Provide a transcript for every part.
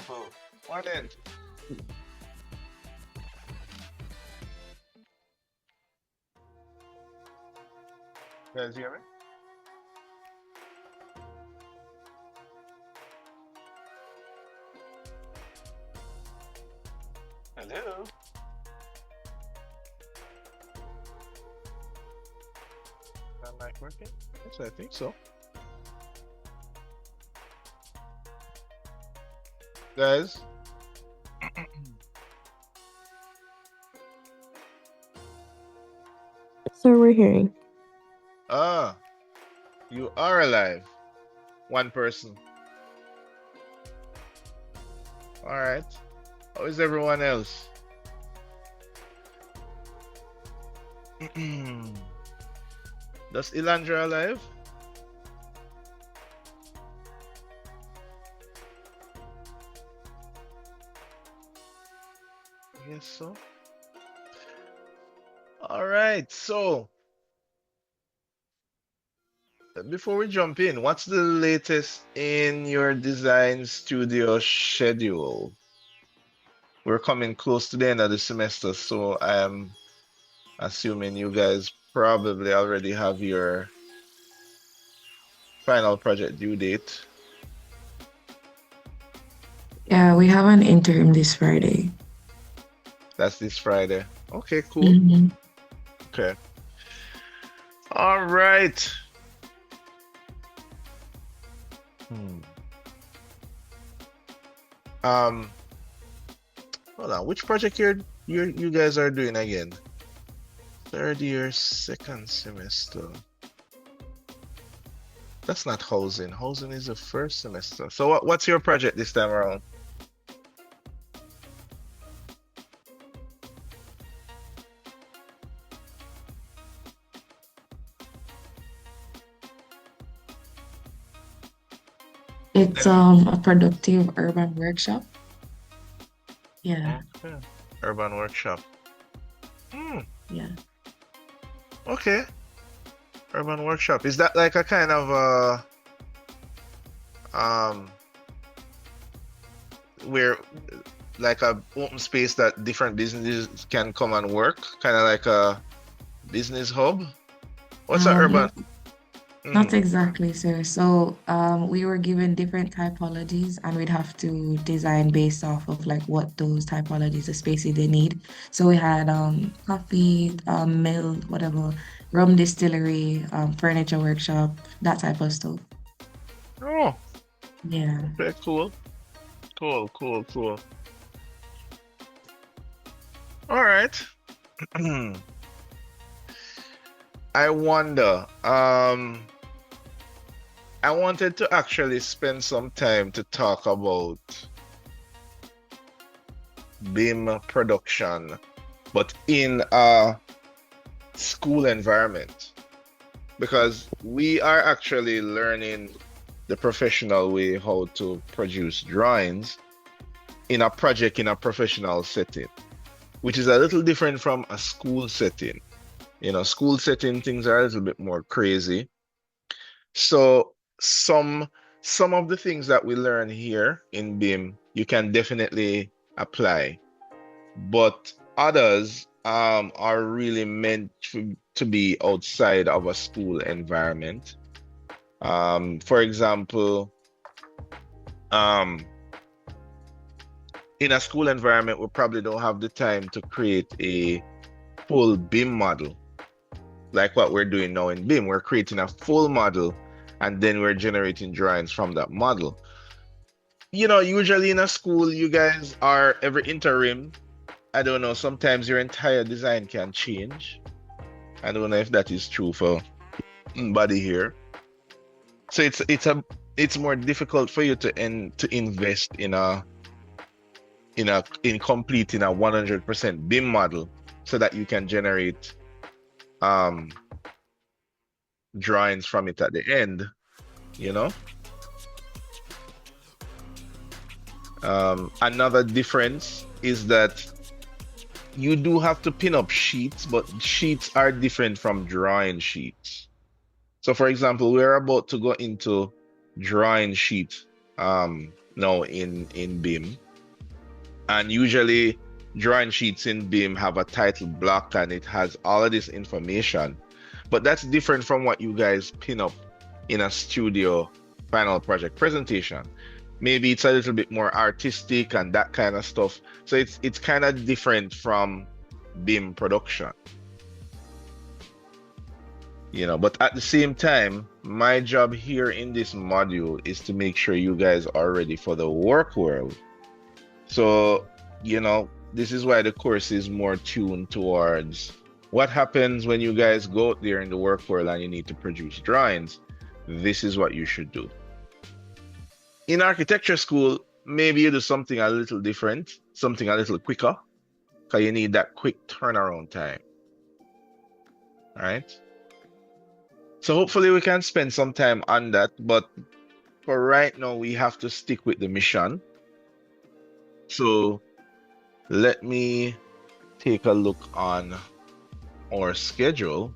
beautiful. Morning. Guys, you hear me? Hello. Am I working? Yes, I think so. Guys, So we're hearing. ah, you are alive. One person. All right. How is everyone else? Does Ilandra alive? Yes, so. All right. So, before we jump in, what's the latest in your design studio schedule? We're coming close to the end of the semester, so I'm assuming you guys probably already have your final project due date. Yeah, we have an interim this Friday. That's this Friday. Okay, cool. Mhm. Okay. All right. Hmm. Um, Hold on. Which project you guys are doing again? Third year, second semester. That's not housing. Housing is the first semester. So what's your project this time around? It's a productive urban workshop. Yeah, Okay. Urban workshop. Hmm. yeah. Okay. Urban workshop. Is that like a kind of um where like a open space that different businesses can come and work, kind of like a business hub? What's an urban? Not Hmm. not exactly, sir. So we were given different typologies and we'd have to design based off of like what those typologies, the spaces they need. So we had coffee, mill, whatever, rum distillery, furniture workshop, that type of stuff. Oh, Yeah. okay, cool. Cool, cool, cool. All right. I wonder, I wanted to actually spend some time to talk about BIM production, but in a school environment, because we are actually learning the professional way how to produce drawings in a project in a professional setting, which is a little different from a school setting. You know, school setting things are a little bit more crazy. So some of the things that we learn here in BIM, you can definitely apply, but others are really meant to be outside of a school environment. For example, um, in a school environment, we probably don't have the time to create a full BIM model like what we're doing now in BIM. We're creating a full model and then we're generating drawings from that model. You know, usually in a school, you guys are every interim. I don't know, sometimes your entire design can change. I don't know if that is true for anybody here. So it's more difficult for you to invest in completing a 100% BIM model so that you can generate um drawings from it at the end, you know? Another difference is that you do have to pin up sheets, but sheets are different from drawing sheets. So, for example, we're about to go into drawing sheet now in BIM. And usually drawing sheets in BIM have a title block and it has all of this information. But that's different from what you guys pin up in a studio final project presentation. Maybe it's a little bit more artistic and that kind of stuff. So it's kind of different from BIM production. But at the same time, my job here in this module is to make sure you guys are ready for the work world. So, this is why the course is more tuned towards what happens when you guys go out there in the work world and you need to produce drawings. This is what you should do. In architecture school, maybe you do something a little different, something a little quicker, because you need that quick turnaround time. All right? So hopefully we can spend some time on that, but for right now, we have to stick with the mission. So let me take a look on our schedule.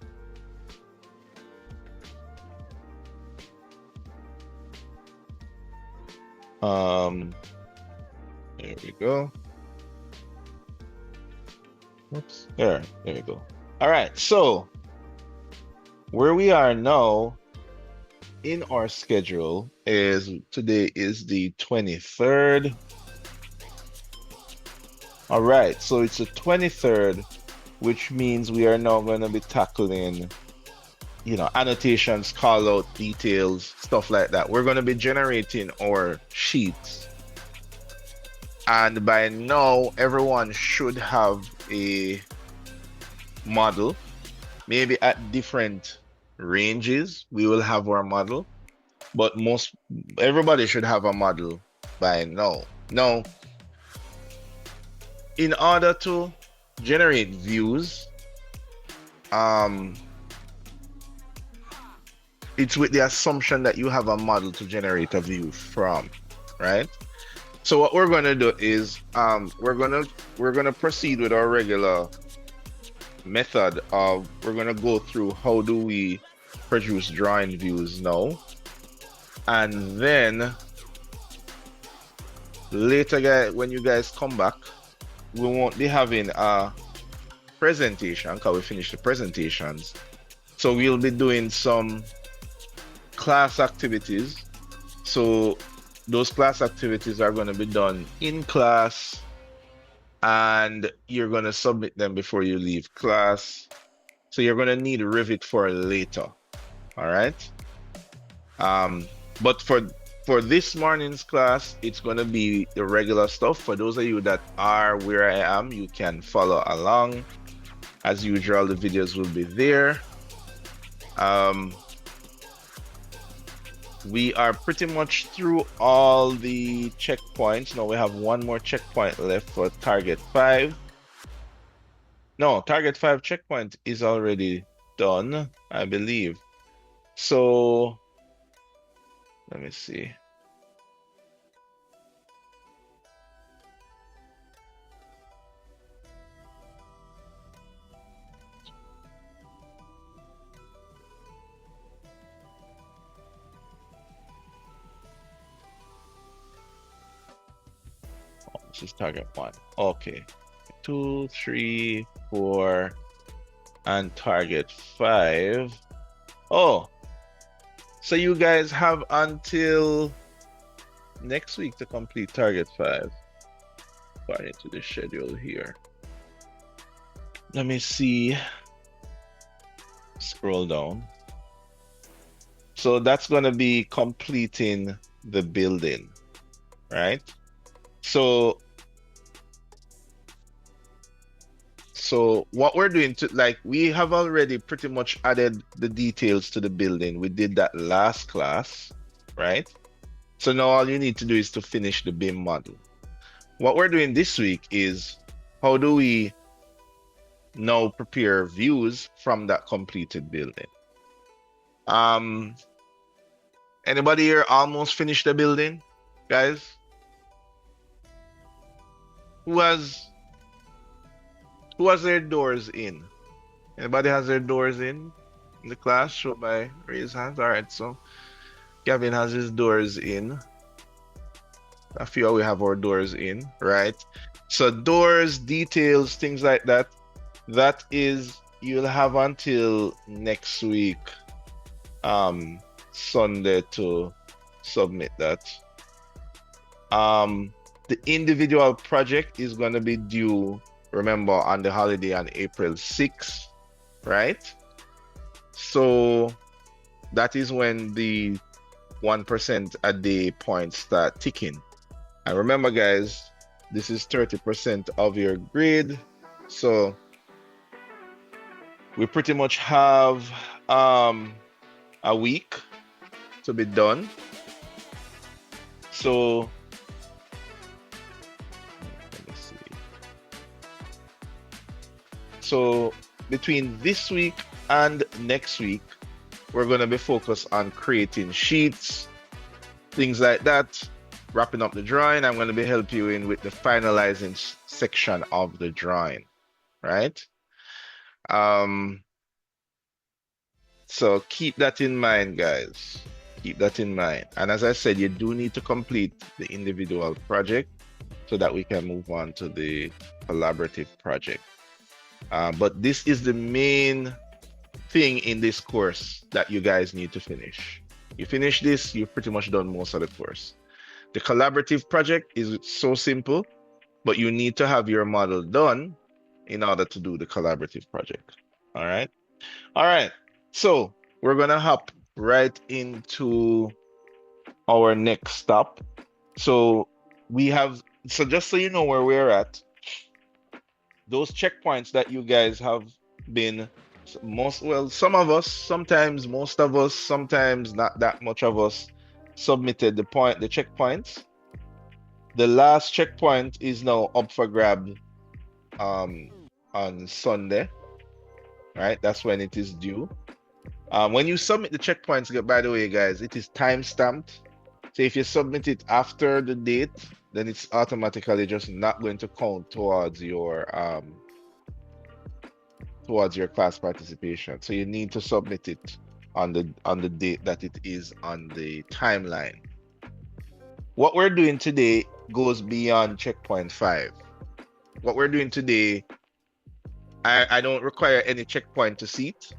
There we go. Oops, there we go. All right, so where we are now in our schedule is today is the 23rd. All right, so it's the 23rd, which means we are now going to be tackling, annotations, call out details, stuff like that. We're going to be generating our sheets. And by now, everyone should have a model. Maybe at different ranges, we will have our model. But everybody should have a model by now. Now, in order to generate views, it's with the assumption that you have a model to generate a view from, right? So what we're going to do is we're going to proceed with our regular method of we're going to go through how do we produce drawing views now, and then later, when you guys come back, we won't be having a presentation because we finished the presentations. So we'll be doing some class activities. So those class activities are going to be done in class and you're going to submit them before you leave class. So you're going to need Revit for later. All right. But for this morning's class, it's going to be the regular stuff. For those of you that are where I am, you can follow along. As usual, the videos will be there. We are pretty much through all the checkpoints. Now we have one more checkpoint left for target 5. No, target 5 checkpoint is already done, I believe. So let me see. Oh, this is target 1. Okay. 2, 3, 4, and target 5. Oh, so you guys have until next week to complete target 5 according to the schedule here. Let me see. Scroll down. So that's going to be completing the building, right? So what we're doing we have already pretty much added the details to the building. We did that last class, right? So now all you need to do is to finish the BIM model. What we're doing this week is how do we now prepare views from that completed building. Anybody here almost finished the building, guys? Who has their doors in? Anybody has their doors in the class? Show by raise hands. All right, so Gavin has his doors in. a few we have our doors in, right? So doors, details, things like that. That is, you'll have until next week, Sunday to submit that. The individual project is going to be due, remember, on the holiday on April 6th, right? So that is when the 1% a day points start ticking. And remember, guys, this is 30% of your grade. So we pretty much have a week to be done. So let me see. So between this week and next week, we're going to be focused on creating sheets, things like that, wrapping up the drawing. I'm going to be helping you in with the finalizing section of the drawing, right? So keep that in mind, guys. Keep that in mind. And as I said, you do need to complete the individual project so that we can move on to the collaborative project. But this is the main thing in this course that you guys need to finish. You finish this, you've pretty much done most of the course. The collaborative project is so simple, but you need to have your model done in order to do the collaborative project. All right. All right. So we're going to hop right into our next stop. So so just so you know where we're at, those checkpoints that you guys have been some of us, sometimes most of us, sometimes not that much of us submitted the checkpoints. The last checkpoint is now up for grab on Sunday, right? That's when it is due. When you submit the checkpoints, by the way, guys, it is time stamped. So if you submit it after the date, then it's automatically just not going to count towards your class participation. So you need to submit it on the date that it is on the timeline. What we're doing today goes beyond checkpoint 5. What we're doing today, I don't require any checkpoint to seat.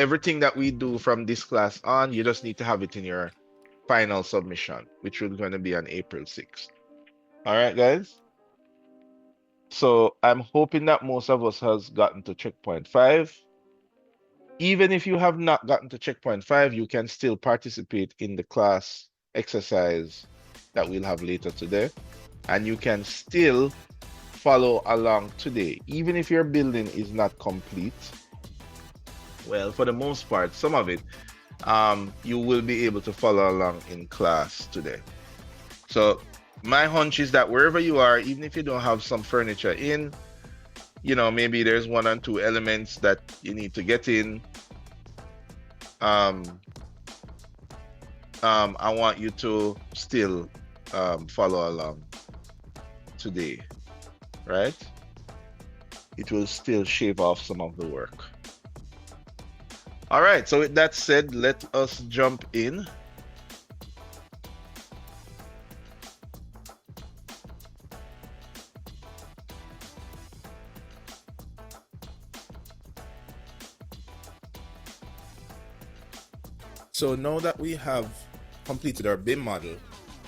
Everything that we do from this class on, you just need to have it in your final submission, which is going to be on April 6th. All right, guys? So I'm hoping that most of us has gotten to checkpoint 5. Even if you have not gotten to checkpoint 5, you can still participate in the class exercise that we'll have later today. And you can still follow along today. Even if your building is not complete, well, for the most part, some of it, you will be able to follow along in class today. So my hunch is that wherever you are, even if you don't have some furniture in, maybe there's 1 or 2 elements that you need to get in. I want you to still follow along today, right? It will still shave off some of the work. All right, so with that said, let us jump in. So now that we have completed our BIM model,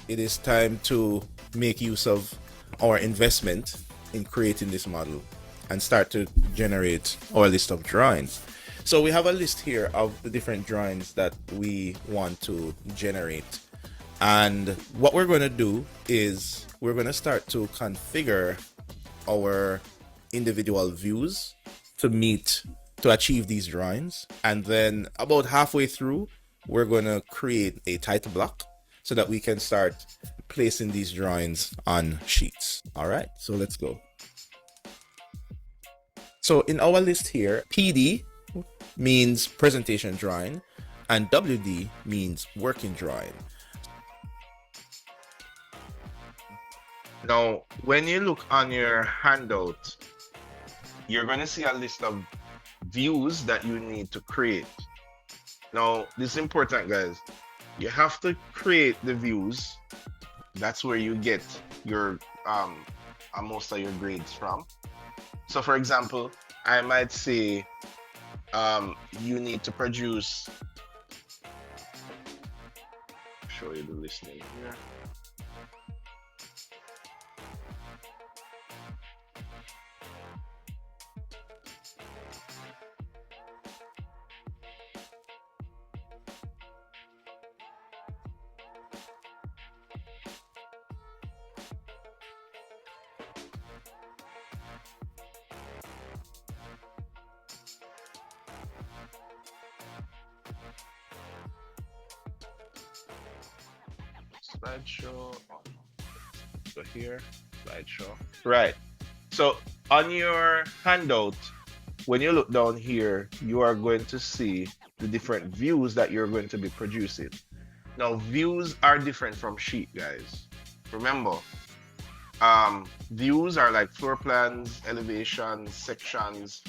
it is time to make use of our investment in creating this model and start to generate our list of drawings. So we have a list here of the different drawings that we want to generate. And what we're going to do is we're going to start to configure our individual views to achieve these drawings. And then about halfway through, we're going to create a title block so that we can start placing these drawings on sheets. All right, so let's go. So in our list here, PD means presentation drawing and WD means working drawing. Now, when you look on your handout, you're going to see a list of views that you need to create. Now, this is important, guys. You have to create the views That's where you get your most of your grades from. So for example, I might say you need to produce, show you the listening here. Slideshow. So here, slideshow. Right. So on your handout, when you look down here, you are going to see the different views that you're going to be producing. Now, views are different from sheet, guys. Remember, views are like floor plans, elevations, sections.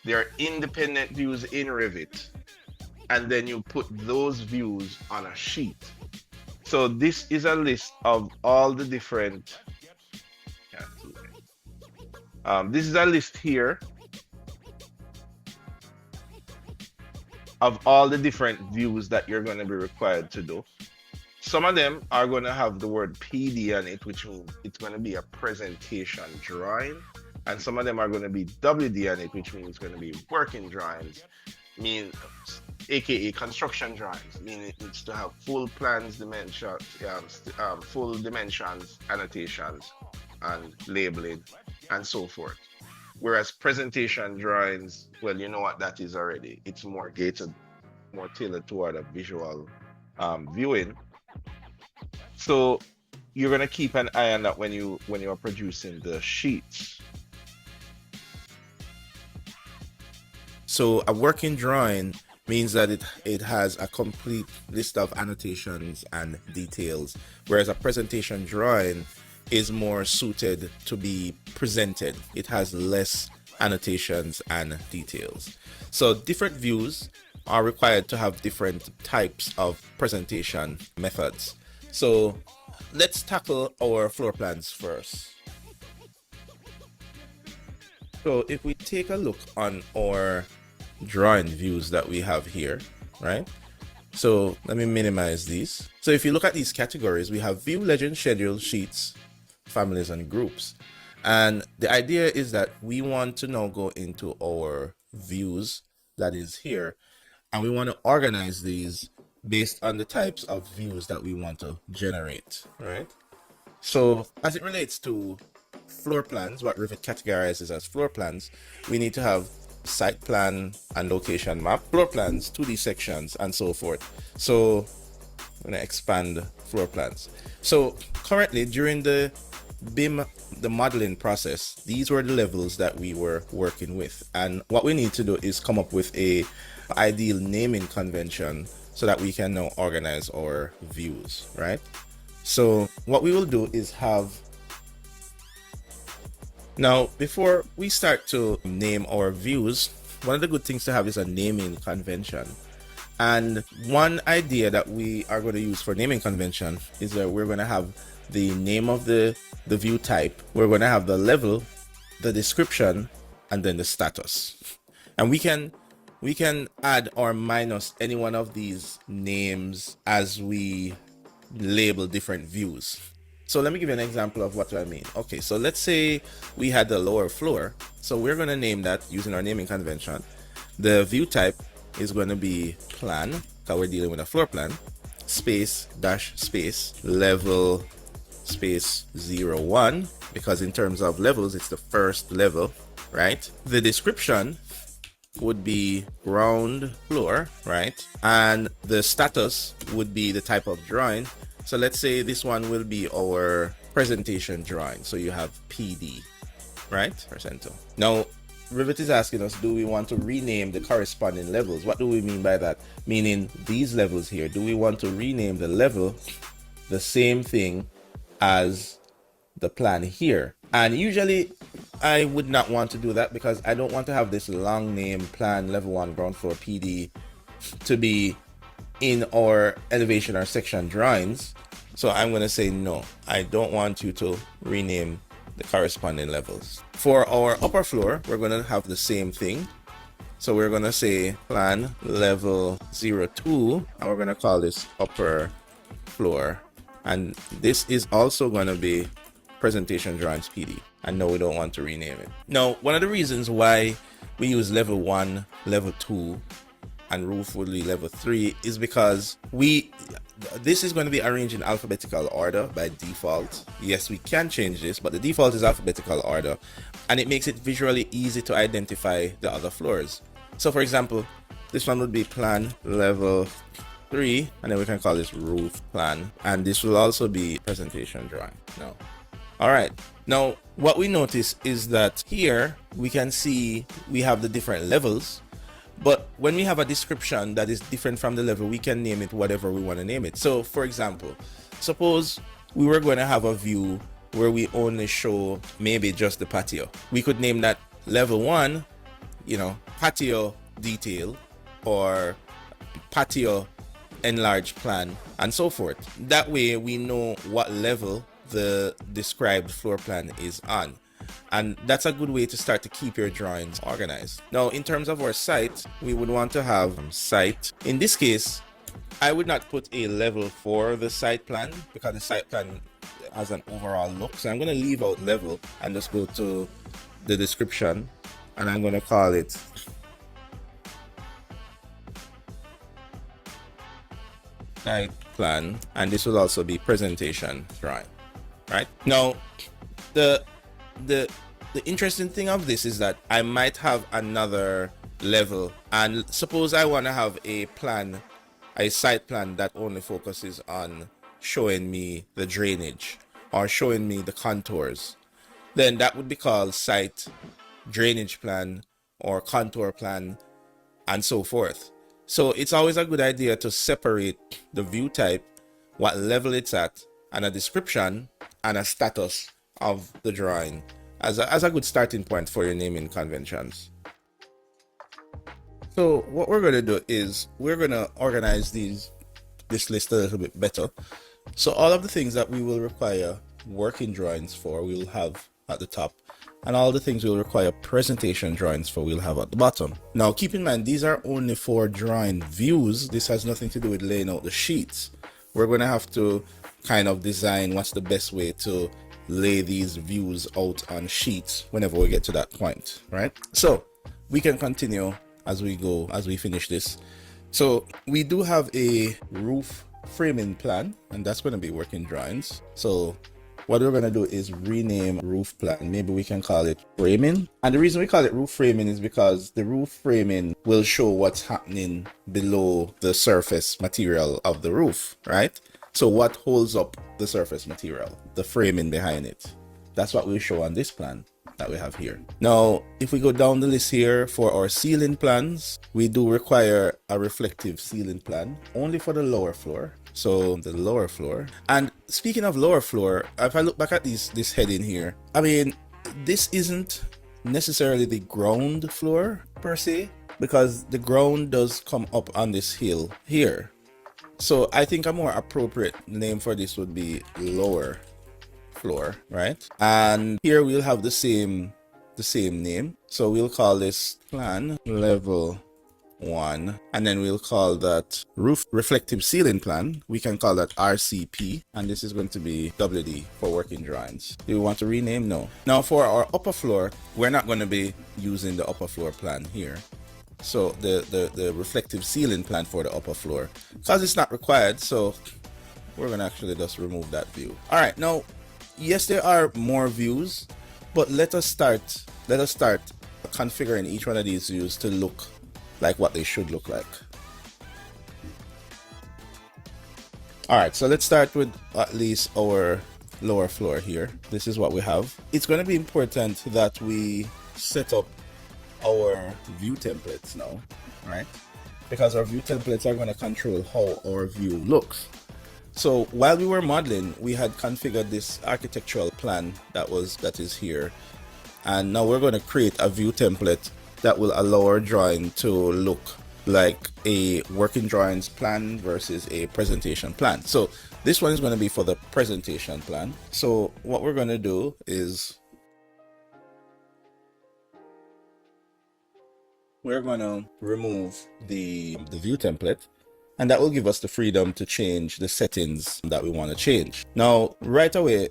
They are independent views in Revit. And then you put those views on a sheet. So this is a list of all the different, this is a list here of all the different views that you're going to be required to do. Some of them are going to have the word PD on it, which means it's going to be a presentation drawing. And some of them are going to be WD on it, which means it's going to be working drawings, aka construction drawings, meaning it needs to have full plans, dimensions, full dimensions, annotations, and labeling, and so forth. Whereas presentation drawings, well, you know what that is already. It's more gated, more tailored toward a visual viewing. So you're gonna keep an eye on that when you're producing the sheets. So a working drawing means that it has a complete list of annotations and details, whereas a presentation drawing is more suited to be presented. It has less annotations and details. So different views are required to have different types of presentation methods. So let's tackle our floor plans first. So if we take a look on our drawing views that we have here, right? So let me minimize these. So if you look at these categories, we have view, legend, schedule, sheets, families, and groups. And the idea is that we want to now go into our views that is here, and we want to organize these based on the types of views that we want to generate, right? So as it relates to floor plans, what Revit categorizes as floor plans, we need to have site plan and location map, floor plans, 2D sections, and so forth. So I'm going to expand floor plans. So currently during the BIM, the modeling process, these were the levels that we were working with. And what we need to do is come up with a ideal naming convention so that we can now organize our views, right? So what we will do is have, now before we start to name our views, one of the good things to have is a naming convention. And one idea that we are going to use for naming convention is that we're going to have the name of the view type, we're going to have the level, the description, and then the status. And we can add or minus any one of these names as we label different views. So let me give you an example of what I mean. Okay, so let's say we had the lower floor. So we're going to name that using our naming convention. The view type is going to be plan, because we're dealing with a floor plan, space dash space, level space 01, because in terms of levels, it's the first level, right? The description would be ground floor, right? And the status would be the type of drawing. So let's say this one will be our presentation drawing. So you have PD, right? Percento. Now, Revit is asking us, do we want to rename the corresponding levels? What do we mean by that? Meaning these levels here, do we want to rename the level the same thing as the plan here? And usually I would not want to do that because I don't want to have this long name plan level 1 ground floor PD to be in our elevation or section drawings. So I'm going to say no, I don't want you to rename the corresponding levels. For our upper floor, we're going to have the same thing. So we're going to say plan level 02, and we're going to call this upper floor. And this is also going to be presentation drawings PD. And no, we don't want to rename it. Now, one of the reasons why we use level 1, level 2, and roof would be level 3 is because this is going to be arranged in alphabetical order by default. Yes, we can change this, but the default is alphabetical order, and it makes it visually easy to identify the other floors. So for example, this one would be plan level 3, and then we can call this roof plan, and this will also be presentation drawing. No. All right, now what we notice is that here we can see we have the different levels. But when we have a description that is different from the level, we can name it whatever we want to name it. So for example, suppose we were going to have a view where we only show maybe just the patio. We could name that level 1, patio detail, or patio enlarged plan, and so forth. That way we know what level the described floor plan is on. And that's a good way to start to keep your drawings organized. Now, in terms of our site, we would want to have site. In this case, I would not put a level for the site plan because the site plan has an overall look. So I'm going to leave out level and just go to the description, and I'm going to call it site plan, and this will also be presentation drawing. Right now, the interesting thing of this is that I might have another level, and suppose I want to have a site plan that only focuses on showing me the drainage or showing me the contours. Then that would be called site drainage plan or contour plan, and so forth. So it's always a good idea to separate the view type, what level it's at, and a description and a status of the drawing as a good starting point for your naming conventions. So what we're going to do is we're going to organize this list a little bit better. So all of the things that we will require working drawings for, we'll have at the top, and all the things we'll require presentation drawings for, we'll have at the bottom. Now keep in mind, these are only for drawing views. This has nothing to do with laying out the sheets. We're going to have to kind of design what's the best way to lay these views out on sheets whenever we get to that point, right? So we can continue as we finish this. So we do have a roof framing plan, and that's going to be working drawings. So what we're going to do is rename roof plan. Maybe we can call it framing. And the reason we call it roof framing is because the roof framing will show what's happening below the surface material of the roof, right? So what holds up the surface material, the framing behind it. That's what we show on this plan that we have here. Now, if we go down the list here for our ceiling plans, we do require a reflective ceiling plan only for the lower floor. So the lower floor. And speaking of lower floor, if I look back at this heading here, I mean, this isn't necessarily the ground floor per se, because the ground does come up on this hill here. So I think a more appropriate name for this would be lower floor, right? And here we'll have the same name. So we'll call this plan level 1, and then we'll call that roof reflective ceiling plan. We can call that RCP, and this is going to be WD for working drawings. Do we want to rename? No. Now for our upper floor, we're not going to be using the upper floor plan here. So the reflective ceiling plan for the upper floor, because it's not required, so we're going to actually just remove that view. All right, now, yes, there are more views, but let us start configuring each one of these views to look like what they should look like. All right, so let's start with at least our lower floor here. This is what we have. It's going to be important that we set up our view templates now, right? Because our view templates are going to control how our view looks. So while we were modeling, we had configured this architectural plan that is here, and now we're going to create a view template that will allow our drawing to look like a working drawings plan versus a presentation plan. So this one is going to be for the presentation plan. So what we're going to do is we're going to remove the view template, and that will give us the freedom to change the settings that we want to change. Now, right away,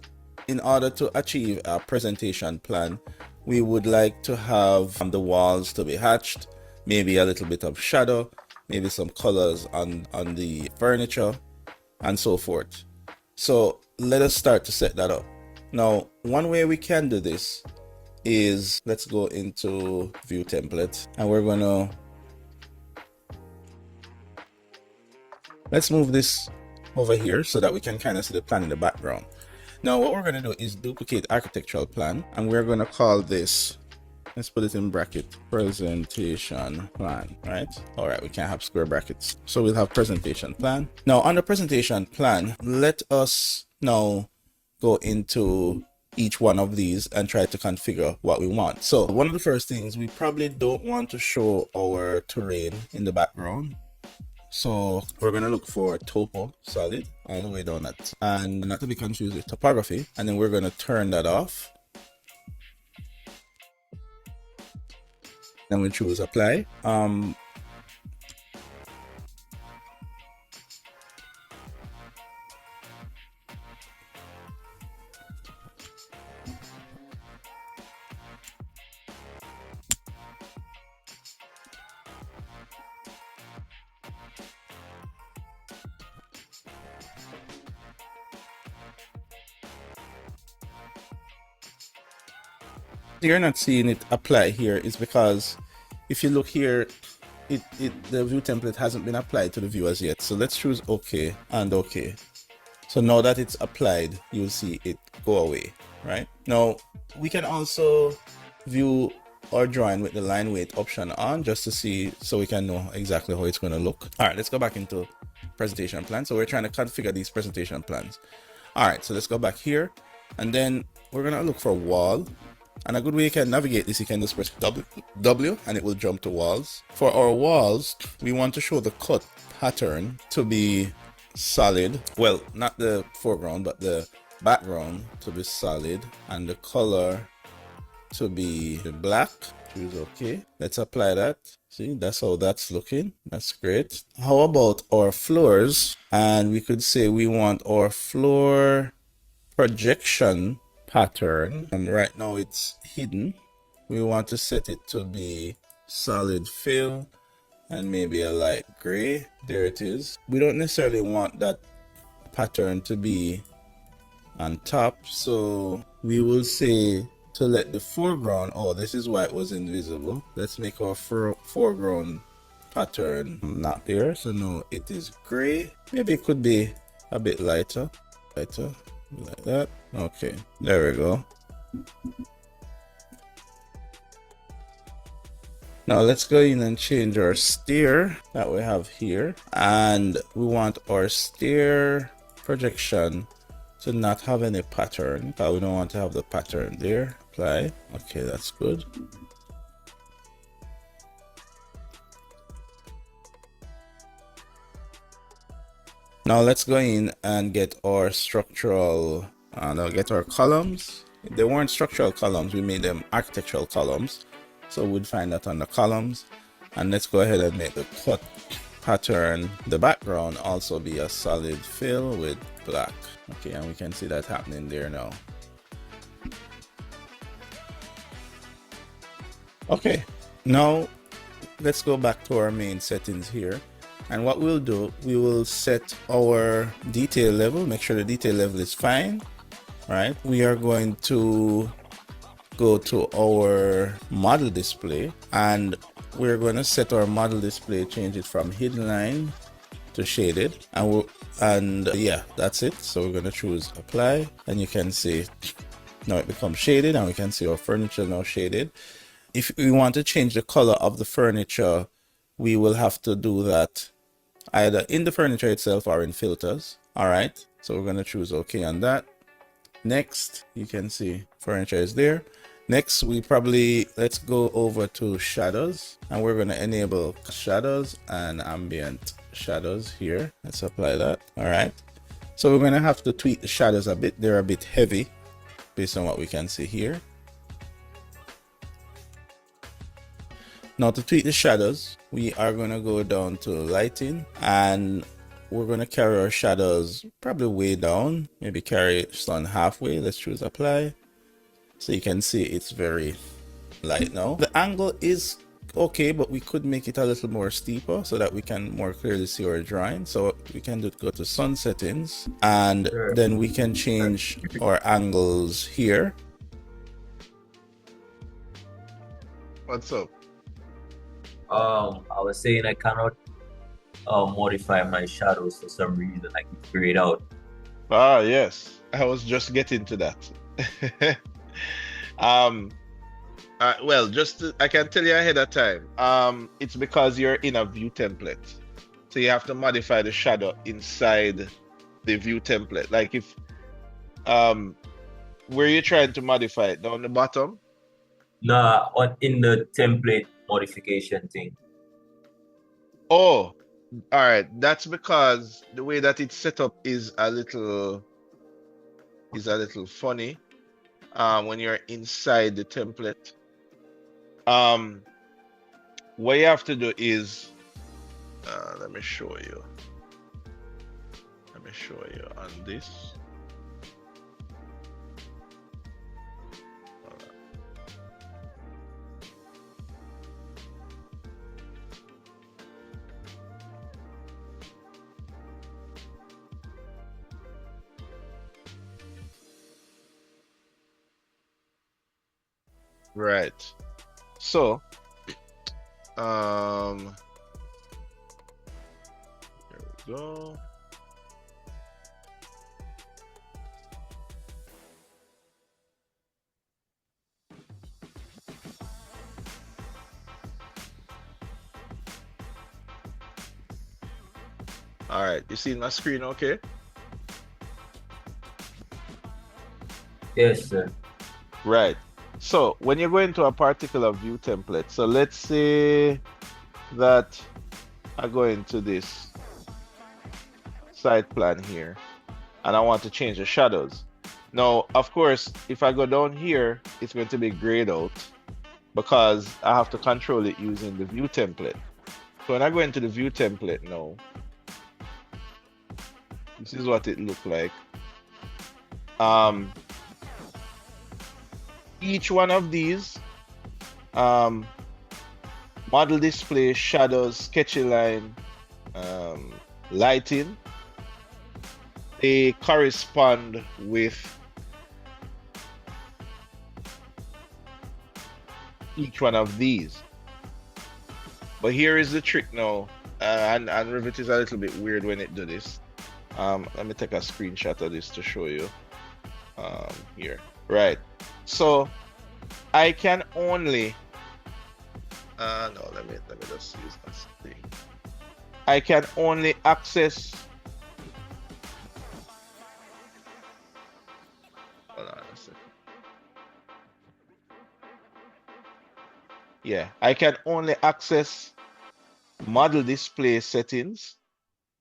in order to achieve a presentation plan, we would like to have the walls to be hatched, maybe a little bit of shadow, maybe some colors on the furniture, and so forth. So let us start to set that up. Now, one way we can do this is, let's go into view template, and we're gonna, let's move this over here so that we can kind of see the plan in the background. Now what we're going to do is duplicate architectural plan, and we're going to call this, let's put it in bracket, presentation plan, right? All right, we can't have square brackets, so we'll have presentation plan. Now on the presentation plan, let us now go into each one of these and try to configure what we want. So one of the first things, we probably don't want to show our terrain in the background. So we're going to look for topo solid all the way down that, and not to be confused with topography. And then we're going to turn that off. Then we choose apply. You're not seeing it apply here is because if you look here, the view template hasn't been applied to the view as yet. So let's choose OK and OK. So now that it's applied, you'll see it go away, right? Now we can also view our drawing with the line weight option on, just to see, so we can know exactly how it's going to look. All right, let's go back into presentation plan. So we're trying to configure these presentation plans. All right, so let's go back here, and then we're going to look for wall. And a good way you can navigate this, you can just press W and it will jump to walls. For our walls, we want to show the cut pattern to be solid. Well, not the foreground, but the background to be solid, and the color to be black. Choose OK. Let's apply that. See, that's how that's looking. That's great. How about our floors? And we could say we want our floor projection pattern, and right now it's hidden. We want to set it to be solid fill and maybe a light gray. There it is. We don't necessarily want that pattern to be on top, so we will say to let the foreground, oh, this is why it was invisible. Let's make our foreground pattern not there, so now it is gray. Maybe it could be a bit lighter, like that. Okay, there we go. Now let's go in and change our stair that we have here, and we want our stair projection to not have any pattern, but we don't want to have the pattern there. Apply. Okay, that's good. Now let's go in and get our structural, get our columns. They weren't structural columns, we made them architectural columns. So we'd find that on the columns. And let's go ahead and make the cut pattern, the background, also be a solid fill with black. Okay, and we can see that happening there now. Okay, now let's go back to our main settings here. And what we'll do, we will set our detail level, make sure the detail level is fine, right? We are going to go to our model display, and we're going to set our model display, change it from hidden line to shaded, and yeah, that's it. So we're going to choose apply, and you can see now it becomes shaded, and we can see our furniture now shaded. If we want to change the color of the furniture, we will have to do that either in the furniture itself or in filters. All right, so we're going to choose OK on that. Next, you can see furniture is there. Next, let's go over to shadows, and we're going to enable shadows and ambient shadows here. Let's apply that. All right. So we're going to have to tweak the shadows a bit. They're a bit heavy based on what we can see here. Now to tweak the shadows, we are going to go down to lighting, and we're going to carry our shadows probably way down, maybe carry it on halfway. Let's choose apply. So you can see it's very light now. The angle is okay, but we could make it a little more steeper so that we can more clearly see our drawing. So we can go to sun settings, and then we can change our angles here. What's up? I was saying I cannot modify my shadows for some reason. I keep grayed out. Ah, yes. I was just getting to that. Well, I can tell you ahead of time. It's because you're in a view template, so you have to modify the shadow inside the view template. Like if where you're trying to modify it down the bottom. Nah, in the template modification thing. Oh, all right. That's because the way that it's set up is a little funny. When you're inside the template. What you have to do is, let me show you on this. Right. So, there we go. All right, you see my screen okay? Yes, sir. Right. So when you go into a particular view template, so let's say that I go into this site plan here and I want to change the shadows. Now, of course, if I go down here, it's going to be grayed out because I have to control it using the view template. So when I go into the view template now, this is what it looked like. Each one of these model display, shadows, sketchy line, lighting, they correspond with each one of these. But here is the trick now, and Revit is a little bit weird when it do this. Let me take a screenshot of this to show you here. Right. So I can only no, let me just use this thing. I can only access, hold on a second. Yeah, I can only access model display settings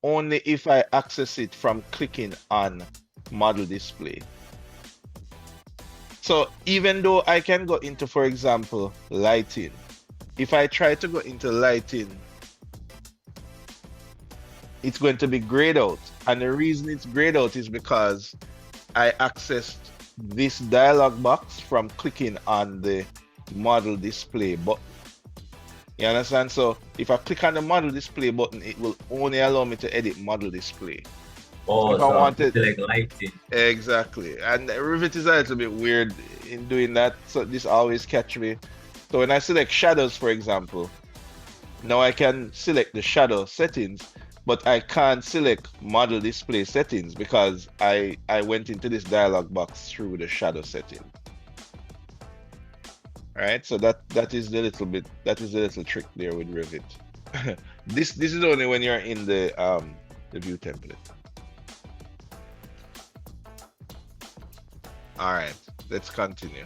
only if I access it from clicking on model display. So even though I can go into, for example, lighting, if I try to go into lighting, it's going to be grayed out. And the reason it's grayed out is because I accessed this dialog box from clicking on the model display button. You understand? So if I click on the model display button, it will only allow me to edit model display. Oh, if I wanted, like lighting. Exactly. And Revit is a little bit weird in doing that. So this always catch me. So when I select shadows, for example, now I can select the shadow settings, but I can't select model display settings because I went into this dialog box through the shadow setting. All right, so that is the little trick there with Revit. This is only when you're in the view template. All right, let's continue.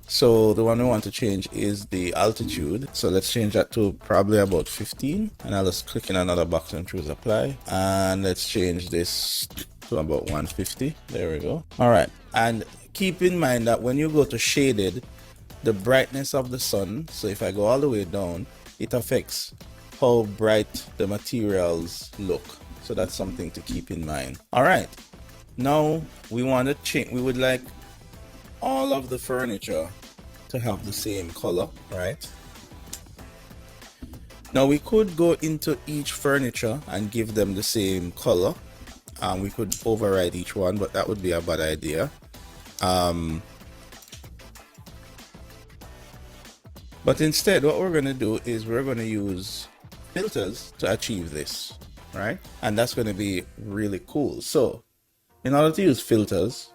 So the one we want to change is the altitude. So let's change that to probably about 15. And I'll just click in another box and choose apply. And let's change this to about 150. There we go. All right. And keep in mind that when you go to shaded, the brightness of the sun, so if I go all the way down, it affects how bright the materials look. So that's something to keep in mind. All right. Now we want to change, we would like all of the furniture to have the same color, right? Now we could go into each furniture and give them the same color. We could override each one, but that would be a bad idea. But instead, what we're going to do is we're going to use filters to achieve this, right? And that's going to be really cool. So in order to use filters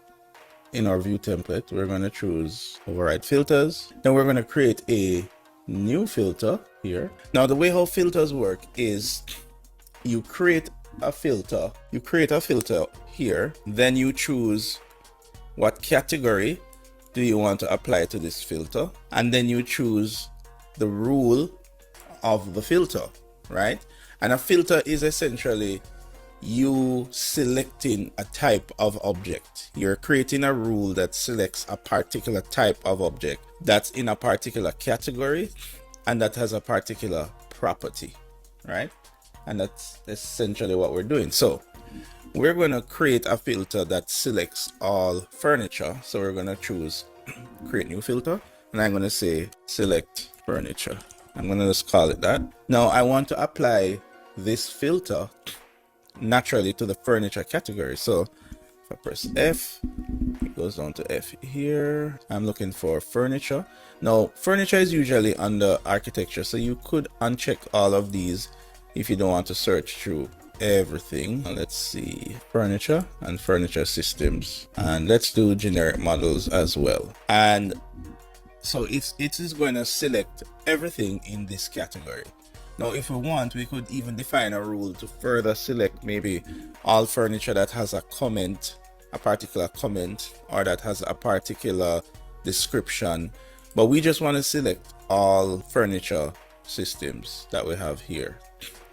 in our view template, we're going to choose override filters. Then we're going to create a new filter here. Now, the way how filters work is you create a filter here, then you choose what category do you want to apply to this filter, and then you choose the rule of the filter, right? And a filter is essentially you selecting a type of object. You're creating a rule that selects a particular type of object that's in a particular category and that has a particular property, right? And that's essentially what we're doing. So we're going to create a filter that selects all furniture. So we're going to choose create new filter, and I'm going to say select furniture. I'm going to just call it that. Now I want to apply this filter naturally to the furniture category. So if I press F, it goes down to F here. I'm looking for furniture. Now furniture is usually under architecture, so you could uncheck all of these if you don't want to search through everything. Let's see, furniture and furniture systems, and let's do generic models as well. And so it is going to select everything in this category. Now if we want, we could even define a rule to further select maybe all furniture that has a comment, a particular comment, or that has a particular description, but we just want to select all furniture systems that we have here.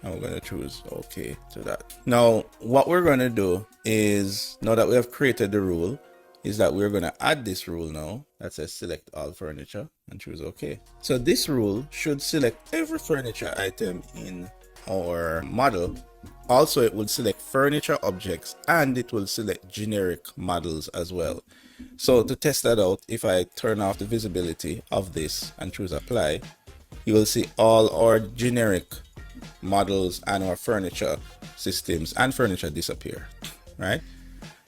And we're going to choose OK to that. Now, what we're going to do is, now that we have created the rule, is that we're going to add this rule now that says select all furniture and choose OK. So this rule should select every furniture item in our model. Also, it will select furniture objects and it will select generic models as well. So to test that out, if I turn off the visibility of this and choose apply, you will see all our generic models and our furniture systems and furniture disappear, right?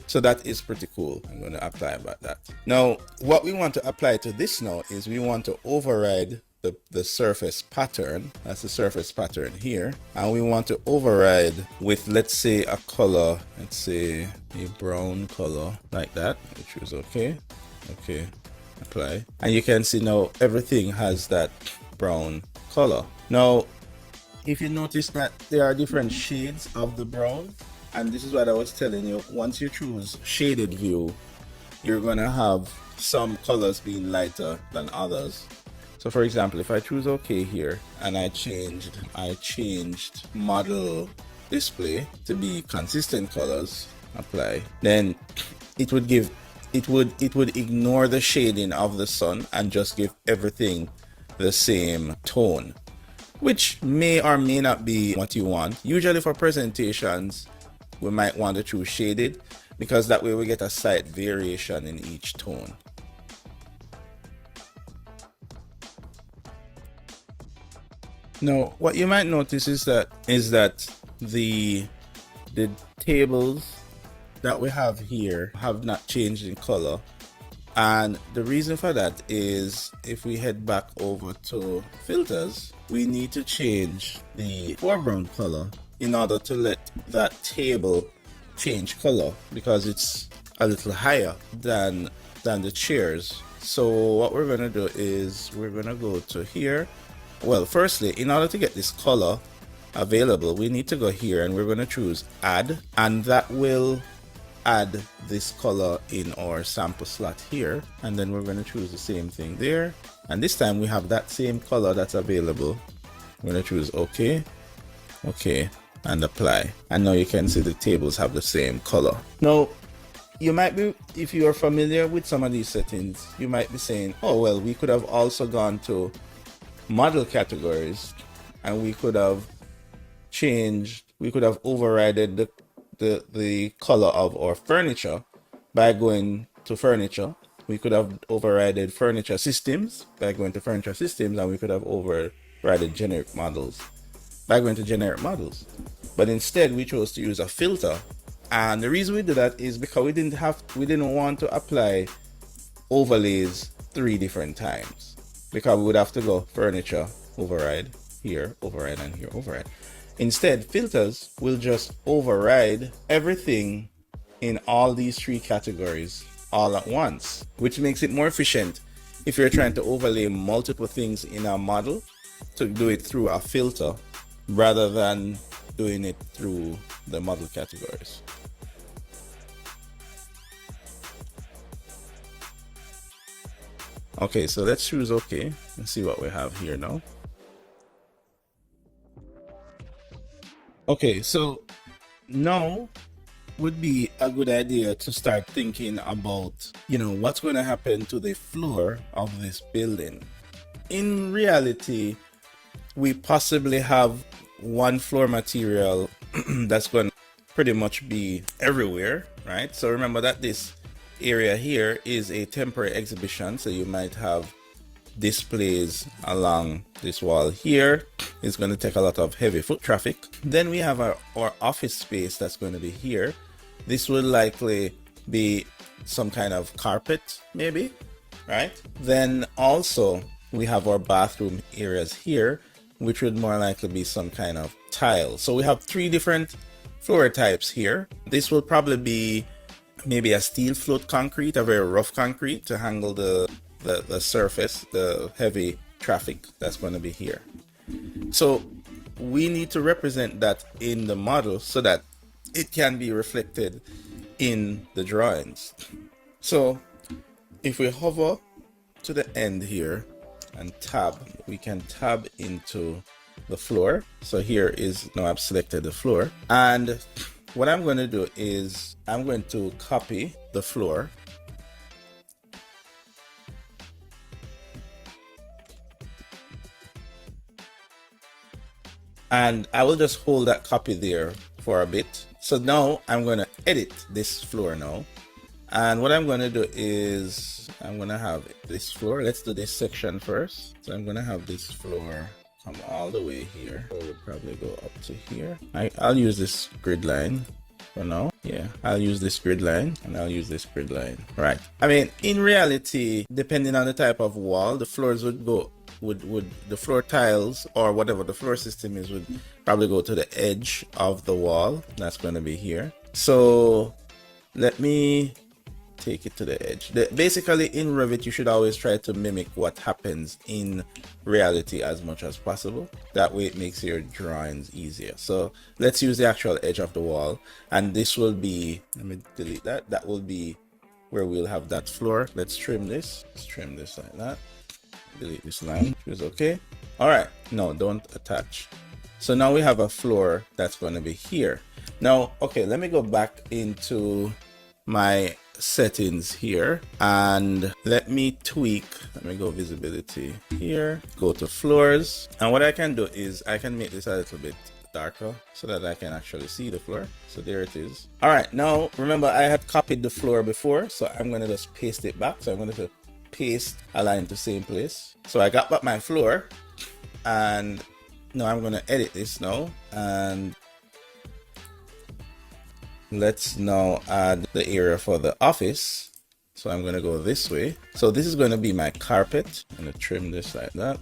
So that is pretty cool. I'm going to apply about that. Now, what we want to apply to this now is we want to override the surface pattern. That's the surface pattern here. And we want to override with, let's say, a color, let's say a brown color like that. We choose OK. OK, apply. And you can see now everything has that brown color. Now, if you notice that there are different shades of the brown, and this is what I was telling you, once you choose shaded view, you're gonna have some colors being lighter than others. So for example, if I choose OK here and I changed model display to be consistent colors, apply, then it would ignore the shading of the sun and just give everything the same tone, which may or may not be what you want. Usually for presentations, we might want to choose shaded because that way we get a slight variation in each tone. Now, what you might notice is that the tables that we have here have not changed in color. And the reason for that is if we head back over to filters, we need to change the foreground color in order to let that table change color because it's a little higher than the chairs. So what we're going to do is we're going to go to here. Well, firstly, in order to get this color available, we need to go here and we're going to choose add, and that will add this color in our sample slot here, and then we're going to choose the same thing there, and this time we have that same color that's available. We're going to choose OK, OK, and apply, and now you can see the tables have the same color. Now you might be, if you are familiar with some of these settings, you might be saying, oh well, we could have also gone to model categories and we could have overridden the color of our furniture by going to furniture. We could have overridden furniture systems by going to furniture systems, and we could have overridden generic models by going to generic models. But instead we chose to use a filter, and the reason we did that is because we didn't want to apply overlays 3 different times, because we would have to go furniture, override, here, override, and here, override. Instead, filters will just override everything in all these 3 categories all at once, which makes it more efficient if you're trying to overlay multiple things in a model, to do it through a filter rather than doing it through the model categories. Okay, so let's choose OK and see what we have here now. Okay, so now would be a good idea to start thinking about, what's going to happen to the floor of this building. In reality, we possibly have one floor material that's going to pretty much be everywhere, right? So remember that this area here is a temporary exhibition, so you might have displays along this wall here. It's going to take a lot of heavy foot traffic. Then we have our office space that's going to be here. This will likely be some kind of carpet, maybe, right? Then also we have our bathroom areas here, which would more likely be some kind of tile. So we have 3 different floor types here. This will probably be maybe a steel float concrete, a very rough concrete to handle the surface, the heavy traffic that's going to be here. So we need to represent that in the model so that it can be reflected in the drawings. So if we hover to the end here and tab, we can tab into the floor. So here is, now I've selected the floor, and what I'm going to do is I'm going to copy the floor, and I will just hold that copy there for a bit. So now I'm going to edit this floor now, and what I'm going to do is I'm going to have this floor. Let's do this section first. So I'm going to have this floor come all the way here. So we'll probably go up to here. I'll use this grid line for now. Yeah, I'll use this grid line, and I'll use this grid line. Right. I mean, in reality, depending on the type of wall, the floors would go, would the floor tiles or whatever the floor system is would probably go to the edge of the wall. That's going to be here. So let me take it to the edge. Basically, in Revit, you should always try to mimic what happens in reality as much as possible. That way it makes your drawings easier. So let's use the actual edge of the wall, and this will be, let me delete that. That will be where we'll have that floor. Let's trim this. Let's trim this like that. Delete this line. Choose OK. All right. No, don't attach. So now we have a floor that's going to be here. Now, okay, let me go back into my settings here and let me tweak. Let me go visibility here, go to floors, and what I can do is I can make this a little bit darker so that I can actually see the floor. So there it is. All right, now remember I had copied the floor before, so I'm going to just paste it back. So I'm going to paste a line to same place. So I got back my floor, and now I'm going to edit this now, and let's now add the area for the office. So I'm going to go this way. So this is going to be my carpet. I'm going to trim this like that.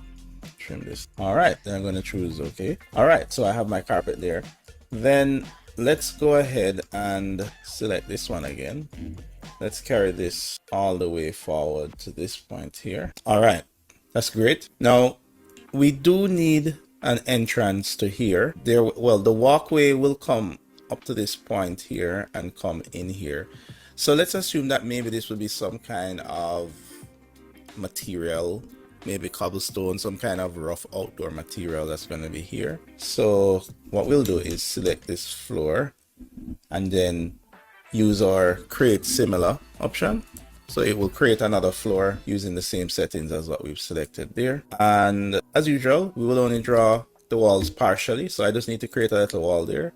Trim this. All right. Then I'm going to choose OK. All right. So I have my carpet there. Then let's go ahead and select this one again. Let's carry this all the way forward to this point here. All right. That's great. Now we do need an entrance to here. Well, the walkway will come up to this point here and come in here. So let's assume that maybe this will be some kind of material, maybe cobblestone, some kind of rough outdoor material that's going to be here. So what we'll do is select this floor and then use our create similar option. So it will create another floor using the same settings as what we've selected there. And as usual, we will only draw the walls partially. So I just need to create a little wall there,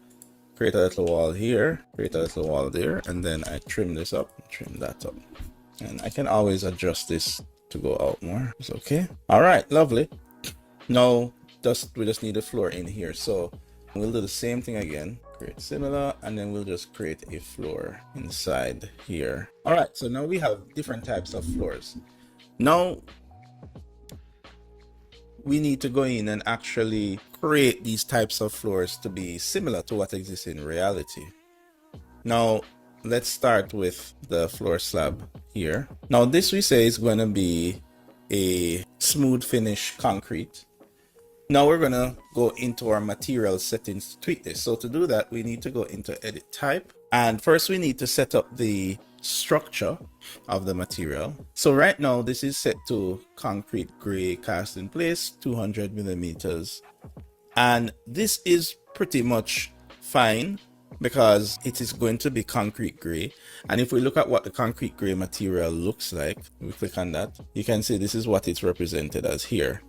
create a little wall here, create a little wall there, and then I trim this up, trim that up. And I can always adjust this to go out more. It's okay. All right, lovely. Now we just need a floor in here. So we'll do the same thing again, create similar, and then we'll just create a floor inside here. All right, so now we have different types of floors. Now we need to go in and actually create these types of floors to be similar to what exists in reality. Now let's start with the floor slab here. Now this we say is going to be a smooth finish concrete. Now we're gonna go into our material settings to tweak this. So to do that, we need to go into edit type. And first we need to set up the structure of the material. So right now this is set to concrete gray cast in place, 200 millimeters. And this is pretty much fine because it is going to be concrete gray. And if we look at what the concrete gray material looks like, we click on that, you can see this is what it's represented as here.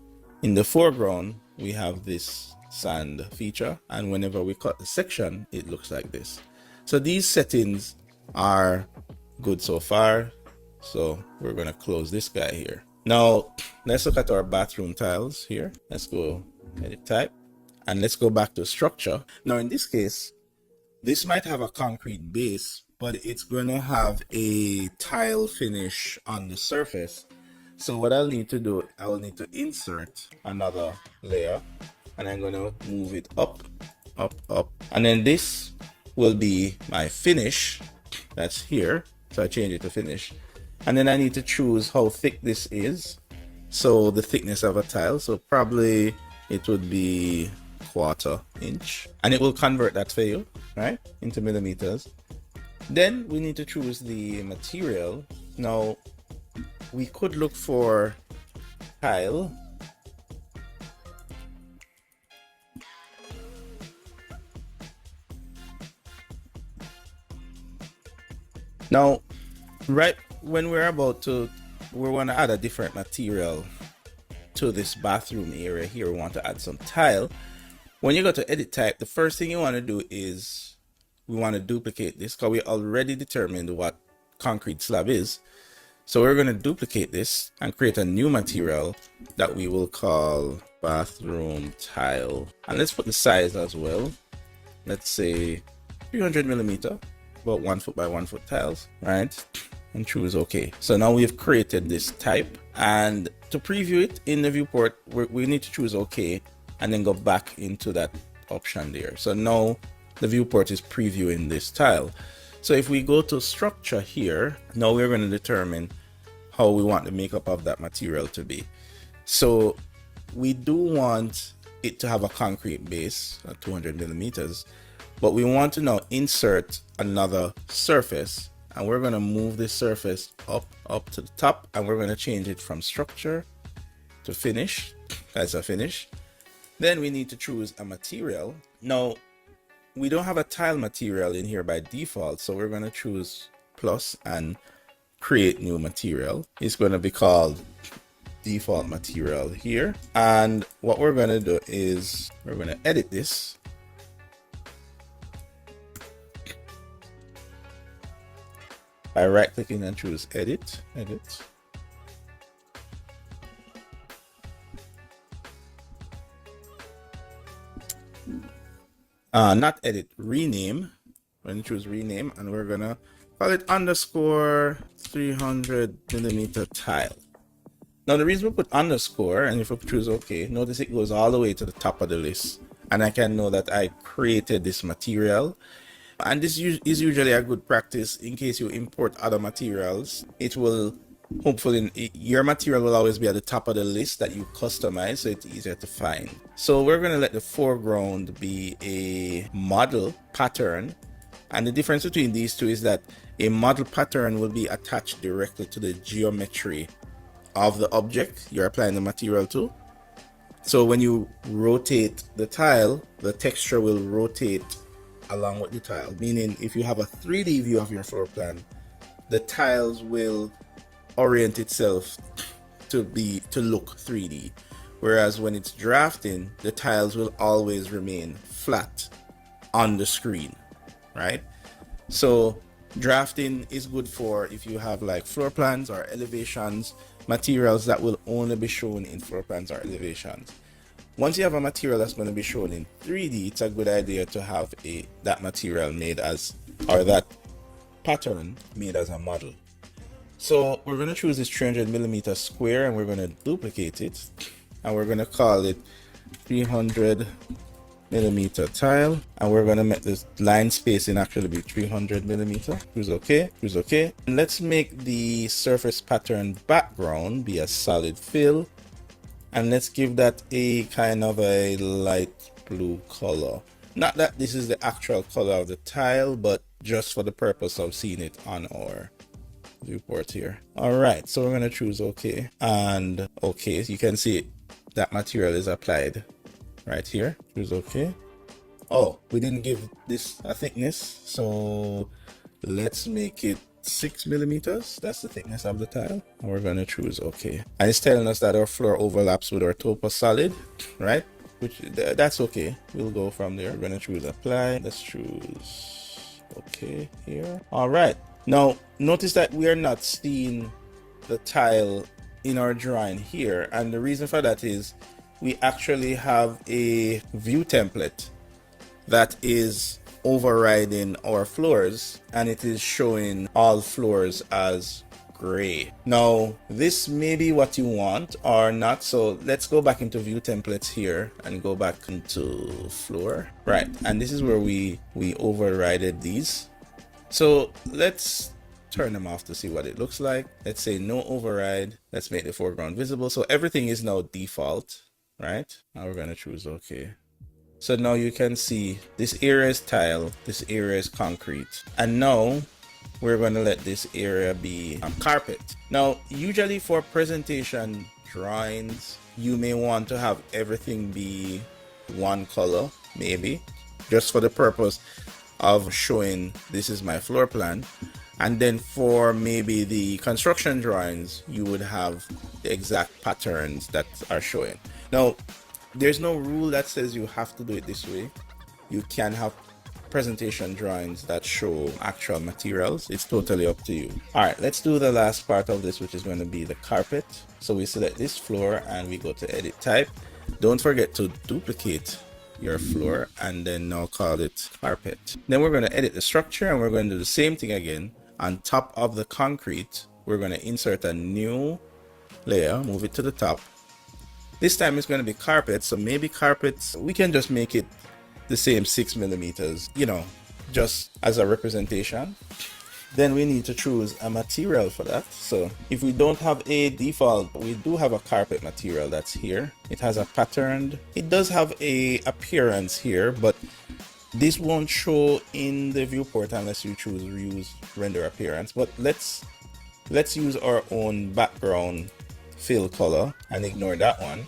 In the foreground, we have this sand feature, and whenever we cut the section, it looks like this. So these settings are good so far. So we're going to close this guy here. Now let's look at our bathroom tiles here. Let's go edit type and let's go back to structure. Now in this case, this might have a concrete base, but it's going to have a tile finish on the surface. So what I'll need to do, I will need to insert another layer, and I'm going to move it up, up, up. And then this will be my finish. That's here. So I change it to finish. And then I need to choose how thick this is. So the thickness of a tile. So probably it would be 1/4 inch. And it will convert that for you, right? Into millimeters. Then we need to choose the material. Now, we could look for tile. Now, right when we want to add a different material to this bathroom area here, we want to add some tile. When you go to edit type, the first thing you want to do is we want to duplicate this because we already determined what concrete slab is. So we're going to duplicate this and create a new material that we will call bathroom tile. And let's put the size as well. Let's say 300 millimeter, about 1 foot by 1 foot tiles, right? And choose OK. So now we've created this type, and to preview it in the viewport, we need to choose OK and then go back into that option there. So now the viewport is previewing this tile. So if we go to structure here, now we're going to determine how we want the makeup of that material to be. So we do want it to have a concrete base at 200 millimeters, but we want to now insert another surface, and we're going to move this surface up to the top, and we're going to change it from structure to finish. That's a finish. Then we need to choose a material. Now, we don't have a tile material in here by default, so we're going to choose plus and create new material. It's going to be called default material here. And what we're going to do is we're going to edit this. By right clicking and choose edit. Not edit, rename. We're going to choose rename, and we're going to call it underscore 300 millimeter tile. Now the reason we put underscore, and if we choose OK, notice it goes all the way to the top of the list, and I can know that I created this material. And this is usually a good practice in case you import other materials. It will hopefully your material will always be at the top of the list that you customize, so it's easier to find. So we're going to let the foreground be a model pattern, and the difference between these two is that a model pattern will be attached directly to the geometry of the object you're applying the material to. So when you rotate the tile, the texture will rotate along with the tile, meaning if you have a 3D view of your floor plan, the tiles will orient itself to look 3D, whereas when it's drafting, the tiles will always remain flat on the screen, right? So drafting is good for if you have like floor plans or elevations, materials that will only be shown in floor plans or elevations. Once you have a material that's going to be shown in 3D, it's a good idea to have that material made as, or that pattern made as a model. So we're going to choose this 300mm square, and we're going to duplicate it, and we're going to call it 300mm tile, and we're going to make this line spacing actually be 300mm. Choose OK, choose OK. And let's make the surface pattern background be a solid fill, and let's give that a kind of a light blue color. Not that this is the actual color of the tile, but just for the purpose of seeing it on our viewport here. All right, so we're going to choose OK, and OK, so you can see that material is applied right here. Choose OK. Oh, we didn't give this a thickness, so let's make it 6mm. That's the thickness of the tile, and we're going to choose OK. And it's telling us that our floor overlaps with our topo solid, right? Which that's okay. We'll go from there. We're going to choose apply. Let's choose OK here. All right, now notice that we are not seeing the tile in our drawing here, and the reason for that is we actually have a view template that is overriding our floors, and it is showing all floors as gray. Now this may be what you want or not, so let's go back into view templates here and go back into floor, right? And this is where we overrided these. So let's turn them off to see what it looks like. Let's say no override. Let's make the foreground visible, so everything is now default, right? Now we're going to choose OK. So now you can see this area is tile, this area is concrete, and now we're going to let this area be carpet. Now usually for presentation drawings, you may want to have everything be one color, maybe just for the purpose of showing this is my floor plan. And then for maybe the construction drawings, you would have the exact patterns that are showing. Now there's no rule that says you have to do it this way. You can have presentation drawings that show actual materials. It's totally up to you. All right, let's do the last part of this, which is going to be the carpet. So we select this floor and we go to edit type. Don't forget to duplicate your floor and then now call it carpet. Then we're going to edit the structure, and we're going to do the same thing again. On top of the concrete, we're going to insert a new layer, move it to the top. This time it's going to be carpet, so maybe carpets, we can just make it the same 6mm, you know, just as a representation. Then we need to choose a material for that. So if we don't have a default, we do have a carpet material that's here. It has a pattern. It does have a appearance here, but this won't show in the viewport unless you choose reuse render appearance. But let's use our own background fill color and ignore that one.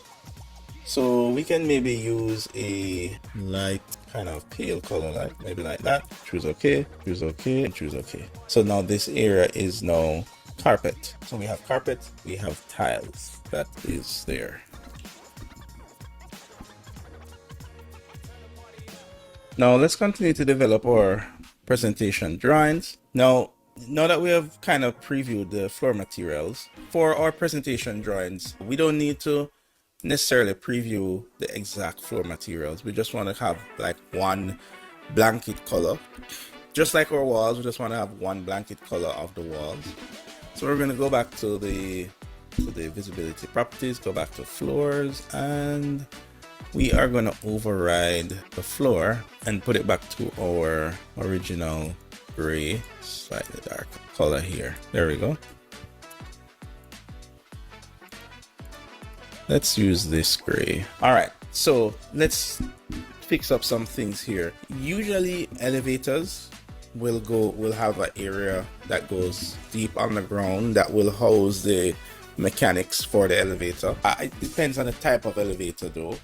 So we can maybe use a light kind of pale color, like maybe like that. Choose OK, choose OK, and choose OK. So now this area is now carpet. So we have carpet, we have tiles. That is there. Now let's continue to develop our presentation drawings. Now that we have kind of previewed the floor materials, for our presentation drawings, we don't need to necessarily preview the exact floor materials. We just want to have like one blanket color. Just like our walls, we just want to have one blanket color of the walls. So we're going to go back to the visibility properties, go back to floors, and we are going to override the floor and put it back to our original gray, slightly dark color here. There we go. Let's use this gray. All right, so let's fix up some things here. Usually elevators will have an area that goes deep on the ground that will house the mechanics for the elevator. It depends on the type of elevator though.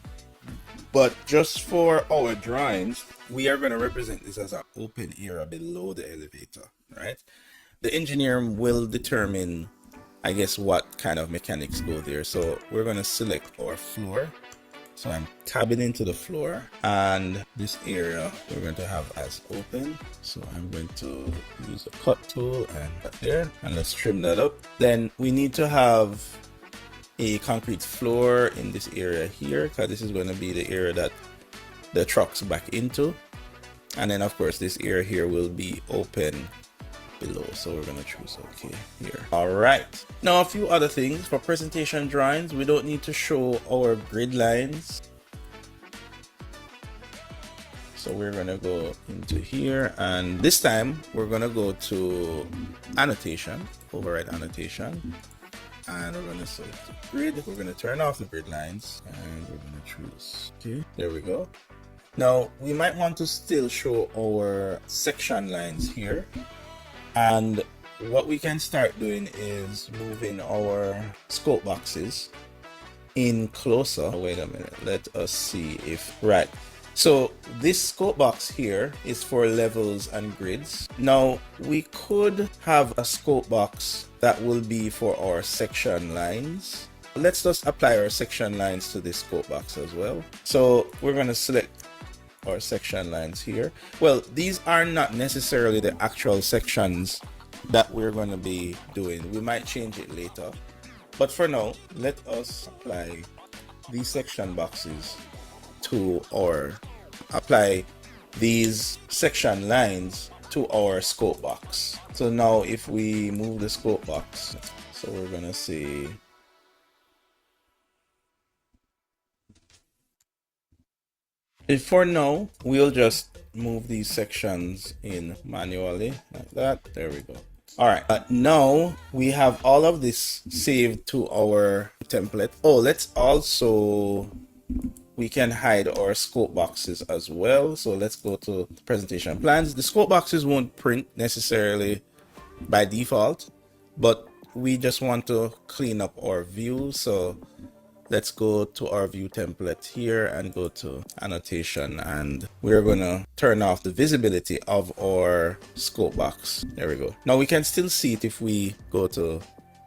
But just for our drawings, we are going to represent this as an open area below the elevator, right? The engineer will determine, I guess, what kind of mechanics go there. So we're going to select our floor. So I'm tabbing into the floor, and this area we're going to have as open. So I'm going to use the cut tool and cut there, and let's trim that up. Then we need to have a concrete floor in this area here, because this is going to be the area that the trucks back into. And then of course this area here will be open below, so we're going to choose okay here. All right, now a few other things for presentation drawings. We don't need to show our grid lines, so we're going to go into here, and this time we're going to go to annotation, override annotation, and we're going to select the grid. We're going to turn off the grid lines, and we're going to choose okay. There we go. Now we might want to still show our section lines here. And what we can start doing is moving our scope boxes in closer. Wait a minute, let us see if, right. So this scope box here is for levels and grids. Now we could have a scope box that will be for our section lines. Let's just apply our section lines to this scope box as well. So we're going to select our section lines here. Well, these are not necessarily the actual sections that we're going to be doing. We might change it later, but for now let us apply these section boxes to our apply these section lines to our scope box. So now if we move the scope box, so we're going to say for now, we'll just move these sections in manually like that. There we go. All right, now we have all of this saved to our template. Oh, let's also, we can hide our scope boxes as well. So let's go to presentation plans. The scope boxes won't print necessarily by default, but we just want to clean up our view. So let's go to our view template here and go to annotation, and we're gonna turn off the visibility of our scope box. There we go. Now we can still see it if we go to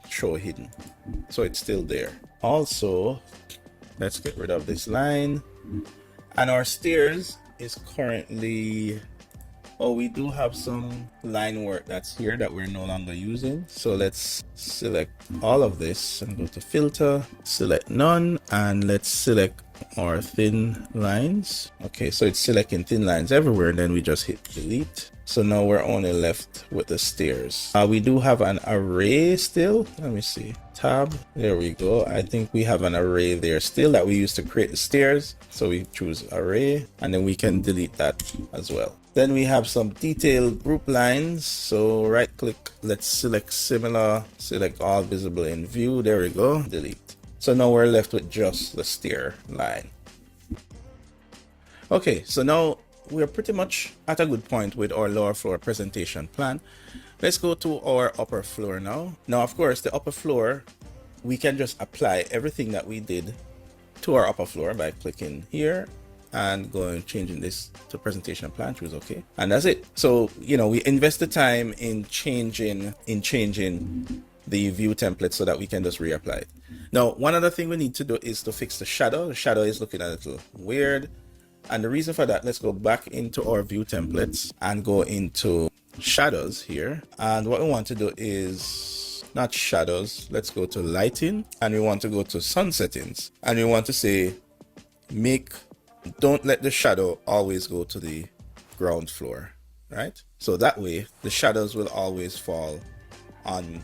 show hidden, so it's still there. Also, let's get rid of this line, and our stairs is currently, oh, we do have some line work that's here that we're no longer using. So let's select all of this and go to filter, select none, and let's select our thin lines. Okay, so it's selecting thin lines everywhere, and then we just hit delete. So now we're only left with the stairs. We do have an array still. Let me see. Tab. There we go. I think we have an array there still that we used to create the stairs. So we choose array, and then we can delete that as well. Then we have some detailed group lines. So right click, let's select similar, select all visible in view. There we go, delete. So now we're left with just the stair line. Okay, so now we're pretty much at a good point with our lower floor presentation plan. Let's go to our upper floor now. Now, of course, the upper floor, we can just apply everything that we did to our upper floor by clicking here and going changing this to presentation plan, choose okay, and that's it. So you know, we invest the time in changing the view template so that we can just reapply it. Now, one other thing we need to do is to fix the shadow. The shadow is looking a little weird, and the reason for that, let's go back into our view templates and go into shadows here, and what we want to do is not shadows, let's go to lighting, and we want to go to sun settings, and we want to say don't let the shadow always go to the ground floor, right? So that way the shadows will always fall on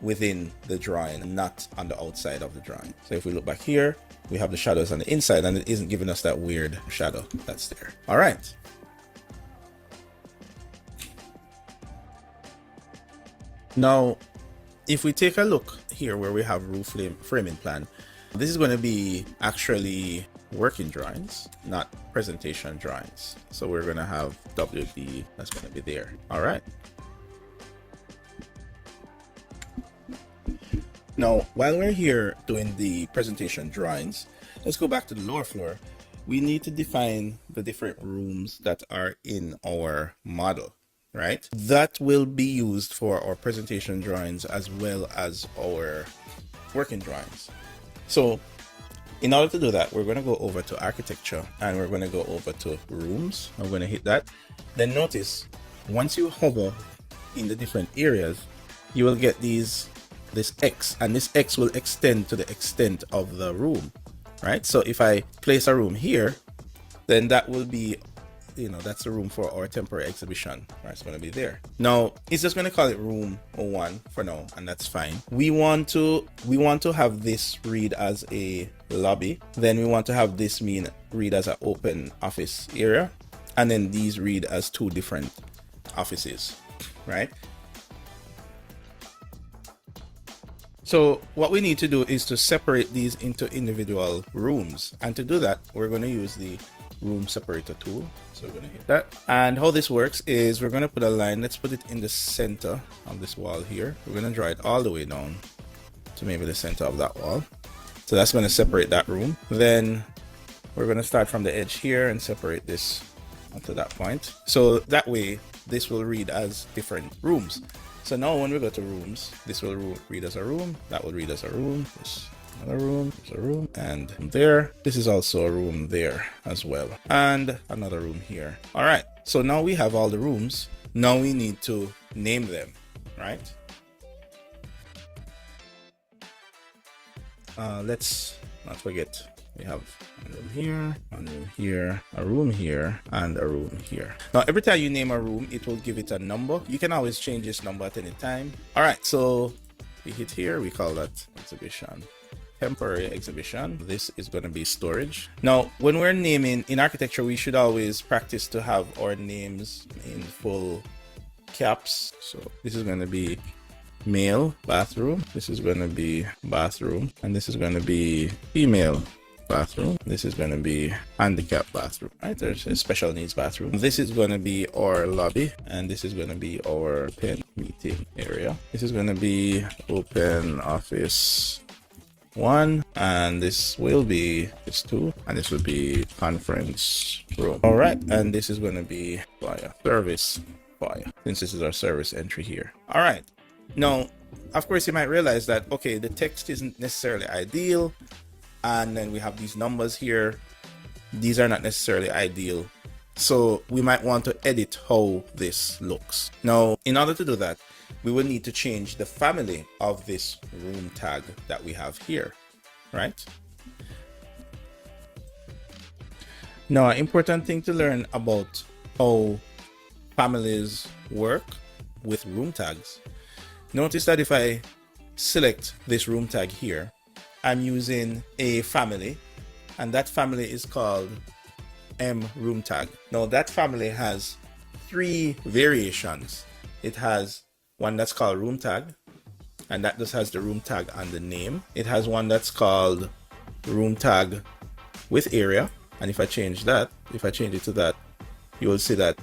within the drawing, not on the outside of the drawing. So if we look back here, we have the shadows on the inside, and it isn't giving us that weird shadow that's there. All right. Now, if we take a look here where we have roof framing plan, This is going to be actually working drawings, not presentation drawings. So we're going to have WD that's going to be there. All right. Now, while we're here doing the presentation drawings, let's go back to the lower floor. We need to define the different rooms that are in our model, right? That will be used for our presentation drawings as well as our working drawings. So in order to do that, we're going to go over to architecture and we're going to go over to rooms. I'm going to hit that. Then notice once you hover in the different areas, you will get this X, and this X will extend to the extent of the room, right? So if I place a room here, then that will be, that's the room for our temporary exhibition, right? It's going to be there. Now it's just going to call it room 01 for now, and that's fine. We want to have this read as a lobby. Then we want to have this read as an open office area, and then these read as two different offices, right? So what we need to do is to separate these into individual rooms. And to do that, we're going to use the room separator tool. So we're going to hit that. And how this works is we're going to put a line. Let's put it in the center of this wall here. We're going to draw it all the way down to maybe the center of that wall. So that's going to separate that room. Then we're going to start from the edge here and separate this to that point. So that way, this will read as different rooms. So now when we go to rooms, this will read as a room, that will read as a room, this another room, there's a room, and there. This is also a room there as well, and another room here. All right, so now we have all the rooms. Now we need to name them, right? Let's not forget. We have a room here, a room here, a room here, and a room here. Now, every time you name a room, it will give it a number. You can always change this number at any time. All right, so we hit here. We call that exhibition, temporary exhibition. This is going to be storage. Now, when we're naming in architecture, we should always practice to have our names in full caps. So this is going to be male bathroom. This is going to be bathroom, and this is going to be female bathroom. This is going to be handicap bathroom, right? There's a special needs bathroom. This is going to be our lobby, and this is going to be our pen meeting area. This is going to be open office 1, and this will be this 2, and this will be conference room. All right, and this is going to be via service via, since this is our service entry here. All right, now of course you might realize that, okay, the text isn't necessarily ideal, and then we have these numbers here. These are not necessarily ideal, so we might want to edit how this looks. Now, in order to do that, we will need to change the family of this room tag that we have here, right? Now, an important thing to learn about how families work with room tags. Notice that if I select this room tag here, I'm using a family, and that family is called M room tag. Now that family has 3 variations. It has one that's called room tag, and that just has the room tag and the name. It has one that's called room tag with area, and if I change it to that, you will see that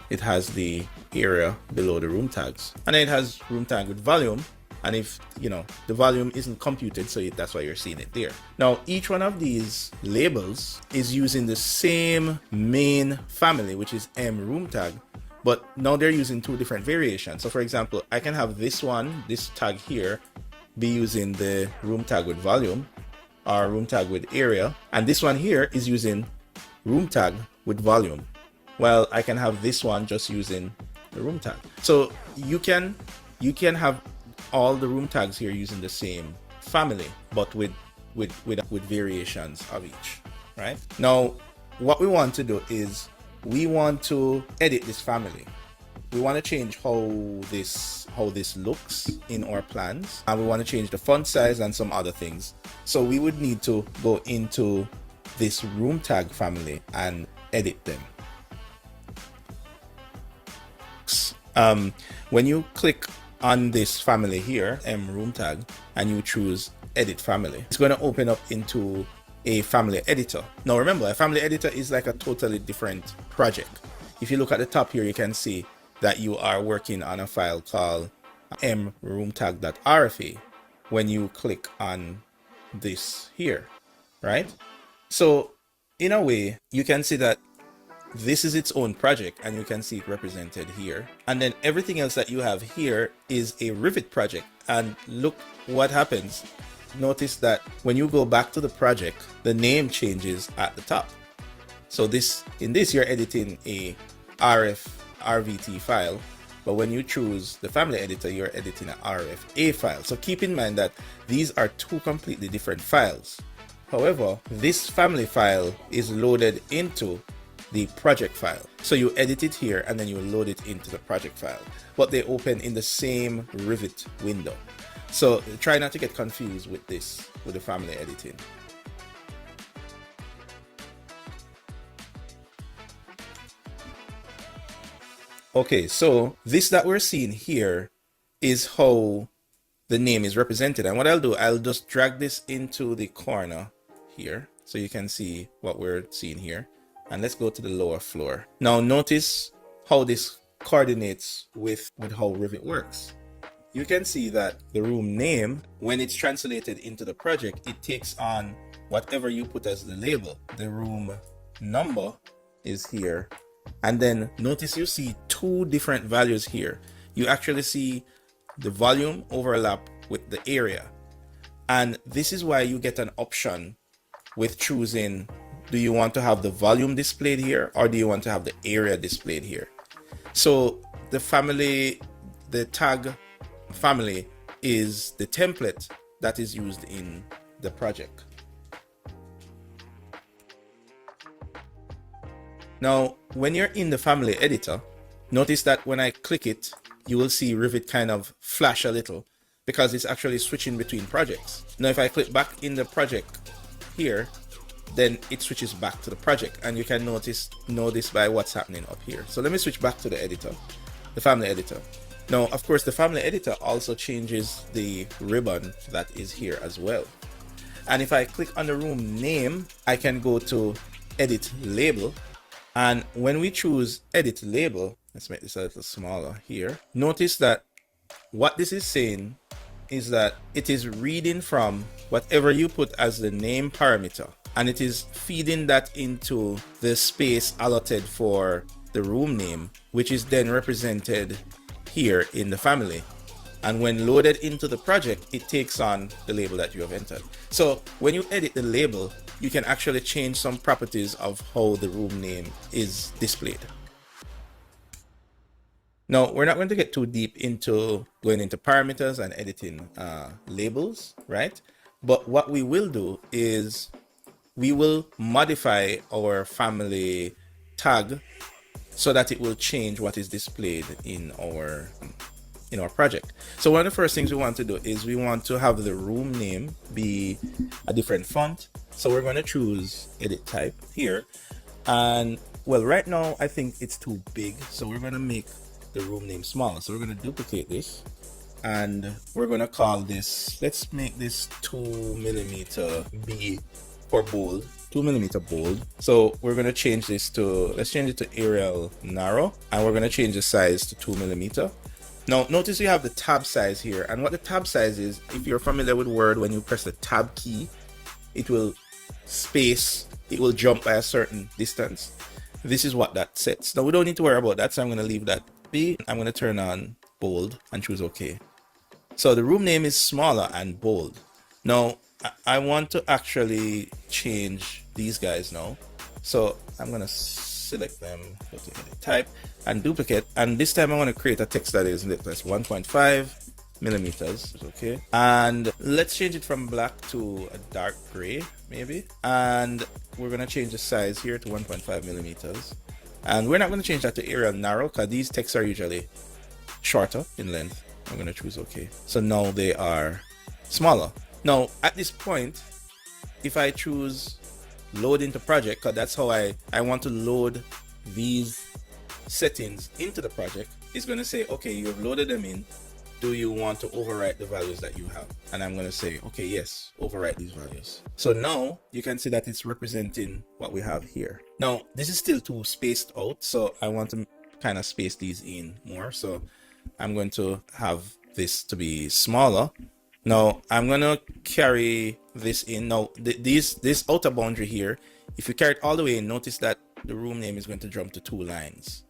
it has the area below the room tags. And then it has room tag with volume, and if the volume isn't computed, so that's why you're seeing it there. Now each one of these labels is using the same main family, which is M room tag, but now they're using 2 different variations. So for example, I can have this tag here be using the room tag with volume or room tag with area, and this one here is using room tag with volume, while I can have this one just using the room tag. So you can have all the room tags here using the same family, but with variations of each, right? Now, what we want to do is we want to edit this family. We want to change how this looks in our plans, and we want to change the font size and some other things. So we would need to go into this room tag family and edit them. When you click on this family here, M room tag, and you choose edit family. It's going to open up into a family editor. Now remember, a family editor is like a totally different project. If you look at the top here, you can see that you are working on a file called mroomtag.rfa when you click on this here, right? So in a way, you can see that this is its own project, and you can see it represented here. And then everything else that you have here is a Revit project. And look what happens. Notice that when you go back to the project, the name changes at the top. So in this, you're editing a RVT file, but when you choose the family editor, you're editing an RFA file. So keep in mind that these are two completely different files. However, this family file is loaded into the project file. So you edit it here and then you load it into the project file, but they open in the same Revit window. So try not to get confused with this, with the family editing. Okay, so this that we're seeing here is how the name is represented. And what I'll do, I'll just drag this into the corner here so you can see what we're seeing here. And let's go to the lower floor. Now notice how this coordinates with how Revit works. You can see that the room name, when it's translated into the project, it takes on whatever you put as the label. The room number is here. And then notice you see two different values here. You actually see the volume overlap with the area. And this is why you get an option with choosing, do you want to have the volume displayed here or do you want to have the area displayed here? So the tag family is the template that is used in the project. Now, when you're in the family editor, notice that when I click it, you will see Revit kind of flash a little because it's actually switching between projects. Now, if I click back in the project here, then it switches back to the project, and you can know this by what's happening up here. So let me switch back to the editor, the family editor. Now, of course, the family editor also changes the ribbon that is here as well. And if I click on the room name, I can go to edit label. And when we choose edit label, let's make this a little smaller here. Notice that what this is saying is that it is reading from whatever you put as the name parameter, and it is feeding that into the space allotted for the room name, which is then represented here in the family. And when loaded into the project, it takes on the label that you have entered. So when you edit the label, you can actually change some properties of how the room name is displayed. Now, we're not going to get too deep into going into parameters and editing labels, right? But what we will do is we will modify our family tag so that it will change what is displayed in our project. So one of the first things we want to do is we want to have the room name be a different font. So we're going to choose edit type here. And well, right now I think it's too big. So we're going to make the room name smaller. So we're going to duplicate this and we're going to call this, let's make this 2mm B for bold, 2mm bold. So we're going to change this to, let's change it to Arial narrow, and we're going to change the size to 2mm. Now notice you have the tab size here, and what the tab size is, if you're familiar with Word, when you press the tab key, it will space, it will jump by a certain distance. This is what that sets. Now we don't need to worry about that, so I'm going to leave that be. I'm going to turn on bold and choose OK. So the room name is smaller and bold. Now I want to actually change these guys now. So I'm going to select them, go to edit type and duplicate. And this time I want to create a text that is 1.5 millimeters. Okay. And let's change it from black to a dark gray, maybe. And we're going to change the size here to 1.5 millimeters. And we're not going to change that to Arial narrow because these texts are usually shorter in length. I'm going to choose OK. So now they are smaller. Now at this point, if I choose load into project, because that's how I want to load these settings into the project, it's going to say, okay, you've loaded them in. do you want to overwrite the values that you have? And I'm going to say, okay, yes, overwrite these values. So now you can see that it's representing what we have here. Now, this is still too spaced out, so I want to kind of space these in more. So I'm going to have this to be smaller. Now I'm going to carry this in. Now this outer boundary here, if you carry it all the way in, notice that the room name is going to jump to 2 lines.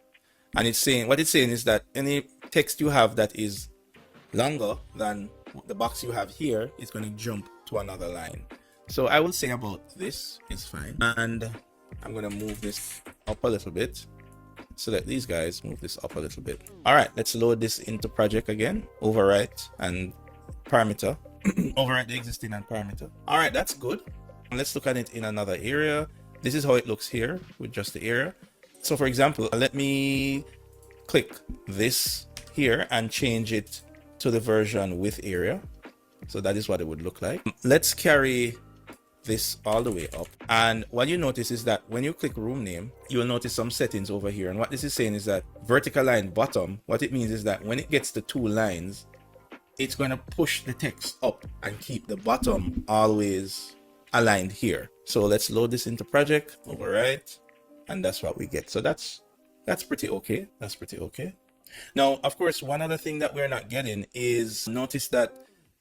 And it's saying, what it's saying is that any text you have that is longer than the box you have here is going to jump to another line. So I will say about this is fine. And I'm going to move this up a little bit. Select these guys, move this up a little bit. All right, let's load this into project again. Overwrite and parameter. Overwrite the existing and parameter. All right, that's good. Let's look at it in another area. This is how it looks here with just the area. So for example, let me click this here and change it to the version with area. So that is what it would look like. Let's carry this all the way up, and what you notice is that when you click room name, you will notice some settings over here. And what this is saying is that vertical line bottom, what it means is that when it gets to 2 lines, it's going to push the text up and keep the bottom always aligned here. So let's load this into project, overwrite, and that's what we get. So that's pretty okay. That's pretty okay. Now, of course, one other thing that we're not getting is, notice that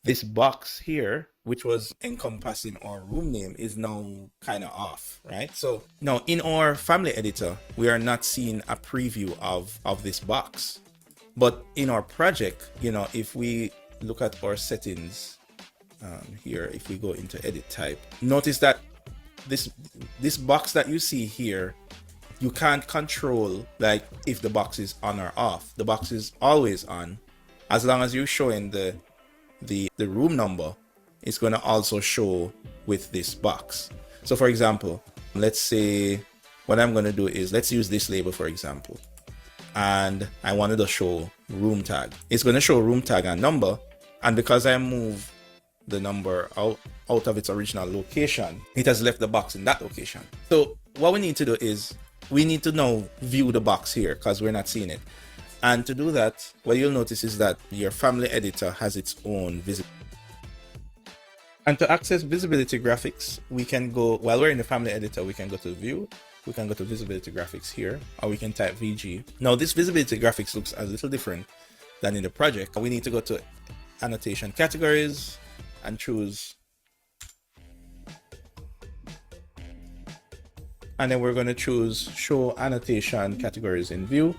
this box here, which was encompassing our room name, is now kind of off, right? So now in our family editor, we are not seeing a preview of this box. But in our project, you know, if we look at our settings here, if we go into edit type, notice that this box that you see here, you can't control like if the box is on or off. The box is always on. As long as you're showing the room number, it's going to also show with this box. So for example, let's say what I'm going to do is, let's use this label for example, and I wanted to show room tag. It's going to show room tag and number, and because I move the number out of its original location, it has left the box in that location. So what we need to do is, we need to now view the box here because we're not seeing it. And to do that, what you'll notice is that your family editor has its own visibility. And to access visibility graphics, we can go, while we're in the family editor, we can go to view, we can go to visibility graphics here, or we can type VG. Now this visibility graphics looks a little different than in the project. We need to go to annotation categories and choose, and then we're going to choose show annotation categories in view,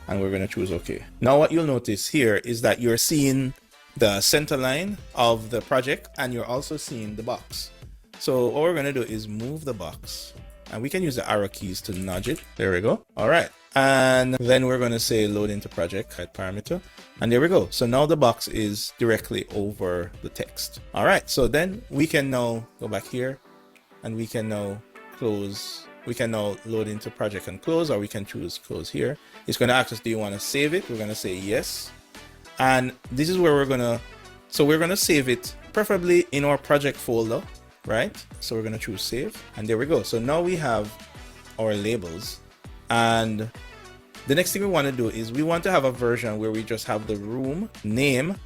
and we're going to choose OK. Now what you'll notice here is that you're seeing the center line of the project, and you're also seeing the box. So what we're going to do is move the box, and we can use the arrow keys to nudge it. There we go. All right. And then we're going to say load into project at parameter, and there we go. So now the box is directly over the text. All right. So then we can now go back here, and we can now close. We can now load into project and close, or we can choose close here. It's going to ask us, do you want to save it? We're going to say yes. And this is where we're going to save it, preferably in our project folder, right? So we're going to choose save, and there we go. So now we have our labels, and the next thing we want to do is we want to have a version where we just have the room name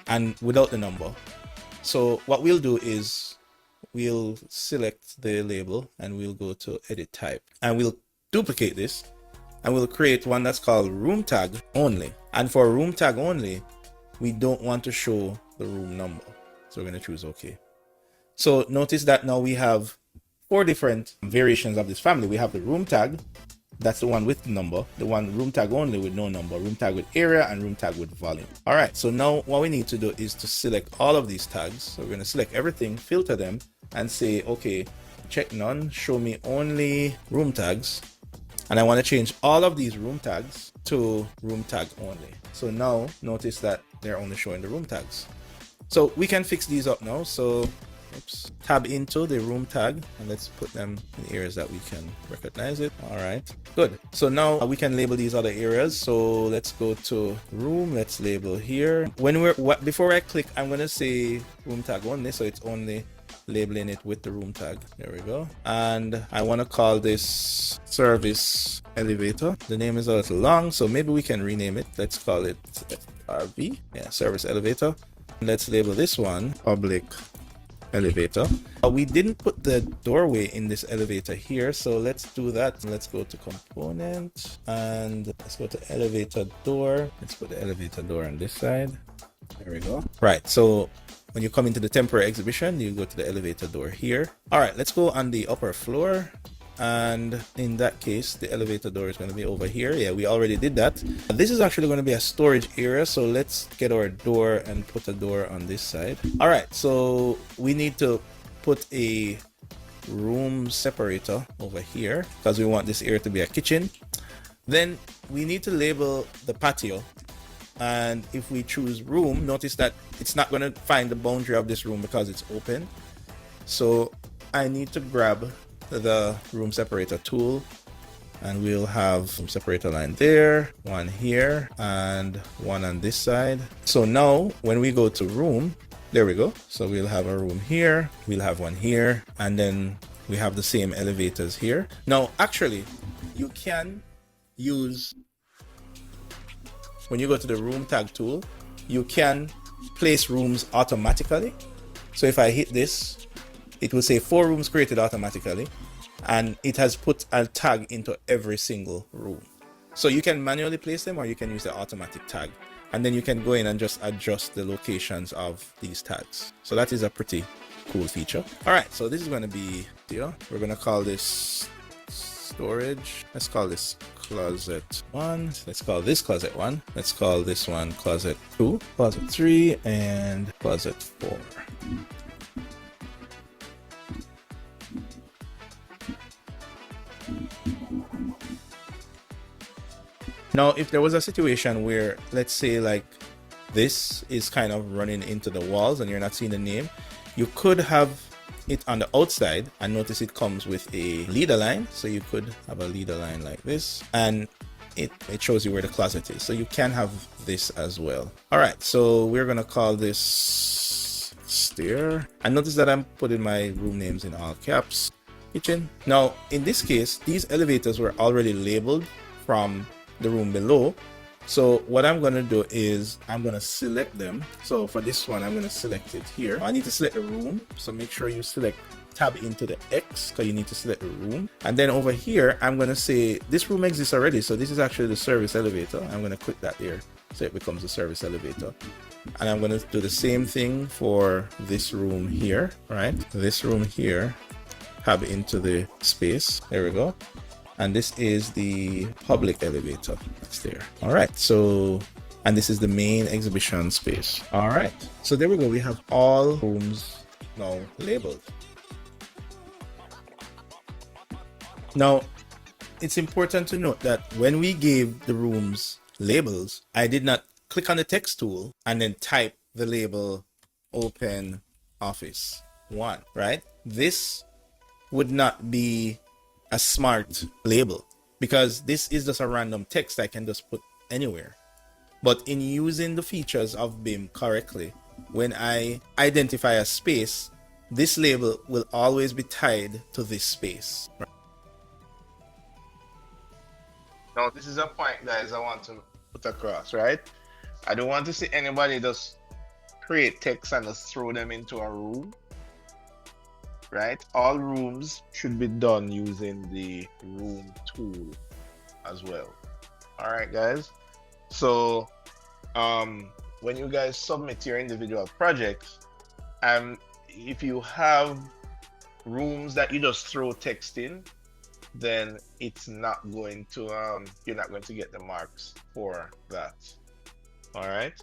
and without the number. So what we'll do is we'll select the label and we'll go to edit type, and we'll duplicate this, and we'll create one that's called room tag only. And for room tag only, we don't want to show the room number, so we're going to choose OK. So notice that now we have 4 different variations of this family. We have the room tag, that's the one with the number, the one room tag only with no number, room tag with area, and room tag with volume. All right, so now what we need to do is to select all of these tags. So we're going to select everything, filter them, and say, okay, check none, show me only room tags. And I want to change all of these room tags to room tag only. So now notice that they're only showing the room tags. So we can fix these up now. So tab into the room tag, and let's put them in areas that we can recognize it. All right, good. So now we can label these other areas. So let's go to room, let's label here. Before I click, I'm going to say room tag only, so it's only labeling it with the room tag. There we go. And I want to call this service elevator. The name is a little long, so maybe we can rename it. Let's call it RV, yeah, service elevator. Let's label this one public elevator. We didn't put the doorway in this elevator here, so let's do that. Let's go to component and let's go to elevator door. Let's put the elevator door on this side. There we go. Right, so when you come into the temporary exhibition, you go to the elevator door here. All right, let's go on the upper floor. And in that case, the elevator door is going to be over here. Yeah, we already did that. This is actually going to be a storage area. So let's get our door and put a door on this side. All right, so we need to put a room separator over here because we want this area to be a kitchen. Then we need to label the patio. And if we choose room, notice that it's not going to find the boundary of this room because it's open. So I need to grab the room separator tool and we'll have some separator line there, one here and one on this side. So now when we go to room, there we go. So we'll have a room here, we'll have one here, and then we have the same elevators here. Now actually you can use, when you go to the room tag tool, you can place rooms automatically. So if I hit this, it will say 4 rooms created automatically, and it has put a tag into every single room. So you can manually place them or you can use the automatic tag, and then you can go in and just adjust the locations of these tags. So that is a pretty cool feature. All right, so this is going to be here. We're going to call this storage. Let's call this closet 1. Let's call this closet 1. Let's call this one closet 2, closet 3, and closet 4. Now, if there was a situation where, let's say, like this is kind of running into the walls and you're not seeing the name, you could have it on the outside, and notice it comes with a leader line. So you could have a leader line like this, and it shows you where the closet is. So you can have this as well. All right, so we're gonna call this stair, and notice that I'm putting my room names in all caps. Kitchen. Now, in this case, these elevators were already labeled from the room below. So what I'm going to do is I'm going to select them. So for this one, I'm going to select it here. I need to select the room. So make sure you select tab into the X because you need to select the room. And then over here, I'm going to say this room exists already. So this is actually the service elevator. I'm going to click that there. So it becomes the service elevator. And I'm going to do the same thing for this room here, right? This room here, tab into the space. There we go. And this is the public elevator that's there. All right, so, and this is the main exhibition space. All right, so there we go. We have all rooms now labeled. Now, it's important to note that when we gave the rooms labels, I did not click on the text tool and then type the label open office 1, right? This would not be a smart label because this is just a random text I can just put anywhere. But in using the features of BIM correctly, when I identify a space, this label will always be tied to this space. Now, this is a point, guys, I want to put across, right? I don't want to see anybody just create text and just throw them into a room. Right? All rooms should be done using the room tool as well. All right, guys. So, when you guys submit your individual projects, if you have rooms that you just throw text in, then it's not going to, you're not going to get the marks for that. All right.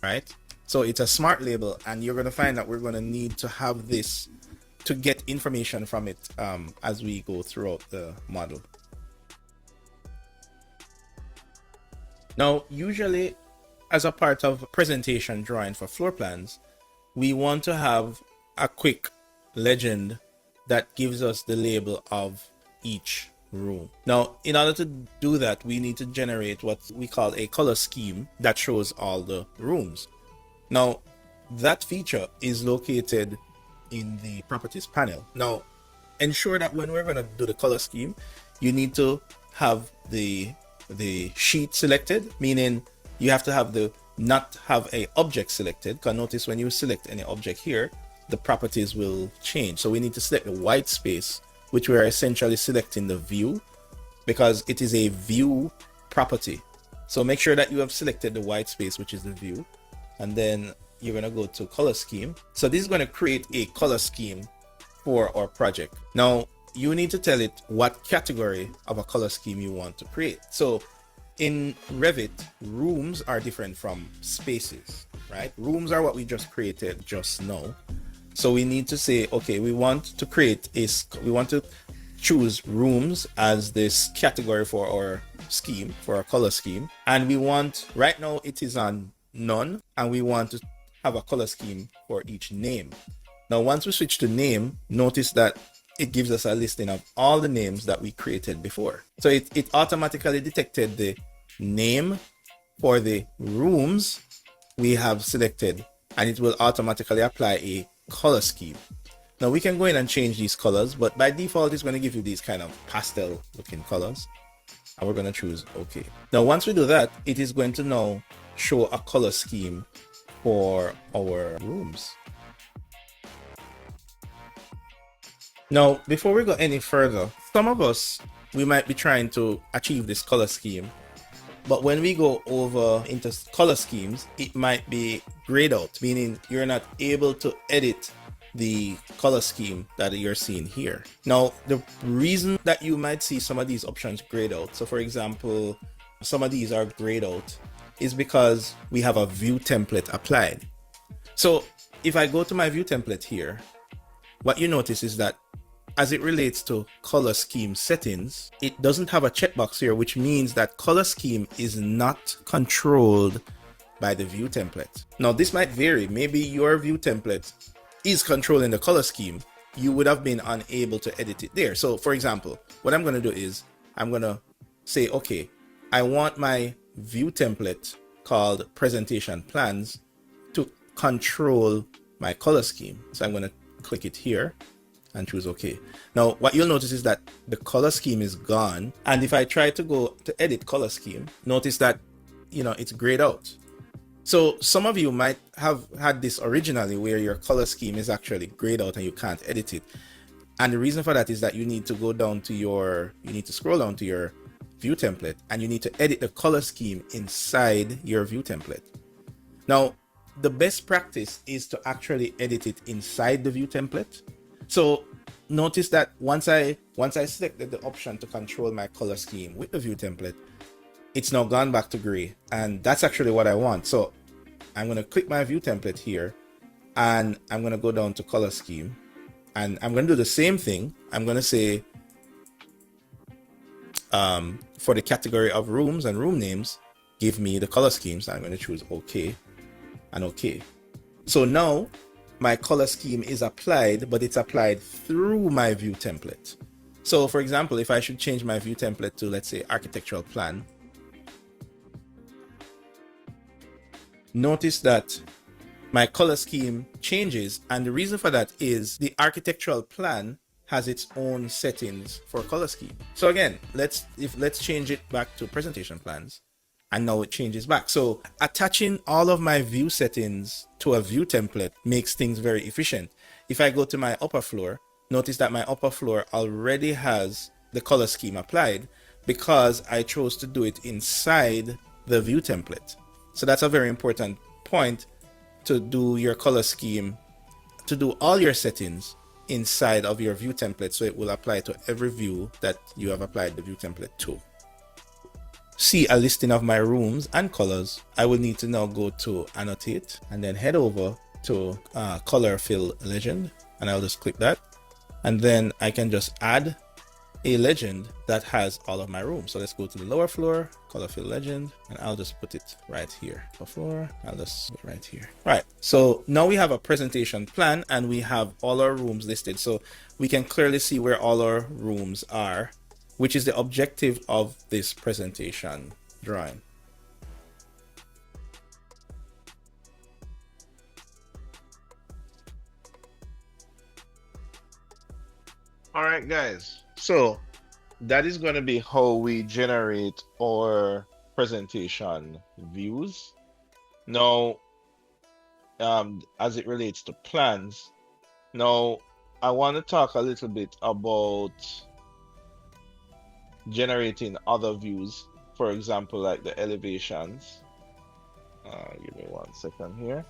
Right. So it's a smart label, and you're going to find that we're going to need to have this to get information from it as we go throughout the model. Now, usually as a part of presentation drawing for floor plans, we want to have a quick legend that gives us the label of each room. Now, in order to do that, we need to generate what we call a color scheme that shows all the rooms. Now, that feature is located in the properties panel. Now, ensure that when we're going to do the color scheme, you need to have the the sheet selected, meaning you have to have the not have a object selected, because notice when you select any object here, the properties will change. So we need to select the white space, which we are essentially selecting the view, because it is a view property. So make sure that you have selected the white space, which is the view, and then you're going to go to color scheme. So this is going to create a color scheme for our project. Now you need to tell it what category of a color scheme you want to create. So in Revit, rooms are different from spaces, right? Rooms are what we just created just now. So we need to say, okay, we want to choose rooms as this category for our scheme, for our color scheme. And we want, right now it is on none, and we want to have a color scheme for each name. Now, once we switch to name, notice that it gives us a listing of all the names that we created before. So it automatically detected the name for the rooms we have selected, and it will automatically apply a color scheme. Now we can go in and change these colors, but by default it's going to give you these kind of pastel looking colors, and we're going to choose OK. Now once we do that, it is going to now show a color scheme for our rooms. Now before we go any further, some of us, we might be trying to achieve this color scheme, but when we go over into color schemes, it might be grayed out, meaning you're not able to edit the color scheme that you're seeing here. Now, the reason that you might see some of these options grayed out, so for example, some of these are grayed out, is because we have a view template applied. So if I go to my view template here, what you notice is that as it relates to color scheme settings, it doesn't have a checkbox here, which means that color scheme is not controlled by the view template. Now this might vary. Maybe your view template is controlling the color scheme. You would have been unable to edit it there. So for example, what I'm going to do is I'm going to say, okay, I want my view template called presentation plans to control my color scheme. So I'm going to click it here and choose OK. Now what you'll notice is that the color scheme is gone, and if I try to go to edit color scheme, notice that it's grayed out. So some of you might have had this originally where your color scheme is actually grayed out and you can't edit it, and the reason for that is that you need to scroll down to your view template, and you need to edit the color scheme inside your view template. Now the best practice is to actually edit it inside the view template. So notice that once I selected the option to control my color scheme with the view template, it's now gone back to gray, and that's actually what I want. So I'm going to click my view template here, and I'm going to go down to color scheme, and I'm going to do the same thing. I'm going to say for the category of rooms and room names, give me the color schemes. I'm going to choose OK and OK. So now my color scheme is applied, but it's applied through my view template. So for example, if I should change my view template to, let's say, architectural plan, notice that my color scheme changes, and the reason for that is the architectural plan has its own settings for color scheme. So again, let's change it back to presentation plans, and now it changes back. So attaching all of my view settings to a view template makes things very efficient. If I go to my upper floor, notice that my upper floor already has the color scheme applied because I chose to do it inside the view template. So that's a very important point, to do your color scheme, to do all your settings inside of your view template, so it will apply to every view that you have applied the view template to. See a listing of my rooms and colors, I will need to now go to annotate and then head over to color fill legend, and I'll just click that, and then I can just add a legend that has all of my rooms. So let's go to the lower floor, color fill legend, and I'll just put it right here. Lower floor, I'll just put it right here. Right, so now we have a presentation plan and we have all our rooms listed, so we can clearly see where all our rooms are, which is the objective of this presentation drawing. All right, guys. So that is going to be how we generate our presentation views. Now, as it relates to plans, now I want to talk a little bit about generating other views, for example, like the elevations. Give me 1 second here.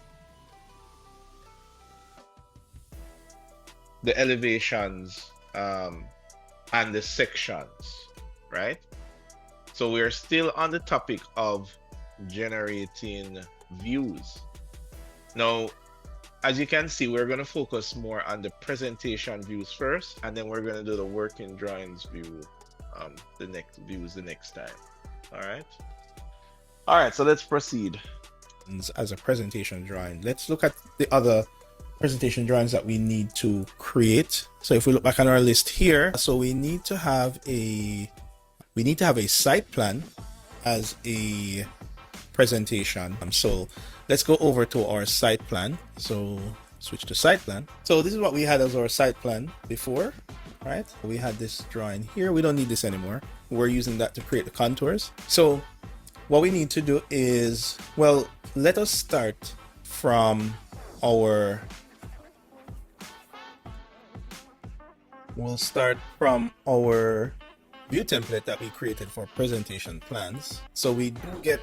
The elevations and the sections, right? So we're still on the topic of generating views. Now, as you can see, we're going to focus more on the presentation views first, and then we're going to do the working drawings view, the next time. All right. All right, so let's proceed. As a presentation drawing, let's look at the other presentation drawings that we need to create. So if we look back on our list here, so we need to have a site plan as a presentation. So let's go over to our site plan. So switch to site plan. So this is what we had as our site plan before, right? We had this drawing here. We don't need this anymore. We're using that to create the contours. So what we need to do is, well, let us start from our we'll start from our view template that we created for presentation plans. So we do get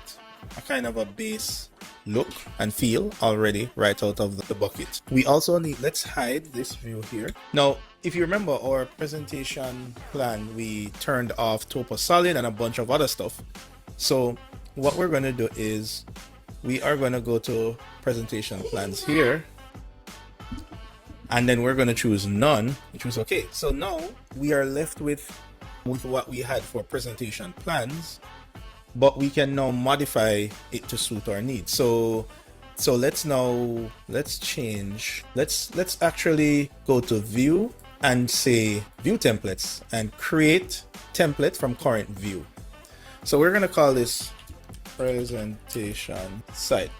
a kind of a base look and feel already right out of the bucket. We also need, let's hide this view here. Now, if you remember our presentation plan, we turned off Topo Solid and a bunch of other stuff. So what we're going to do is we are going to go to presentation plans here, and then we're going to choose none, which is okay. So now we are left with what we had for presentation plans, but we can now modify it to suit our needs. So let's actually go to view and say view templates and create template from current view. So we're going to call this presentation site.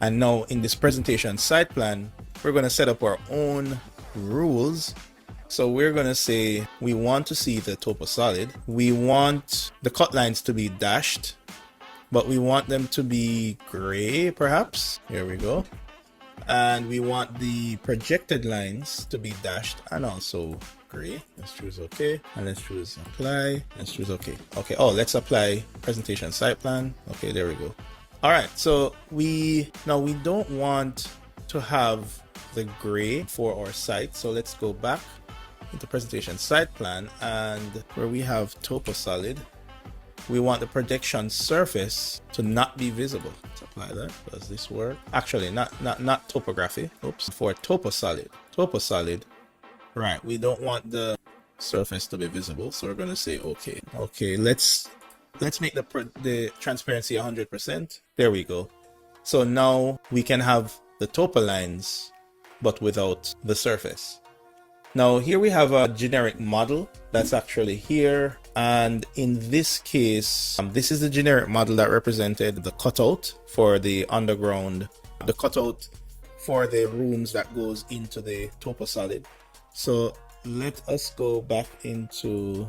And now in this presentation site plan, we're going to set up our own rules. So we're going to say we want to see the Topo Solid. We want the cut lines to be dashed, but we want them to be gray, perhaps. Here we go. And we want the projected lines to be dashed and also gray. Let's choose OK. And let's choose apply. Let's choose OK. Okay. Oh, let's apply presentation site plan. Okay, there we go. All right. So we don't want to have the gray for our site. So let's go back into presentation site plan, and where we have Topo Solid, we want the projection surface to not be visible. Let's apply that. Does this work? Actually, not topography. Oops. For Topo Solid, right? We don't want the surface to be visible, so we're going to say okay. Okay, let's make the transparency 100%. There we go. So now we can have the topo lines, but without the surface. Now here we have a generic model that's actually here, and in this case, this is the generic model that represented the cutout for the underground, the cutout for the rooms that goes into the Topo Solid. So let us go back into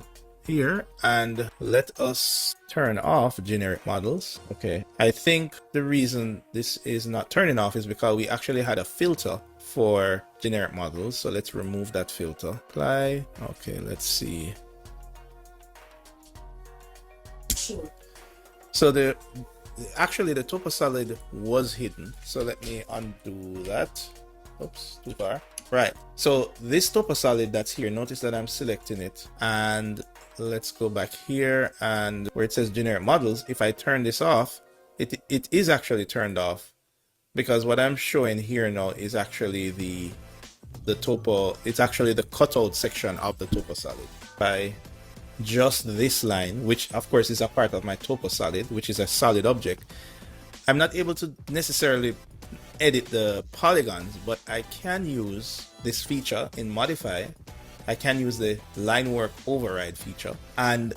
here and let us turn off generic models. Okay, I think the reason this is not turning off is because we actually had a filter for generic models. So let's remove that filter. Apply. Okay, let's see. So the Topo Solid was hidden. So let me undo that. Oops, too far. Right. So this Topo Solid that's here, notice that I'm selecting it, and let's go back here, and where it says generic models, if I turn this off, it is actually turned off, because what I'm showing here now is actually the topo. It's actually the cutout section of the Topo Solid. By just this line, which of course is a part of my Topo Solid, which is a solid object, I'm not able to necessarily edit the polygons, but I can use this feature in Modify. I can use the line work override feature, and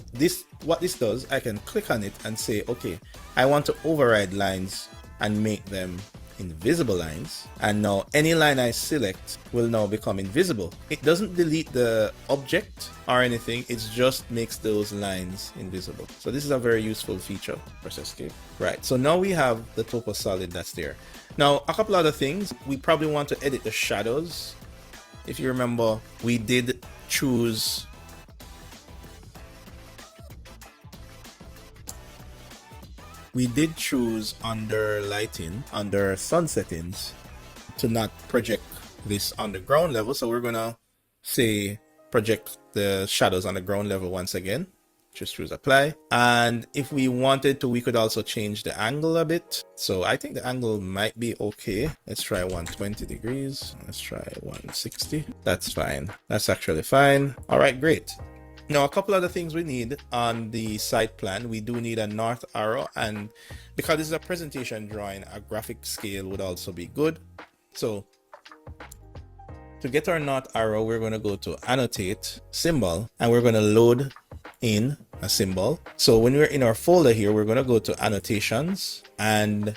what this does, I can click on it and say, okay, I want to override lines and make them invisible lines. And now any line I select will now become invisible. It doesn't delete the object or anything, it just makes those lines invisible. So this is a very useful feature for Sescape. Right, so now we have the topo solid that's there. Now a couple other things, we probably want to edit the shadows. If you remember, we did choose under lighting, under sun settings, to not project this on the ground level. So we're gonna say project the shadows on the ground level once again. Just choose apply. And if we wanted to, we could also change the angle a bit. So I think the angle might be okay. Let's try 120 degrees. Let's try 160. That's fine. That's actually fine. All right, great. Now, a couple other things we need on the site plan. We do need a north arrow, and because this is a presentation drawing, a graphic scale would also be good. So to get our north arrow, we're going to go to annotate symbol, and we're going to load in a symbol. So when we're in our folder here, we're going to go to annotations, and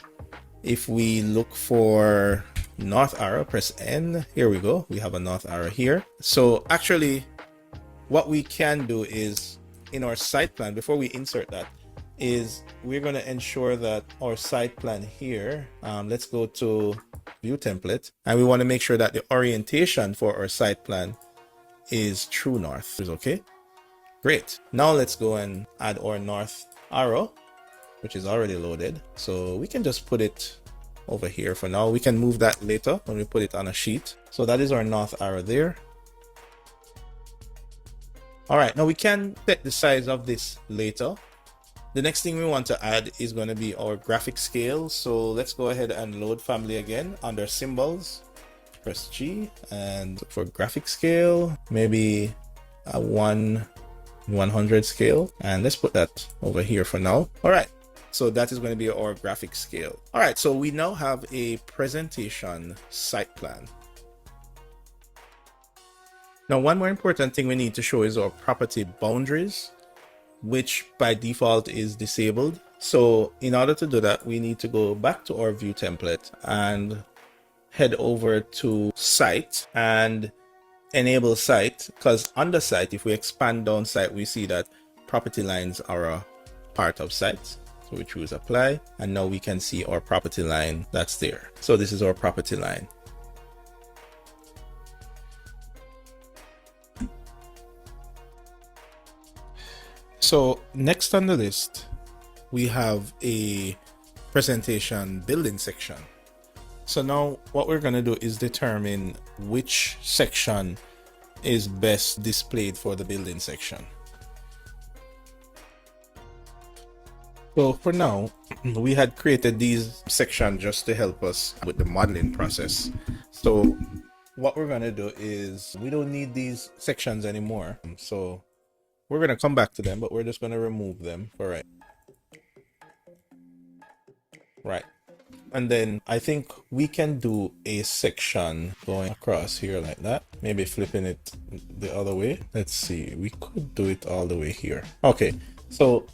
if we look for north arrow, press N. Here we go. We have a north arrow here. So actually, what we can do is in our site plan, before we insert that, is we're going to ensure that our site plan here, let's go to view template, and we want to make sure that the orientation for our site plan is true north. Is okay. Great. Now let's go and add our north arrow, which is already loaded. So we can just put it over here for now. We can move that later when we put it on a sheet. So that is our north arrow there. All right, now we can set the size of this later. The next thing we want to add is going to be our graphic scale. So let's go ahead and load family again under symbols. Press G and look for graphic scale, maybe a 1/100 scale. And let's put that over here for now. All right, so that is going to be our graphic scale. All right, so we now have a presentation site plan. Now, one more important thing we need to show is our property boundaries, which by default is disabled. So in order to do that, we need to go back to our view template and head over to site and enable site, because under site, if we expand down site, we see that property lines are a part of site. So we choose apply, and now we can see our property line that's there. So this is our property line. So next on the list, we have a presentation building section. So now what we're going to do is determine which section is best displayed for the building section. So for now, we had created these sections just to help us with the modeling process. So what we're going to do is we don't need these sections anymore. So we're going to come back to them, but we're just going to remove them. All right. Right. And then I think we can do a section going across here like that. Maybe flipping it the other way. Let's see. We could do it all the way here. Okay. So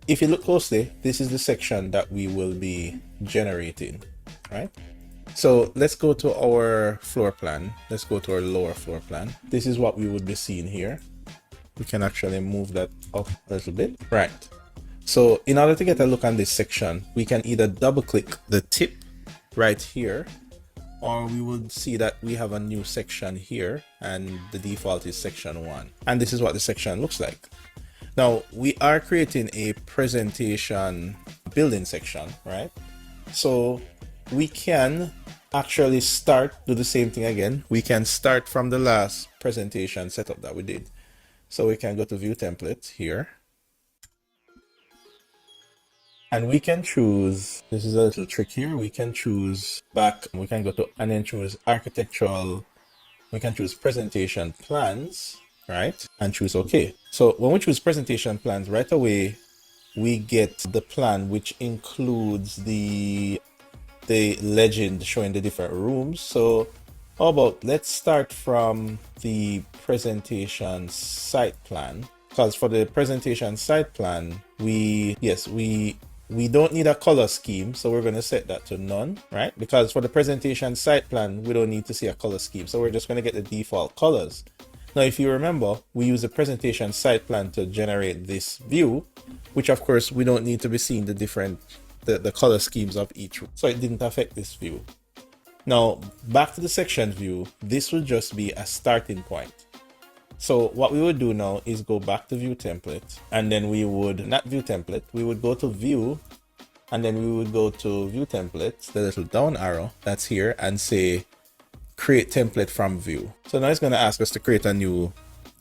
if you look closely, this is the section that we will be generating, right? So let's go to our floor plan. Let's go to our lower floor plan. This is what we would be seeing here. We can actually move that up a little bit. Right. So in order to get a look on this section, we can either double click the tip right here, or we would see that we have a new section here and the default is section 1. And this is what the section looks like. Now we are creating a presentation building section, right? So we can actually do the same thing again. We can start from the last presentation setup that we did. So we can go to view template here. And we can choose, this is a little trick here, we can choose back, we can go to and then choose architectural, we can choose presentation plans, right? And choose OK. So when we choose presentation plans, right away, we get the plan, which includes the legend showing the different rooms. So how about let's start from the presentation site plan, because for the presentation site plan, we We don't need a color scheme, so we're going to set that to none, right? Because for the presentation site plan, we don't need to see a color scheme. So we're just going to get the default colors. Now, if you remember, we use the presentation site plan to generate this view, which of course we don't need to be seeing the color schemes of each. So it didn't affect this view. Now, back to the section view, this would just be a starting point. So what we would do now is go back to view template, and then we would, not view template, we would go to view, and then we would go to view templates, the little down arrow that's here, and say create template from view. So now it's going to ask us to create a new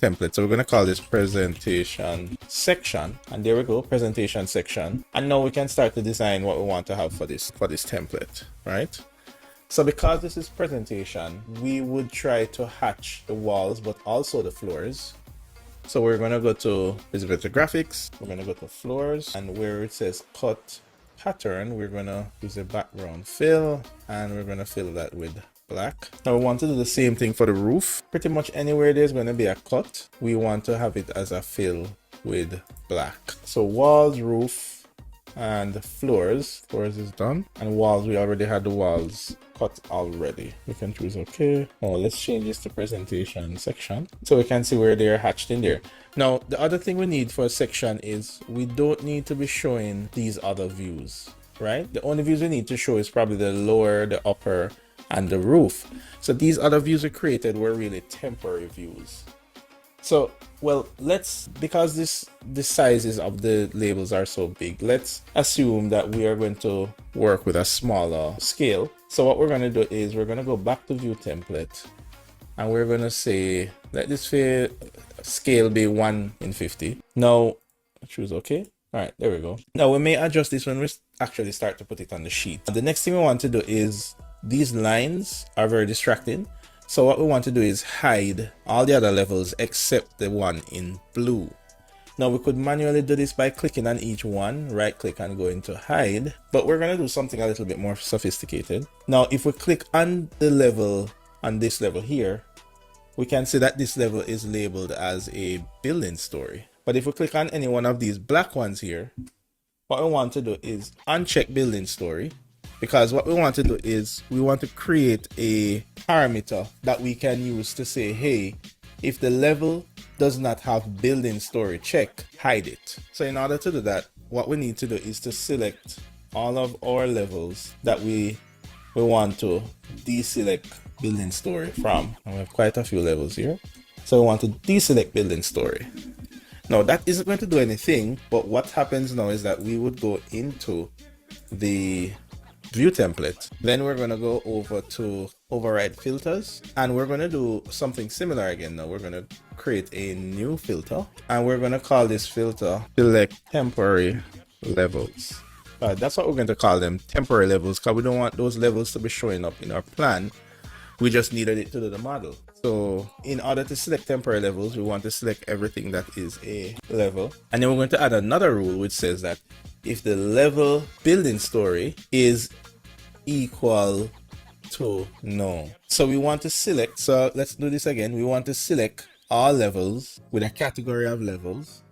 template. So we're going to call this presentation section, and there we go, presentation section. And now we can start to design what we want to have for this template, right? So because this is presentation, we would try to hatch the walls, but also the floors. So we're going to go to visibility graphics. We're going to go to floors, and where it says cut pattern, we're going to use a background fill, and we're going to fill that with black. Now we want to do the same thing for the roof. Pretty much anywhere there's going to be a cut, we want to have it as a fill with black. So walls, roof, and floors is done, and walls, we already had the walls cut already. We can choose OK. Oh, let's change this to presentation section so we can see where they're hatched in there. Now the other thing we need for a section is we don't need to be showing these other views, right? The only views we need to show is probably the lower, the upper, and the roof. So these other views we created were really temporary views. So, well, because the sizes of the labels are so big, let's assume that we are going to work with a smaller scale. So what we're going to do is we're going to go back to view template, and we're going to say, let this scale be 1:50. Now, choose OK. All right, there we go. Now we may adjust this when we actually start to put it on the sheet. The next thing we want to do is, these lines are very distracting. So what we want to do is hide all the other levels except the one in blue. Now we could manually do this by clicking on each one, right click and go into hide, but we're going to do something a little bit more sophisticated. Now if we click on the level, on this level here, we can see that this level is labeled as a building story. But if we click on any one of these black ones here, what we want to do is uncheck building story, because what we want to do is we want to create a parameter that we can use to say, hey, if the level does not have building story check, hide it. So in order to do that, what we need to do is to select all of our levels that we want to deselect building story from. And we have quite a few levels here. So we want to deselect building story. Now that isn't going to do anything, but what happens now is that we would go into the view template. Then we're going to go over to override filters, and we're going to do something similar again. Now we're going to create a new filter, and we're going to call this filter select temporary levels. That's what we're going to call them, temporary levels, because we don't want those levels to be showing up in our plan. We just needed it to do the model. So in order to select temporary levels, we want to select everything that is a level, and then we're going to add another rule which says that if the level building story is equal to no. So we want to select, so let's do this again. We want to select all levels with a category of levels,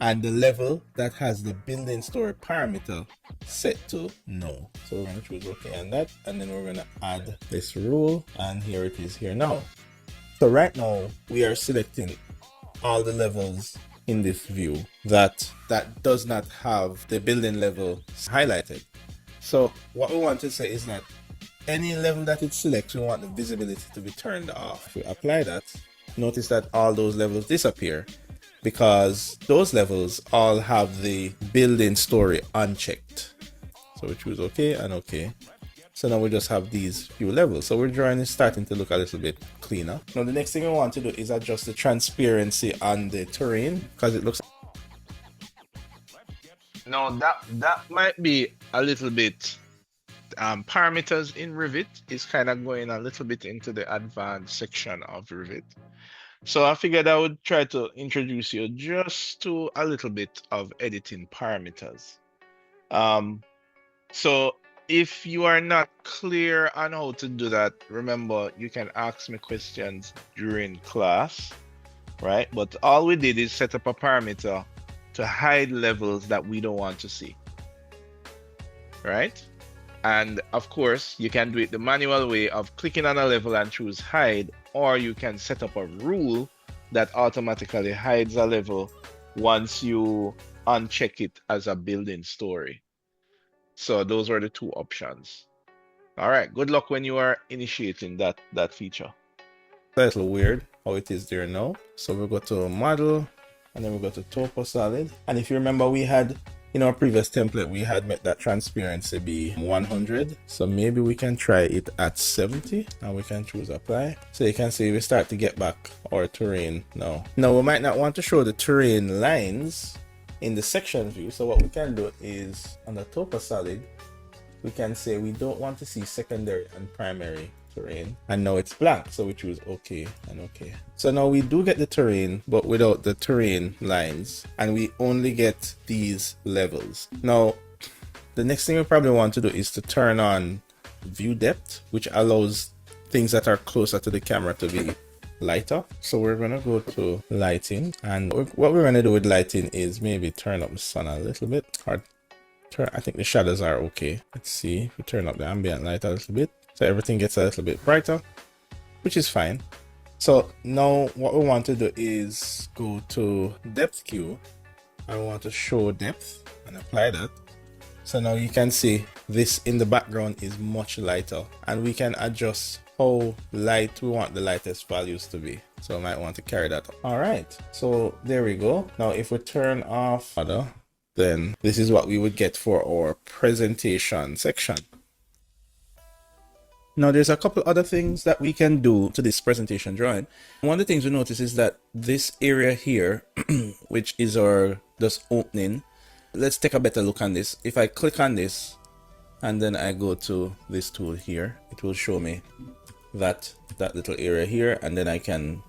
and the level that has the building story parameter set to no. So we're going to choose OK on that, and then we're going to add this rule, and here it is here now. So right now we are selecting all the levels in this view that does not have the building level highlighted. So what we want to say is that any level that it selects, we want the visibility to be turned off. If we apply that, notice that all those levels disappear because those levels all have the building story unchecked. So we choose OK and OK. So now we just have these few levels. So we're drawing is starting to look a little bit cleaner. Now the next thing we want to do is adjust the transparency on the terrain, because it looks. No, that might be a little bit parameters in Revit is kind of going a little bit into the advanced section of Revit. So I figured I would try to introduce you just to a little bit of editing parameters. So if you are not clear on how to do that, remember you can ask me questions during class, right? But all we did is set up a parameter to hide levels that we don't want to see. right? And of course, you can do it the manual way of clicking on a level and choose hide, or you can set up a rule that automatically hides a level once you uncheck it as a building story. So those are the two options. All right, good luck when you are initiating that feature. A little weird how it is there now. So we go to model, and then we go to topo solid. And if you remember, we had in our previous template, we had made that transparency be 100. So maybe we can try it at 70, and we can choose apply. So you can see we start to get back our terrain now. Now we might not want to show the terrain lines in the section view. So what we can do is on the topo solid, we can say we don't want to see secondary and primary terrain, and now it's blank, so we choose OK and OK. So now we do get the terrain, but without the terrain lines, and we only get these levels. Now the next thing we probably want to do is to turn on view depth, which allows things that are closer to the camera to be lighter. So we're gonna go to lighting, and what we're gonna do with lighting is maybe turn up the sun a little bit, or I think the shadows are okay. Let's see if we turn up the ambient light a little bit, so everything gets a little bit brighter, which is fine. So now what we want to do is go to depth queue, and we want to show depth and apply that. So now you can see this in the background is much lighter, and we can adjust how light we want the lightest values to be. So I might want to carry that up. All right, so there we go. Now if we turn off other, then this is what we would get for our presentation section. Now there's a couple other things that we can do to this presentation drawing. One of the things we notice is that this area here, which is our this opening, let's take a better look on this. If I click on this and then I go to this tool here, it will show me that little area here, and then I can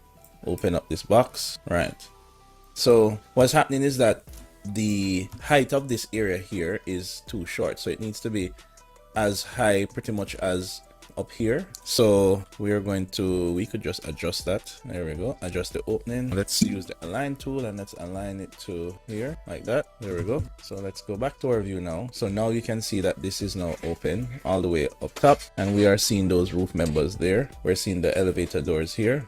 open up this box, right? So what's happening is that the height of this area here is too short, so it needs to be as high pretty much as up here. So we could just adjust that. There we go, adjust the opening. Let's use the align tool and let's align it to here like that. There we go. So let's go back to our view now. So now you can see that this is now open all the way up top, and we are seeing those roof members there. We're seeing the elevator doors here.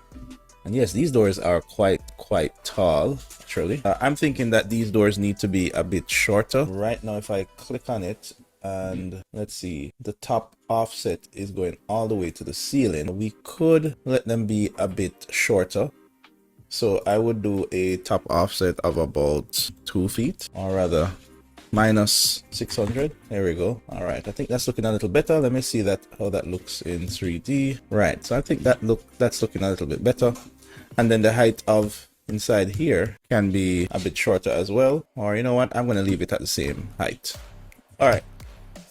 And yes, these doors are quite tall, actually. I'm thinking that these doors need to be a bit shorter. Right now, if I click on it, and let's see, the top offset is going all the way to the ceiling. We could let them be a bit shorter. So I would do a top offset of about 2 feet, or rather minus 600. There we go. All right, I think that's looking a little better. Let me see how that looks in 3D. Right, so I think that's looking a little bit better. And then the height of inside here can be a bit shorter as well, or you know what, I'm going to leave it at the same height. All right,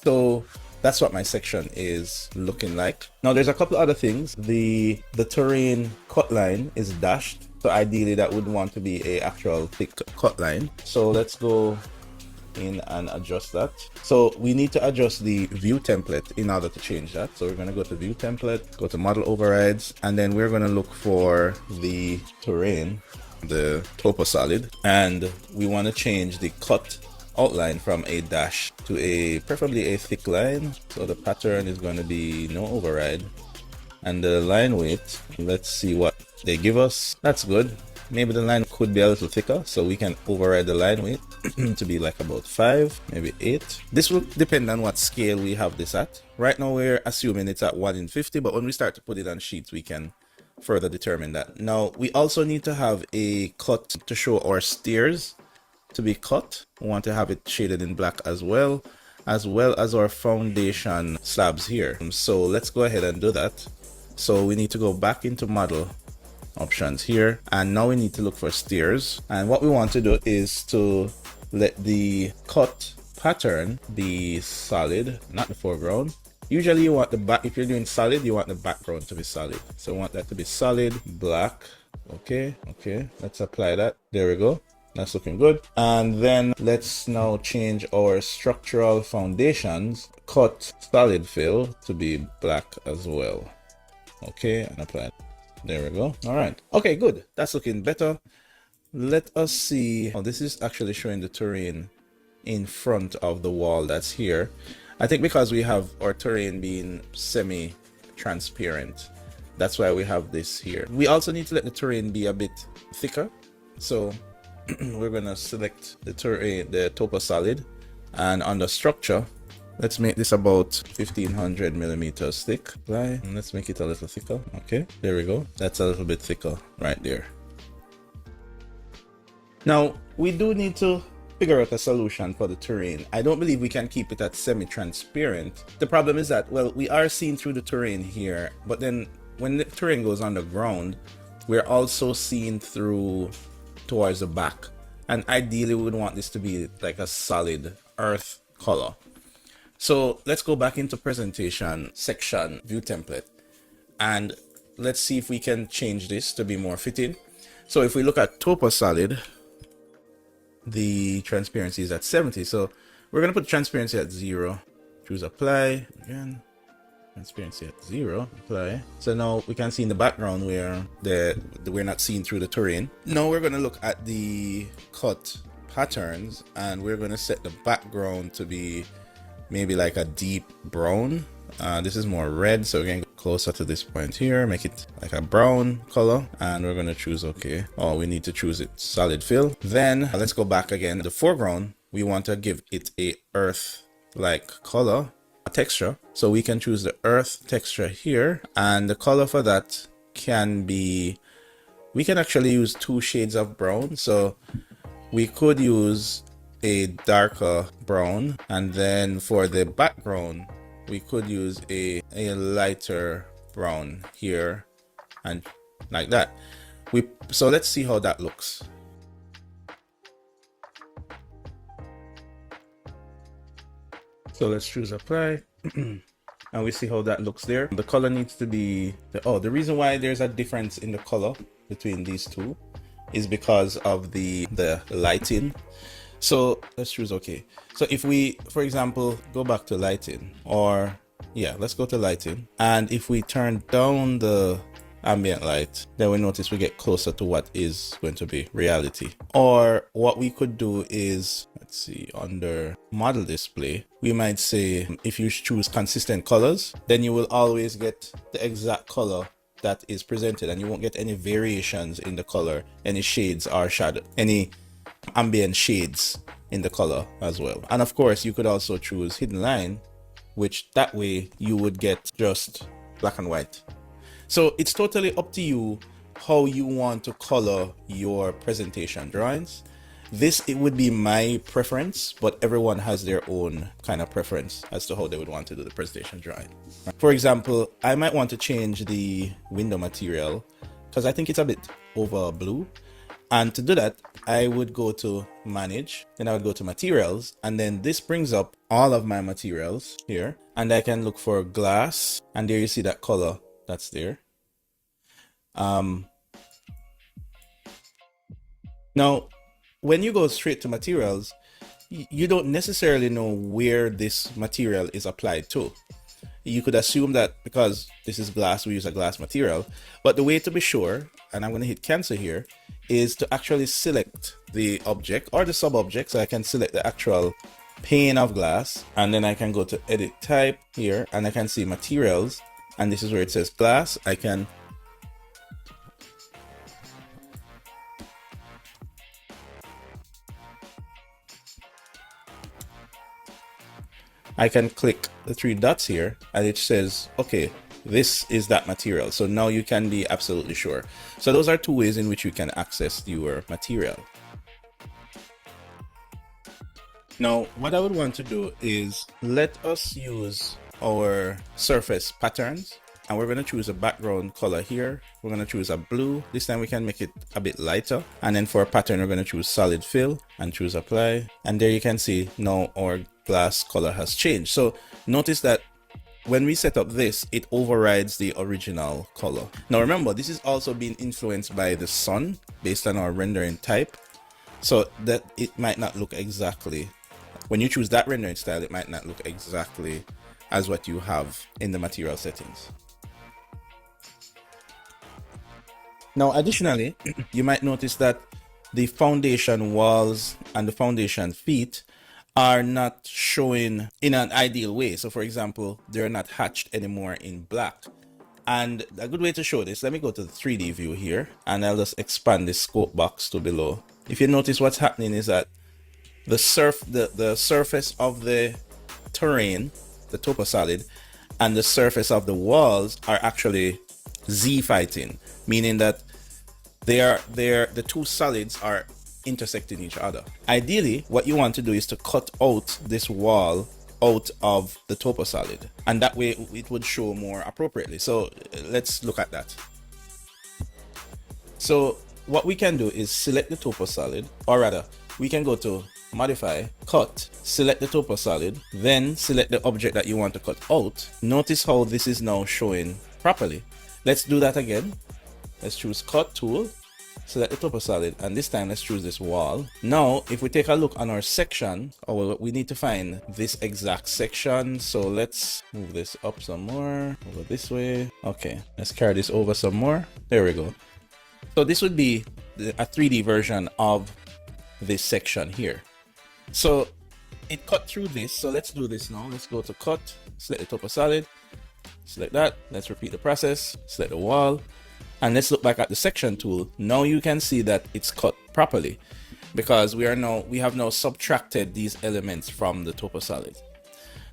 so that's what my section is looking like. Now there's a couple other things. The terrain cut line is dashed, so ideally that would want to be a actual thick cut line. So let's go in and adjust that. So we need to adjust the view template in order to change that. So we're going to go to view template, go to model overrides, and then we're going to look for the terrain, the topo solid, and we want to change the cut outline from a dash to preferably a thick line. So the pattern is going to be no override, and the line weight, let's see what they give us. That's good. Maybe the line could be a little thicker, so we can override the line weight to be like about 5, maybe 8. This will depend on what scale we have this at. Right now we're assuming it's at 1 in 50, but when we start to put it on sheets, we can further determine that. Now we also need to have a cut to show our stairs to be cut. We want to have it shaded in black as well as our foundation slabs here. So let's go ahead and do that. So we need to go back into model options here, and now we need to look for stairs, and what we want to do is to let the cut pattern be solid, not the foreground. Usually you want the back, if you're doing solid, you want the background to be solid, so we want that to be solid black. Okay, let's apply that. There we go, that's looking good. And then let's now change our structural foundations cut solid fill to be black as well. Okay, and apply it. There we go. All right. Okay, good. That's looking better. Let us see. Oh, this is actually showing the terrain in front of the wall that's here. I think because we have our terrain being semi-transparent, that's why we have this here. We also need to let the terrain be a bit thicker. So we're gonna select the terrain, the topo solid, and on the structure, let's make this about 1500 millimeters thick. Apply, and let's make it a little thicker. Okay, there we go. That's a little bit thicker right there. Now, we do need to figure out a solution for the terrain. I don't believe we can keep it at semi-transparent. The problem is that, well, we are seeing through the terrain here, but then when the terrain goes underground, we're also seeing through towards the back. And ideally, we would want this to be like a solid earth color. So let's go back into presentation section, view template, and let's see if we can change this to be more fitting. So if we look at topo solid, the transparency is at 70. So we're going to put transparency at 0. Choose apply again. Transparency at 0. Apply. So now we can see in the background where we're not seeing through the terrain. Now we're going to look at the cut patterns, and we're going to set the background to be maybe like a deep brown. This is more red, so we're going to get closer to this point here, make it like a brown color, and we're going to choose okay. Oh, we need to choose it solid fill. Then let's go back again. The foreground, we want to give it a earth like color, a texture, so we can choose the earth texture here, and the color for that can be, we can actually use 2 shades of brown. So we could use a darker brown, and then for the background we could use a lighter brown here, and like that. So let's see how that looks. So let's choose apply and we see how that looks there. The color needs to be the reason why there's a difference in the color between these two is because of the lighting. So let's choose okay. So if we, for example, go back to lighting, or yeah, let's go to lighting, and if we turn down the ambient light, then we notice we get closer to what is going to be reality. Or what we could do is, let's see, under model display, we might say if you choose consistent colors, then you will always get the exact color that is presented, and you won't get any variations in the color, any shades or shadow, any ambient shades in the color as well. And of course, you could also choose hidden line, which that way you would get just black and white. So it's totally up to you how you want to color your presentation drawings. It would be my preference, but everyone has their own kind of preference as to how they would want to do the presentation drawing. For example, I might want to change the window material because I think it's a bit over blue. And to do that, I would go to manage, then I would go to materials, and then this brings up all of my materials here, and I can look for glass, and there you see that color that's there. Now, when you go straight to materials, you don't necessarily know where this material is applied to. You could assume that because this is glass, we use a glass material, but the way to be sure, and I'm going to hit cancel here, is to actually select the object or the sub-object. So I can select the actual pane of glass, and then I can go to edit type here, and I can see materials, and this is where it says glass. I can click the 3 dots here, and it says, okay, this is that material. So now you can be absolutely sure. So those are 2 ways in which you can access your material. Now, what I would want to do is let us use our surface patterns, and we're going to choose a background color here. We're going to choose a blue. This time we can make it a bit lighter. And then for a pattern, we're going to choose solid fill and choose apply. And there you can see now our glass color has changed. So notice that when we set up this, it overrides the original color. Now remember, this is also being influenced by the sun based on our rendering type. So that it might not look exactly, when you choose that rendering style, it might not look exactly as what you have in the material settings. Now, additionally, you might notice that the foundation walls and the foundation feet are not showing in an ideal way. So for example, they're not hatched anymore in black. And a good way to show this, let me go to the 3D view here, and I'll just expand the scope box to below. If you notice, what's happening is that the surface of the terrain, the topo solid, and the surface of the walls are actually z-fighting, meaning that the two solids are intersecting each other. Ideally, what you want to do is to cut out this wall out of the topo solid, and that way it would show more appropriately. So let's look at that. So what we can do is select the topo solid, or rather we can go to modify, cut, select the topo solid, then select the object that you want to cut out. Notice how this is now showing properly. Let's do that again. Let's choose cut tool, select the topo solid, and this time let's choose this wall. Now if we take a look on our section, we need to find this exact section, so let's move this up some more, over this way. Okay, let's carry this over some more. There we go. So this would be a 3D version of this section here. So it cut through this, so let's do this now. Let's go to cut, select the topo solid, select that, let's repeat the process, select the wall, and let's look back at the section tool. Now you can see that it's cut properly because we have now subtracted these elements from the topo solid.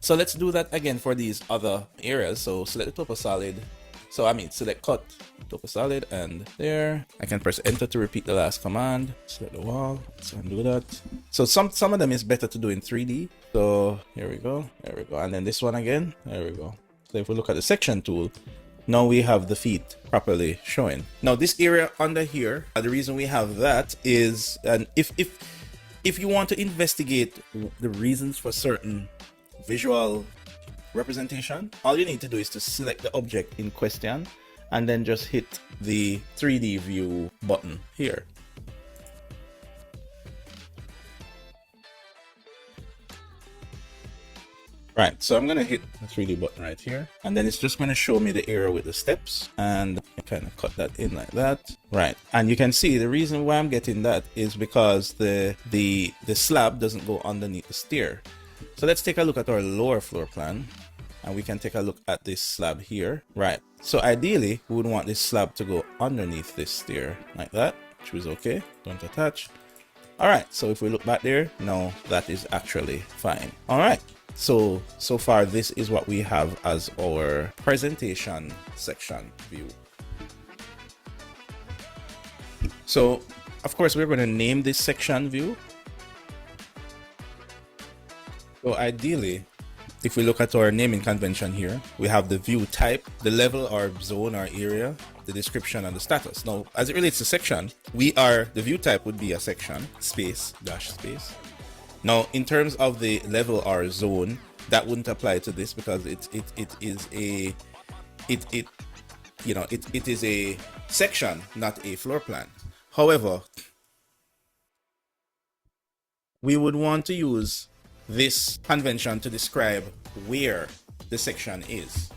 So let's do that again for these other areas. So select the topo solid, select cut, topo solid, and there. I can press enter to repeat the last command. Select the wall, let's undo that. So some of them is better to do in 3D. So here we go, there we go. And then this one again, there we go. So if we look at the section tool, now we have the feet properly showing. Now this area under here, the reason we have that is, and if you want to investigate the reasons for certain visual representation, all you need to do is to select the object in question and then just hit the 3D view button here. Right, so I'm gonna hit the 3D button right here, and then it's just gonna show me the area with the steps, and I kind of cut that in like that. Right, and you can see the reason why I'm getting that is because the slab doesn't go underneath the stair. So let's take a look at our lower floor plan, and we can take a look at this slab here. Right, so ideally we would want this slab to go underneath this stair like that. Choose OK, don't attach. All right, so if we look back there, no, that is actually fine. All right, so far this is what we have as our presentation section view. So of course we're going to name this section view. So ideally, if we look at our naming convention here, we have the view type, the level or zone or area, the description, and the status. Now, as it relates to section, the view type would be a section, space, dash space. Now, in terms of the level or zone, that wouldn't apply to this because it is a section, not a floor plan. However, we would want to use this convention to describe where the section is.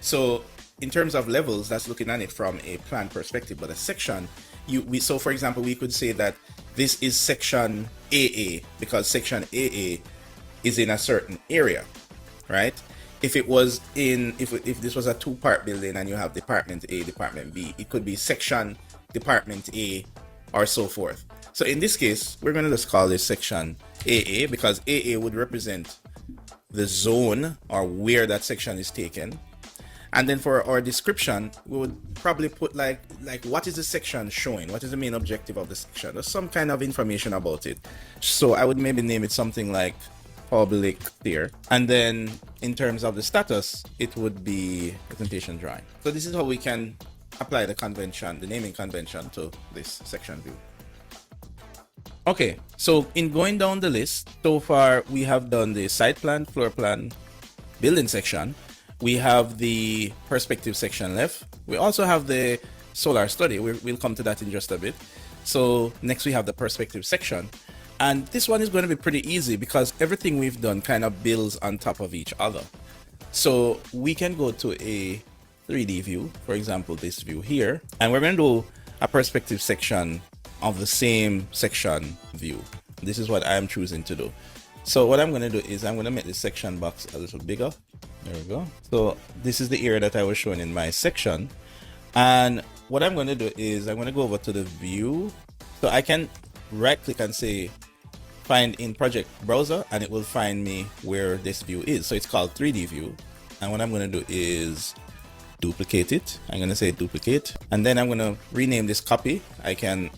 So in terms of levels, that's looking at it from a plan perspective, but a section, so for example, we could say that this is section AA because section AA is in a certain area, right? If this was a two-part building and you have department A, department B, it could be section department A or so forth. So in this case, we're going to just call this section AA because AA would represent the zone or where that section is taken. And then for our description, we would probably put like what is the section showing? What is the main objective of the section? There's some kind of information about it. So I would maybe name it something like public there. And then in terms of the status, it would be presentation drawing. So this is how we can apply the convention, the naming convention to this section view. Okay, so in going down the list, so far we have done the site plan, floor plan, building section. We have the perspective section left. We also have the solar study. We'll come to that in just a bit. So next we have the perspective section. And this one is going to be pretty easy because everything we've done kind of builds on top of each other. So we can go to a 3D view, for example, this view here, and we're going to do a perspective section of the same section view. This is what I am choosing to do. So what I'm going to do is I'm going to make this section box a little bigger. There we go. So this is the area that I was showing in my section. And what I'm going to do is I'm going to go over to the view. So I can right click and say find in project browser, and it will find me where this view is. So it's called 3D view. And what I'm going to do is duplicate it. I'm going to say duplicate, and then I'm going to rename this copy. I can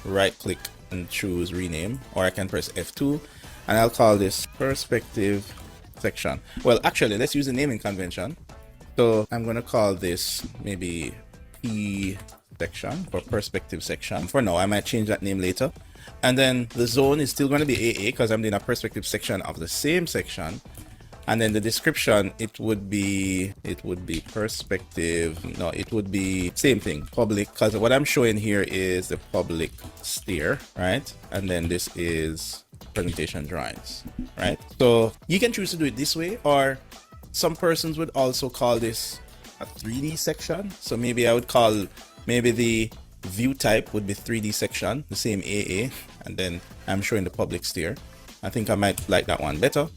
right click and choose rename, or I can press F2, and I'll call this perspective section. Well, actually, let's use the naming convention. So I'm going to call this maybe P section, for perspective section. For now, I might change that name later. And then the zone is still going to be AA because I'm doing a perspective section of the same section. And then the description, it would be perspective. No, it would be same thing, public, because what I'm showing here is the public stair, right? And then this is presentation drawings, right? So you can choose to do it this way, or some persons would also call this a 3D section. So maybe I would call, maybe the view type would be 3D section, the same AA, and then I'm showing the public stair. I think I might like that one better.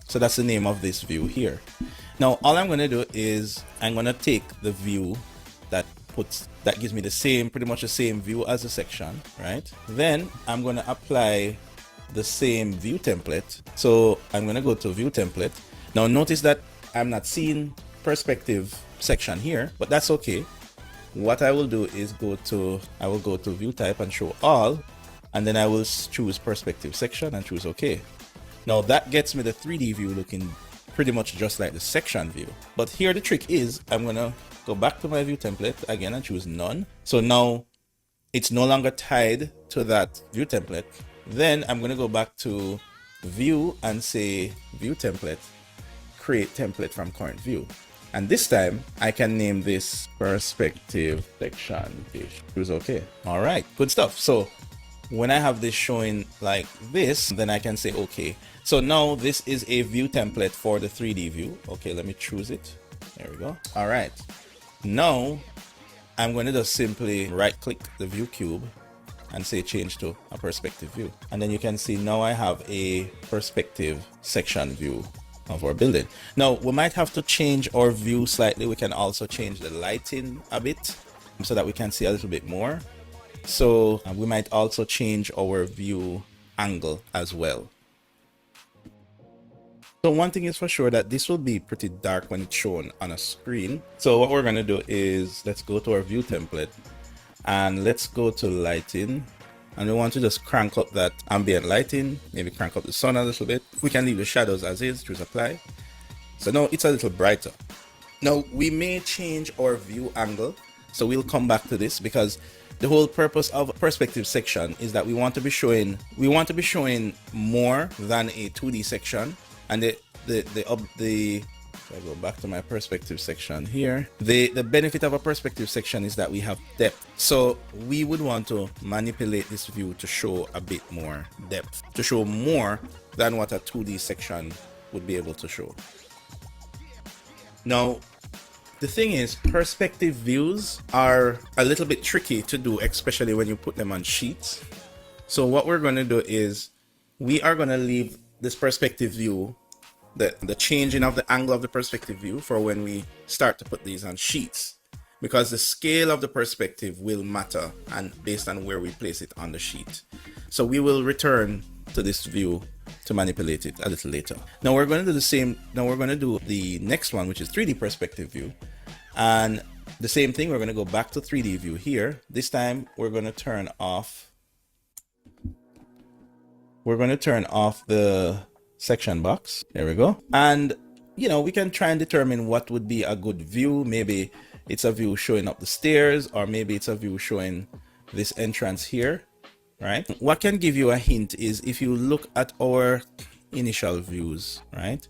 So that's the name of this view here. Now all I'm going to do is I'm going to take the view that gives me the same, pretty much the same view as the section, right? Then I'm going to apply the same view template. So I'm going to go to view template. Now notice that I'm not seeing perspective section here, but that's okay. What I will do is I will go to view type and show all, and then I will choose perspective section and choose OK. Now that gets me the 3D view looking pretty much just like the section view. But here the trick is I'm going to go back to my view template again and choose none. So now it's no longer tied to that view template. Then I'm going to go back to view and say view template, create template from current view. And this time I can name this perspective section. Choose OK. All right, good stuff. So when I have this showing like this, then I can say OK. So now this is a view template for the 3D view. Okay, let me choose it. There we go. All right. Now I'm going to just simply right click the view cube and say change to a perspective view. And then you can see now I have a perspective section view of our building. Now we might have to change our view slightly. We can also change the lighting a bit so that we can see a little bit more. So we might also change our view angle as well. So one thing is for sure that this will be pretty dark when it's shown on a screen. So what we're going to do is let's go to our view template and let's go to lighting, and we want to just crank up that ambient lighting, maybe crank up the sun a little bit. We can leave the shadows as is, choose apply. So now it's a little brighter. Now we may change our view angle, so we'll come back to this, because the whole purpose of a perspective section is that we want to be showing more than a 2D section. And if I go back to my perspective section here, the benefit of a perspective section is that we have depth. So we would want to manipulate this view to show a bit more depth, to show more than what a 2D section would be able to show. Now, the thing is, perspective views are a little bit tricky to do, especially when you put them on sheets. So what we're going to do is we are going to leave this perspective view, the changing of the angle of the perspective view, for when we start to put these on sheets, because the scale of the perspective will matter and based on where we place it on the sheet. So we will return to this view to manipulate it a little later. Now we're going to do the same. Now we're going to do the next one, which is 3D perspective view, and the same thing. We're going to go back to 3D view here. This time we're going to turn off the section box. There we go. And we can try and determine what would be a good view. Maybe it's a view showing up the stairs, or maybe it's a view showing this entrance here, right? What can give you a hint is if you look at our initial views, right?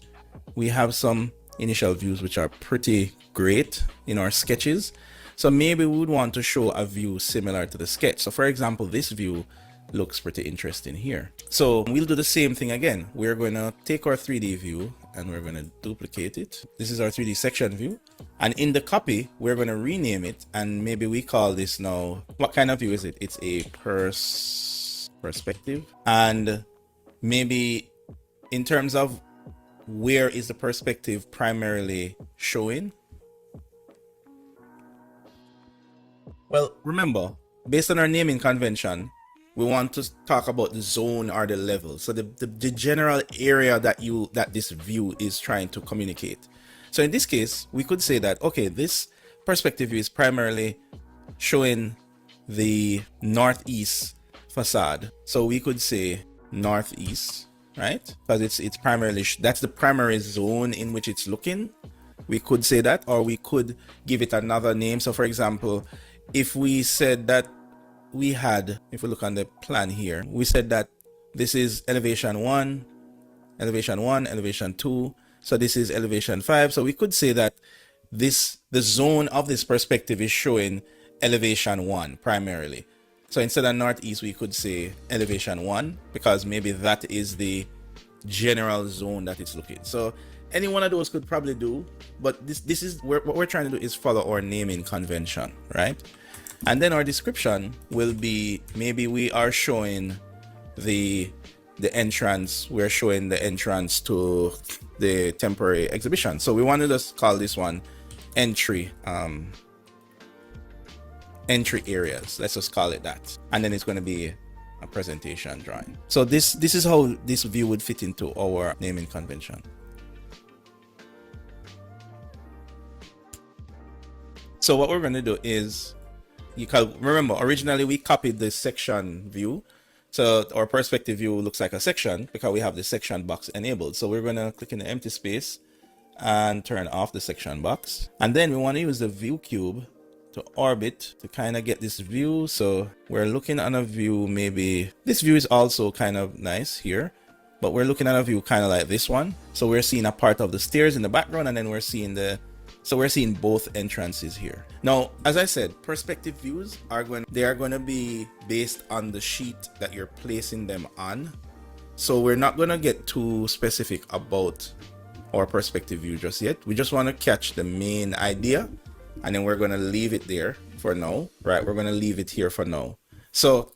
We have some initial views which are pretty great in our sketches. So maybe we would want to show a view similar to the sketch. So for example, this view looks pretty interesting here. So we'll do the same thing again. We're going to take our 3D view and we're going to duplicate it. This is our 3D section view. And in the copy, we're going to rename it. And maybe we call this now, what kind of view is it? It's a perspective. And maybe in terms of where is the perspective primarily showing? Well, remember, based on our naming convention, we want to talk about the zone or the level. So the general area that this view is trying to communicate. So in this case, we could say that, okay, this perspective view is primarily showing the northeast facade. So we could say northeast, right? Because it's primarily, that's the primary zone in which it's looking. We could say that, or we could give it another name. So for example, if we said that we had, if we look on the plan here, we said that this is elevation 1, elevation 1, elevation 2. So this is elevation 5. So we could say that the zone of this perspective is showing elevation 1 primarily. So instead of northeast, we could say elevation 1, because maybe that is the general zone that it's looking. So any one of those could probably do, but this is what we're trying to do is follow our naming convention, right? And then our description will be, maybe we are showing the entrance, we're showing the entrance to the temporary exhibition. So we want to just call this one entry areas. Let's just call it that. And then it's going to be a presentation drawing. So this is how this view would fit into our naming convention. So what we're going to do is, you can remember, originally we copied the section view. So our perspective view looks like a section because we have the section box enabled. So we're going to click in the empty space and turn off the section box. And then we want to use the view cube to orbit to kind of get this view. So we're looking at a view, maybe this view is also kind of nice here, but we're looking at a view kind of like this one. So we're seeing a part of the stairs in the background, and then we're seeing we're seeing both entrances here. Now, as I said, perspective views are going to be based on the sheet that you're placing them on. So we're not going to get too specific about our perspective view just yet. We just want to catch the main idea, and then we're going to leave it there for now, right? We're going to leave it here for now. So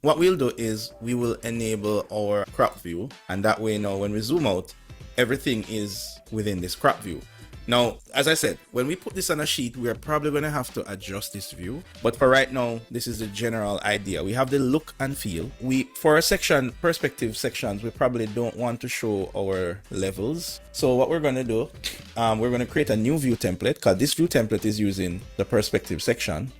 what we'll do is we will enable our crop view, and that way now when we zoom out, everything is within this crop view. Now, as I said, when we put this on a sheet, we're probably going to have to adjust this view. But for right now, this is the general idea. We have the look and feel. For our perspective sections, we probably don't want to show our levels. So what we're going to do, we're going to create a new view template, because this view template is using the perspective section.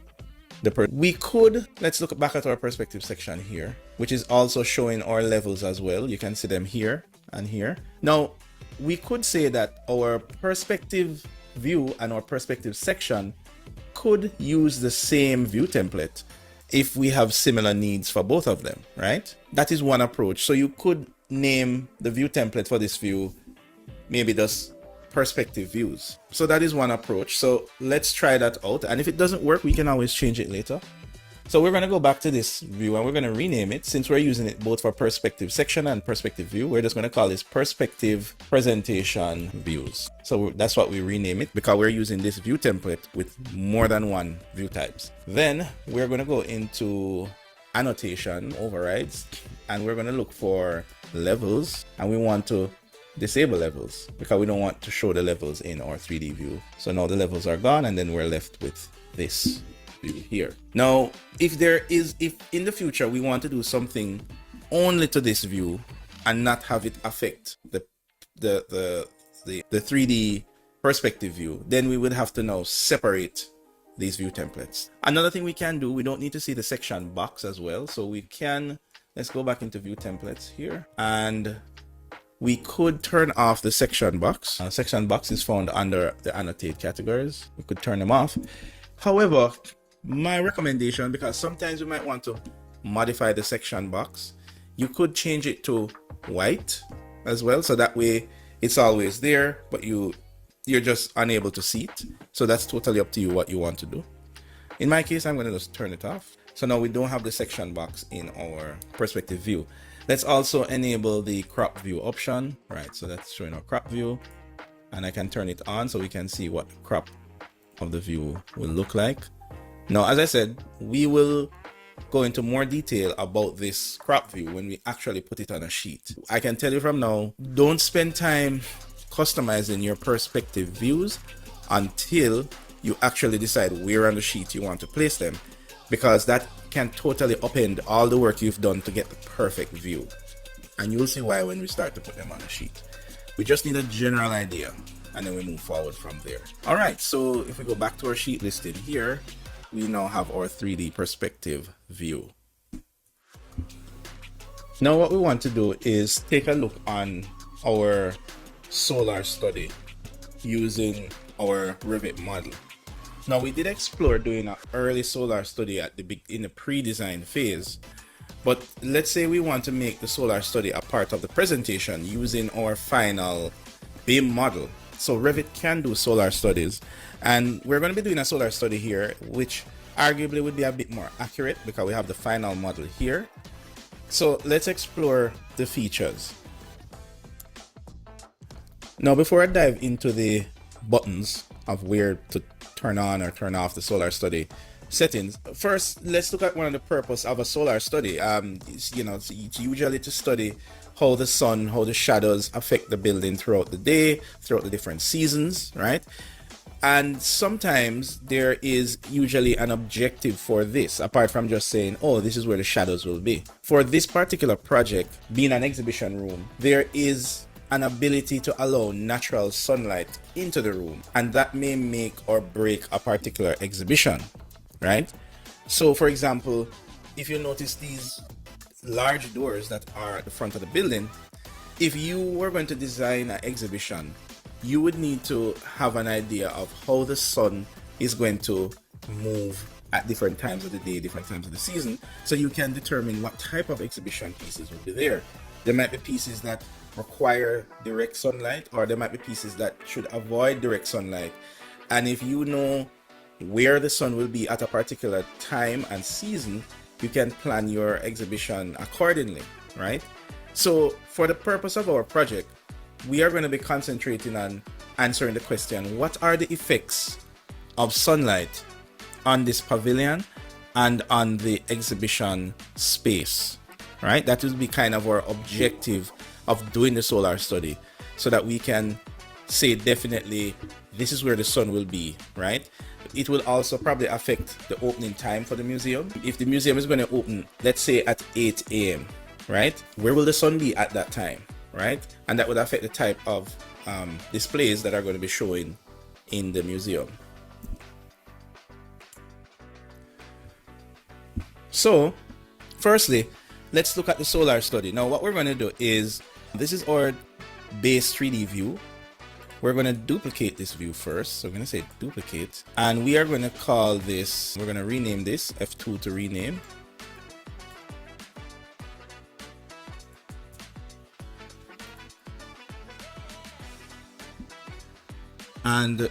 Let's look back at our perspective section here, which is also showing our levels as well. You can see them here and here. Now, we could say that our perspective view and our perspective section could use the same view template if we have similar needs for both of them, right? That is one approach. So you could name the view template for this view, maybe just perspective views. So that is one approach. So let's try that out. And if it doesn't work, we can always change it later. So we're going to go back to this view and we're going to rename it. Since we're using it both for perspective section and perspective view, we're just going to call this perspective presentation views. So that's what we rename it, because we're using this view template with more than one view types. Then we're going to go into annotation overrides, and we're going to look for levels, and we want to disable levels because we don't want to show the levels in our 3D view. So now the levels are gone, and then we're left with this here. Now, if in the future we want to do something only to this view and not have it affect the 3D perspective view, then we would have to now separate these view templates. Another thing we can do, we don't need to see the section box as well. So let's go back into view templates here, and we could turn off the section box. Section box is found under the annotate categories. We could turn them off. However, my recommendation, because sometimes you might want to modify the section box, you could change it to white as well, so that way it's always there, but you're just unable to see it. So that's totally up to you what you want to do. In my case, I'm going to just turn it off. So now we don't have the section box in our perspective view. Let's also enable the crop view option, right? So that's showing our crop view, and I can turn it on so we can see what crop of the view will look like. Now, as I said, we will go into more detail about this crop view when we actually put it on a sheet. I can tell you from now, don't spend time customizing your perspective views until you actually decide where on the sheet you want to place them, because that can totally upend all the work you've done to get the perfect view. And you'll see why when we start to put them on a sheet. We just need a general idea, and then we move forward from there. All right, so if we go back to our sheet listed here, we now have our 3D perspective view. Now what we want to do is take a look on our solar study using our Revit model. Now we did explore doing an early solar study in the pre-design phase, but let's say we want to make the solar study a part of the presentation using our final BIM model. So Revit can do solar studies, and we're going to be doing a solar study here, which arguably would be a bit more accurate because we have the final model here. So let's explore the features. Now before I dive into the buttons of where to turn on or turn off the solar study settings, first let's look at one of the purpose of a solar study. It's usually to study how the sun, how the shadows affect the building throughout the day, throughout the different seasons, right? And sometimes there is usually an objective for this, apart from just saying, oh, this is where the shadows will be. For this particular project, being an exhibition room, there is an ability to allow natural sunlight into the room, and that may make or break a particular exhibition, right? So for example, if you notice these large doors that are at the front of the building, if you were going to design an exhibition, you would need to have an idea of how the sun is going to move at different times of the day, different times of the season, so you can determine what type of exhibition pieces will be there. There might be pieces that require direct sunlight, or there might be pieces that should avoid direct sunlight. And if you know where the sun will be at a particular time and season, you can plan your exhibition accordingly, right? So for the purpose of our project, we are going to be concentrating on answering the question, what are the effects of sunlight on this pavilion and on the exhibition space, right? That will be kind of our objective of doing the solar study, so that we can say definitely this is where the sun will be, right? It will also probably affect the opening time for the museum. If the museum is going to open, let's say at 8 a.m., right? Where will the sun be at that time, right? And that would affect the type of displays that are going to be showing in the museum. So firstly, let's look at the solar study. Now what we're going to do is, this is our base 3D view. We're going to duplicate this view first. So we're going to say duplicate, and we are going to call this, we're going to rename this F2 to rename. And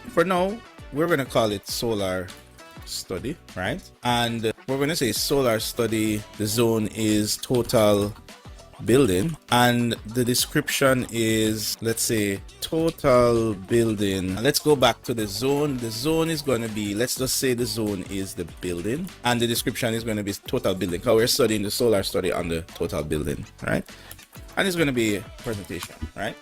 for now, we're going to call it solar study, right? And we're going to say solar study, the zone is total building, and the description is, let's say, total building. Let's go back to the zone. The zone is going to be, let's just say the zone is the building, and the description is going to be total building, because we're studying the solar study on the total building, right? And it's going to be a presentation, right?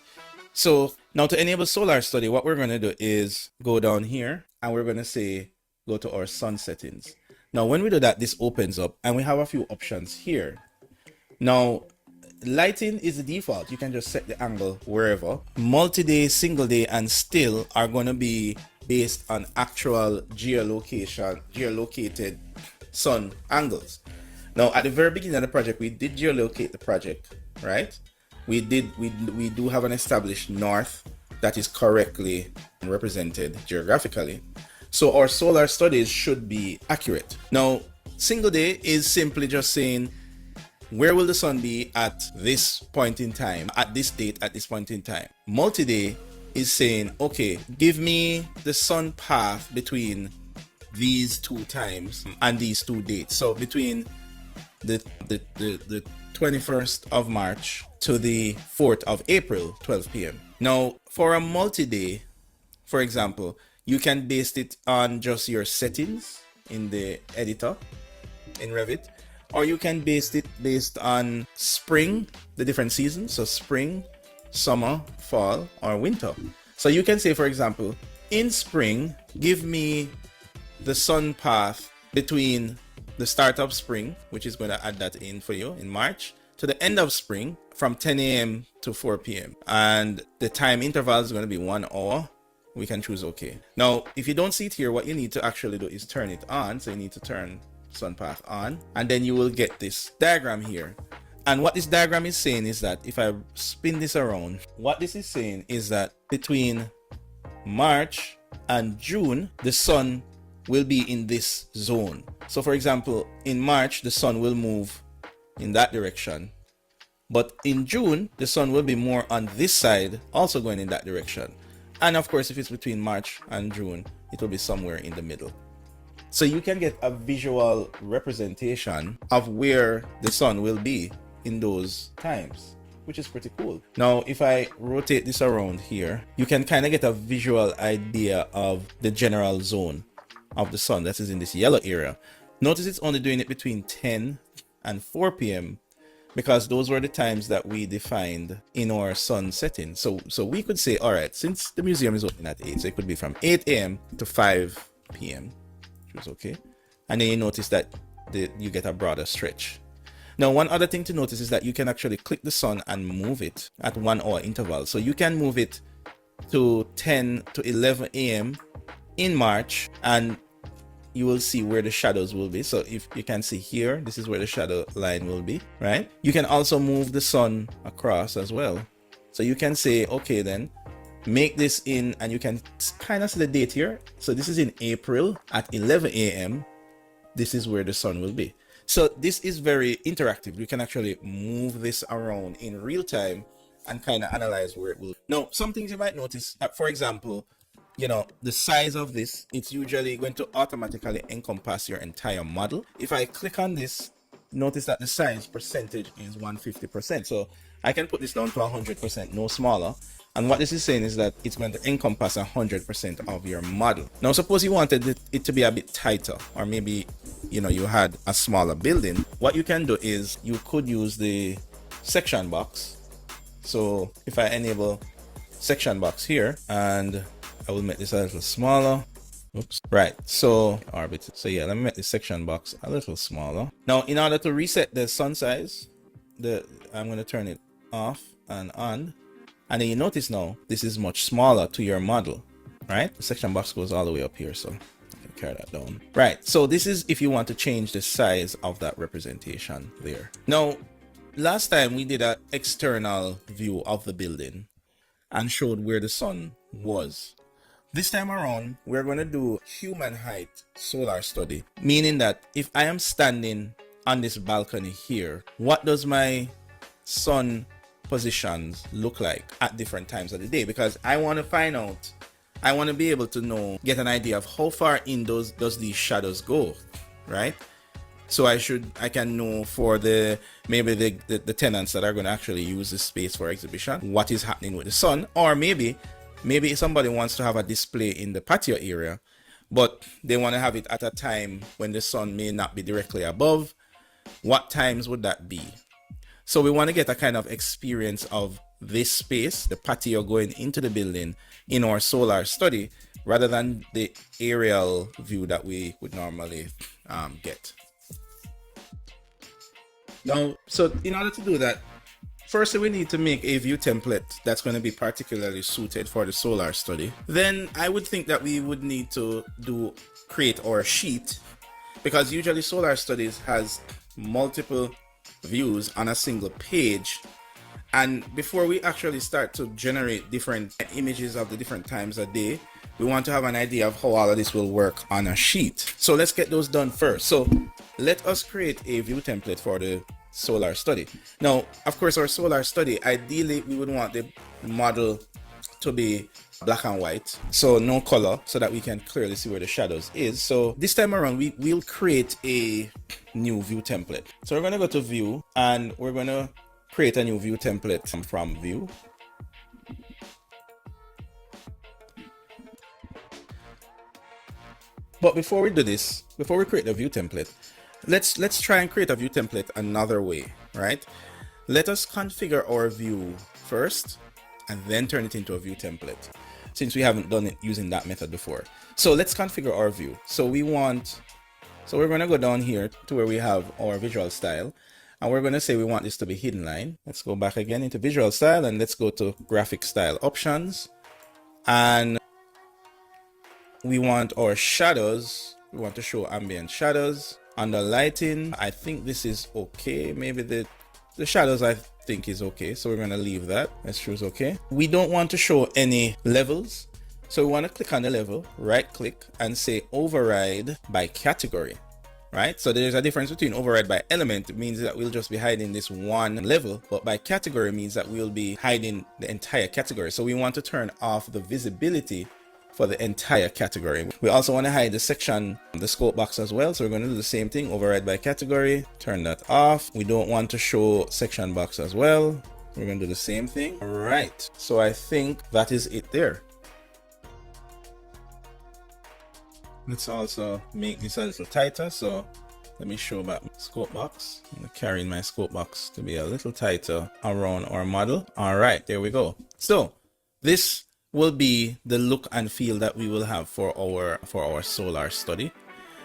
So now to enable solar study, what we're going to do is go down here, and we're going to say go to our sun settings. Now when we do that, this opens up and we have a few options here. Now lighting is the default. You can just set the angle wherever. Multi-day, single day, and still are going to be based on actual geolocated sun angles. Now at the very beginning of the project, we did geolocate the project, right? We do have an established north that is correctly represented geographically. So our solar studies should be accurate. Now, single day is simply just saying, where will the sun be at this point in time, at this date, at this point in time? Multi-day is saying, okay, give me the sun path between these two times and these two dates. So between the 21st of March to the 4th of April, 12 p.m. Now, for a multi-day, for example, you can base it on just your settings in the editor, in Revit, or you can base it based on spring, the different seasons, so spring, summer, fall, or winter. So you can say, for example, in spring, give me the sun path between the start of spring, which is going to add that in for you in March, to the end of spring from 10 a.m. to 4 p.m. And the time interval is going to be 1 hour. We can choose OK. Now, if you don't see it here, what you need to actually do is turn it on. So you need to turn sun path on, and then you will get this diagram here. And what this diagram is saying is that if I spin this around, what this is saying is that between March and June, the sun will be in this zone. So for example, in March, the sun will move in that direction. But in June, the sun will be more on this side, also going in that direction. And of course, if it's between March and June, it will be somewhere in the middle. So you can get a visual representation of where the sun will be in those times, which is pretty cool. Now, if I rotate this around here, you can kind of get a visual idea of the general zone of the sun that is in this yellow area. Notice it's only doing it between 10 and 4 p.m. because those were the times that we defined in our sun setting. So we could say, all right, since the museum is open at 8, so it could be from 8 a.m. to 5 p.m., which was okay. And then you notice that you get a broader stretch. Now, one other thing to notice is that you can actually click the sun and move it at 1 hour interval. So you can move it to 10 to 11 a.m. in March, and you will see where the shadows will be. So if you can see here, this is where the shadow line will be, right? You can also move the sun across as well. So you can say, okay, then make this in, and you can kind of see the date here. So this is in April at 11 a.m. This is where the sun will be. So this is very interactive. You can actually move this around in real time and kind of analyze where it will. Now, some things you might notice, for example, you know, the size of this, it's usually going to automatically encompass your entire model. If I click on this, notice that the size percentage is 150%. So I can put this down to 100%, no smaller. And what this is saying is that it's going to encompass 100% of your model. Now, suppose you wanted it to be a bit tighter, or maybe, you know, you had a smaller building. What you can do is you could use the section box. So if I enable section box here, and I will make this a little smaller. Oops. Right. So orbit. So yeah, let me make the section box a little smaller. Now, in order to reset the sun size, I'm going to turn it off and on. And then you notice now, this is much smaller to your model, right? The section box goes all the way up here, so I can carry that down. Right, so this is if you want to change the size of that representation there. Now, last time we did an external view of the building and showed where the sun was. This time around, we're going to do human height solar study, meaning that if I am standing on this balcony here, what does my sun positions look like at different times of the day? Because I want to find out, I want to be able to get an idea of how far in does these shadows go, right? So I can know for maybe the tenants that are going to actually use this space for exhibition, what is happening with the sun. Or maybe somebody wants to have a display in the patio area, but they want to have it at a time when the sun may not be directly above. What times would that be? So we want to get a kind of experience of this space, the patio going into the building, in our solar study, rather than the aerial view that we would normally get. Now, so in order to do that, firstly, we need to make a view template that's going to be particularly suited for the solar study. Then I would think that we would need to create our sheet, because usually solar studies has multiple views on a single page. And before we actually start to generate different images of the different times a day, we want to have an idea of how all of this will work on a sheet. So let's get those done first. So let us create a view template for the solar study. Now, of course, our solar study, ideally we would want the model to be black and white, so no color, so that we can clearly see where the shadows is. So this time around, we'll create a new view template. So we're going to go to view, and we're going to create a new view template from view. But before we do this, before we create the view template, let's try and create a view template another way, right? Let us configure our view first and then turn it into a view template, since we haven't done it using that method before. So let's configure our view. So we're going to go down here to where we have our visual style, and we're going to say we want this to be hidden line. Let's go back again into visual style, and let's go to graphic style options, and we want our shadows. We want to show ambient shadows. Under lighting, I think this is okay. Maybe the shadows I think is okay, so we're going to leave that. Let's choose okay. We don't want to show any levels, so we want to click on the level, right click, and say override by category, right? So there's a difference between override by element. It means that we'll just be hiding this one level, but by category means that we'll be hiding the entire category. So we want to turn off the visibility for the entire category. We also want to hide the section, the scope box as well. So we're going to do the same thing, override by category, turn that off. We don't want to show section box as well. We're going to do the same thing. All right. So I think that is it there. Let's also make this a little tighter. So let me show back my scope box. I'm carrying my scope box to be a little tighter around our model. All right, there we go. So this will be the look and feel that we will have for our solar study.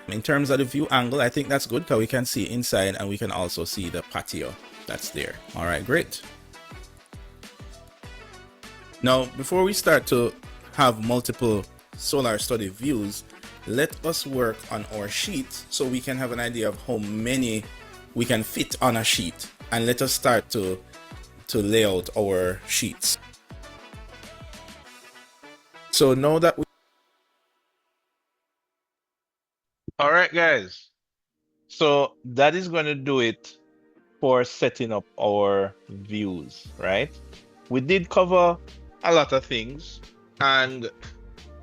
In terms of the view angle, I think that's good because we can see inside and we can also see the patio that's there. All right, great. Now, before we start to have multiple solar study views, let us work on our sheet so we can have an idea of how many we can fit on a sheet, and let us start to lay out our sheets. So now that All right, guys. So that is going to do it for setting up our views, right? We did cover a lot of things, and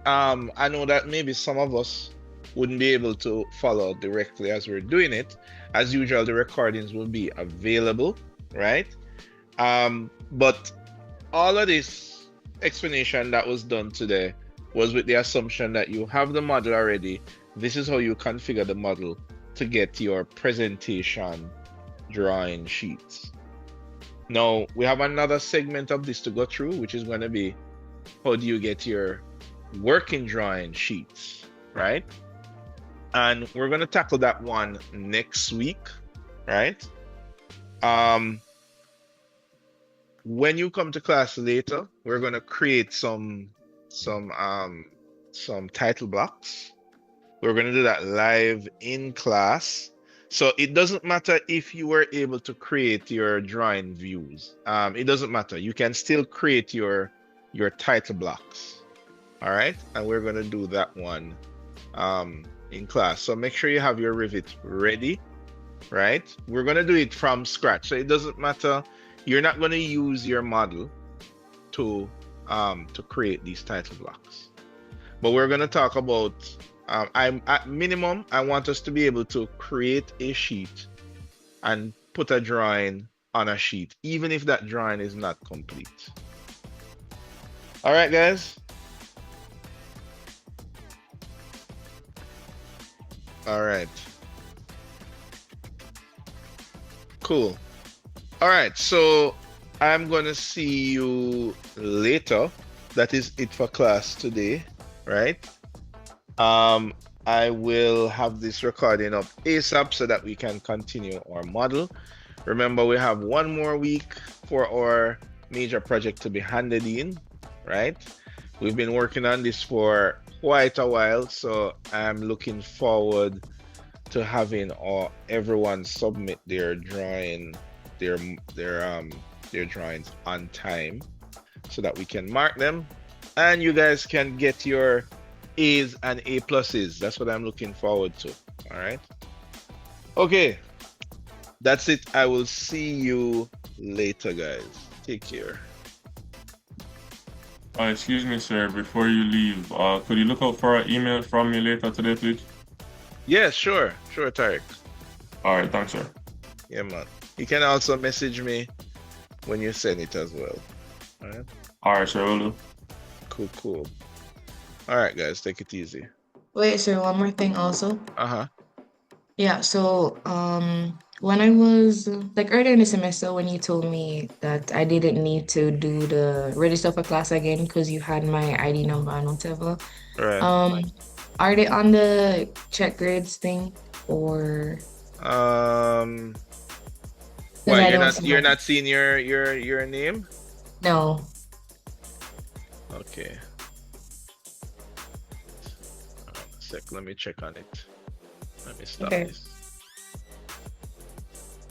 I know that maybe some of us wouldn't be able to follow directly as we're doing it. As usual, the recordings will be available, right? But all of this explanation that was done today was with the assumption that you have the model already. This is how you configure the model to get your presentation drawing sheets. Now, we have another segment of this to go through, which is going to be how do you get your working drawing sheets, right? And we're going to tackle that one next week, right? When you come to class later, we're going to create some title blocks. We're going to do that live in class. So it doesn't matter if you were able to create your drawing views. It doesn't matter. You can still create your title blocks. All right. And we're going to do that one in class. So make sure you have your Revit ready, right? We're going to do it from scratch. So it doesn't matter. You're not going to use your model to create these title blocks. But we're going to talk about, at minimum, I want us to be able to create a sheet and put a drawing on a sheet, even if that drawing is not complete. All right, guys. All right. Cool. All right, so I'm going to see you later. That is it for class today, right? I will have this recording up ASAP so that we can continue our model. Remember, we have one more week for our major project to be handed in, right? We've been working on this for quite a while, so I'm looking forward to having everyone submit their drawing, their drawings on time so that we can mark them and you guys can get your A's and A pluses. That's what I'm looking forward to. All right. Okay. That's it. I will see you later, guys. Take care. Excuse me, sir. Before you leave, could you look out for an email from me later today, please? Yes, sure. Sure, Tarek. All right, thanks, sir. Yeah, man. You can also message me when you send it as well. All right. All right, sir. Will do. Cool, cool. All right, guys. Take it easy. Wait, sir, one more thing also. Uh-huh. Yeah, so when I was like earlier in the semester when you told me that I didn't need to do the register for class again because you had my ID number and whatever. Right. Um, are they on the check grades thing or Um, because why I don't see you're my not seeing your name? no. Okay. Hold on a sec. Let me check on it. Let me stop Okay. this.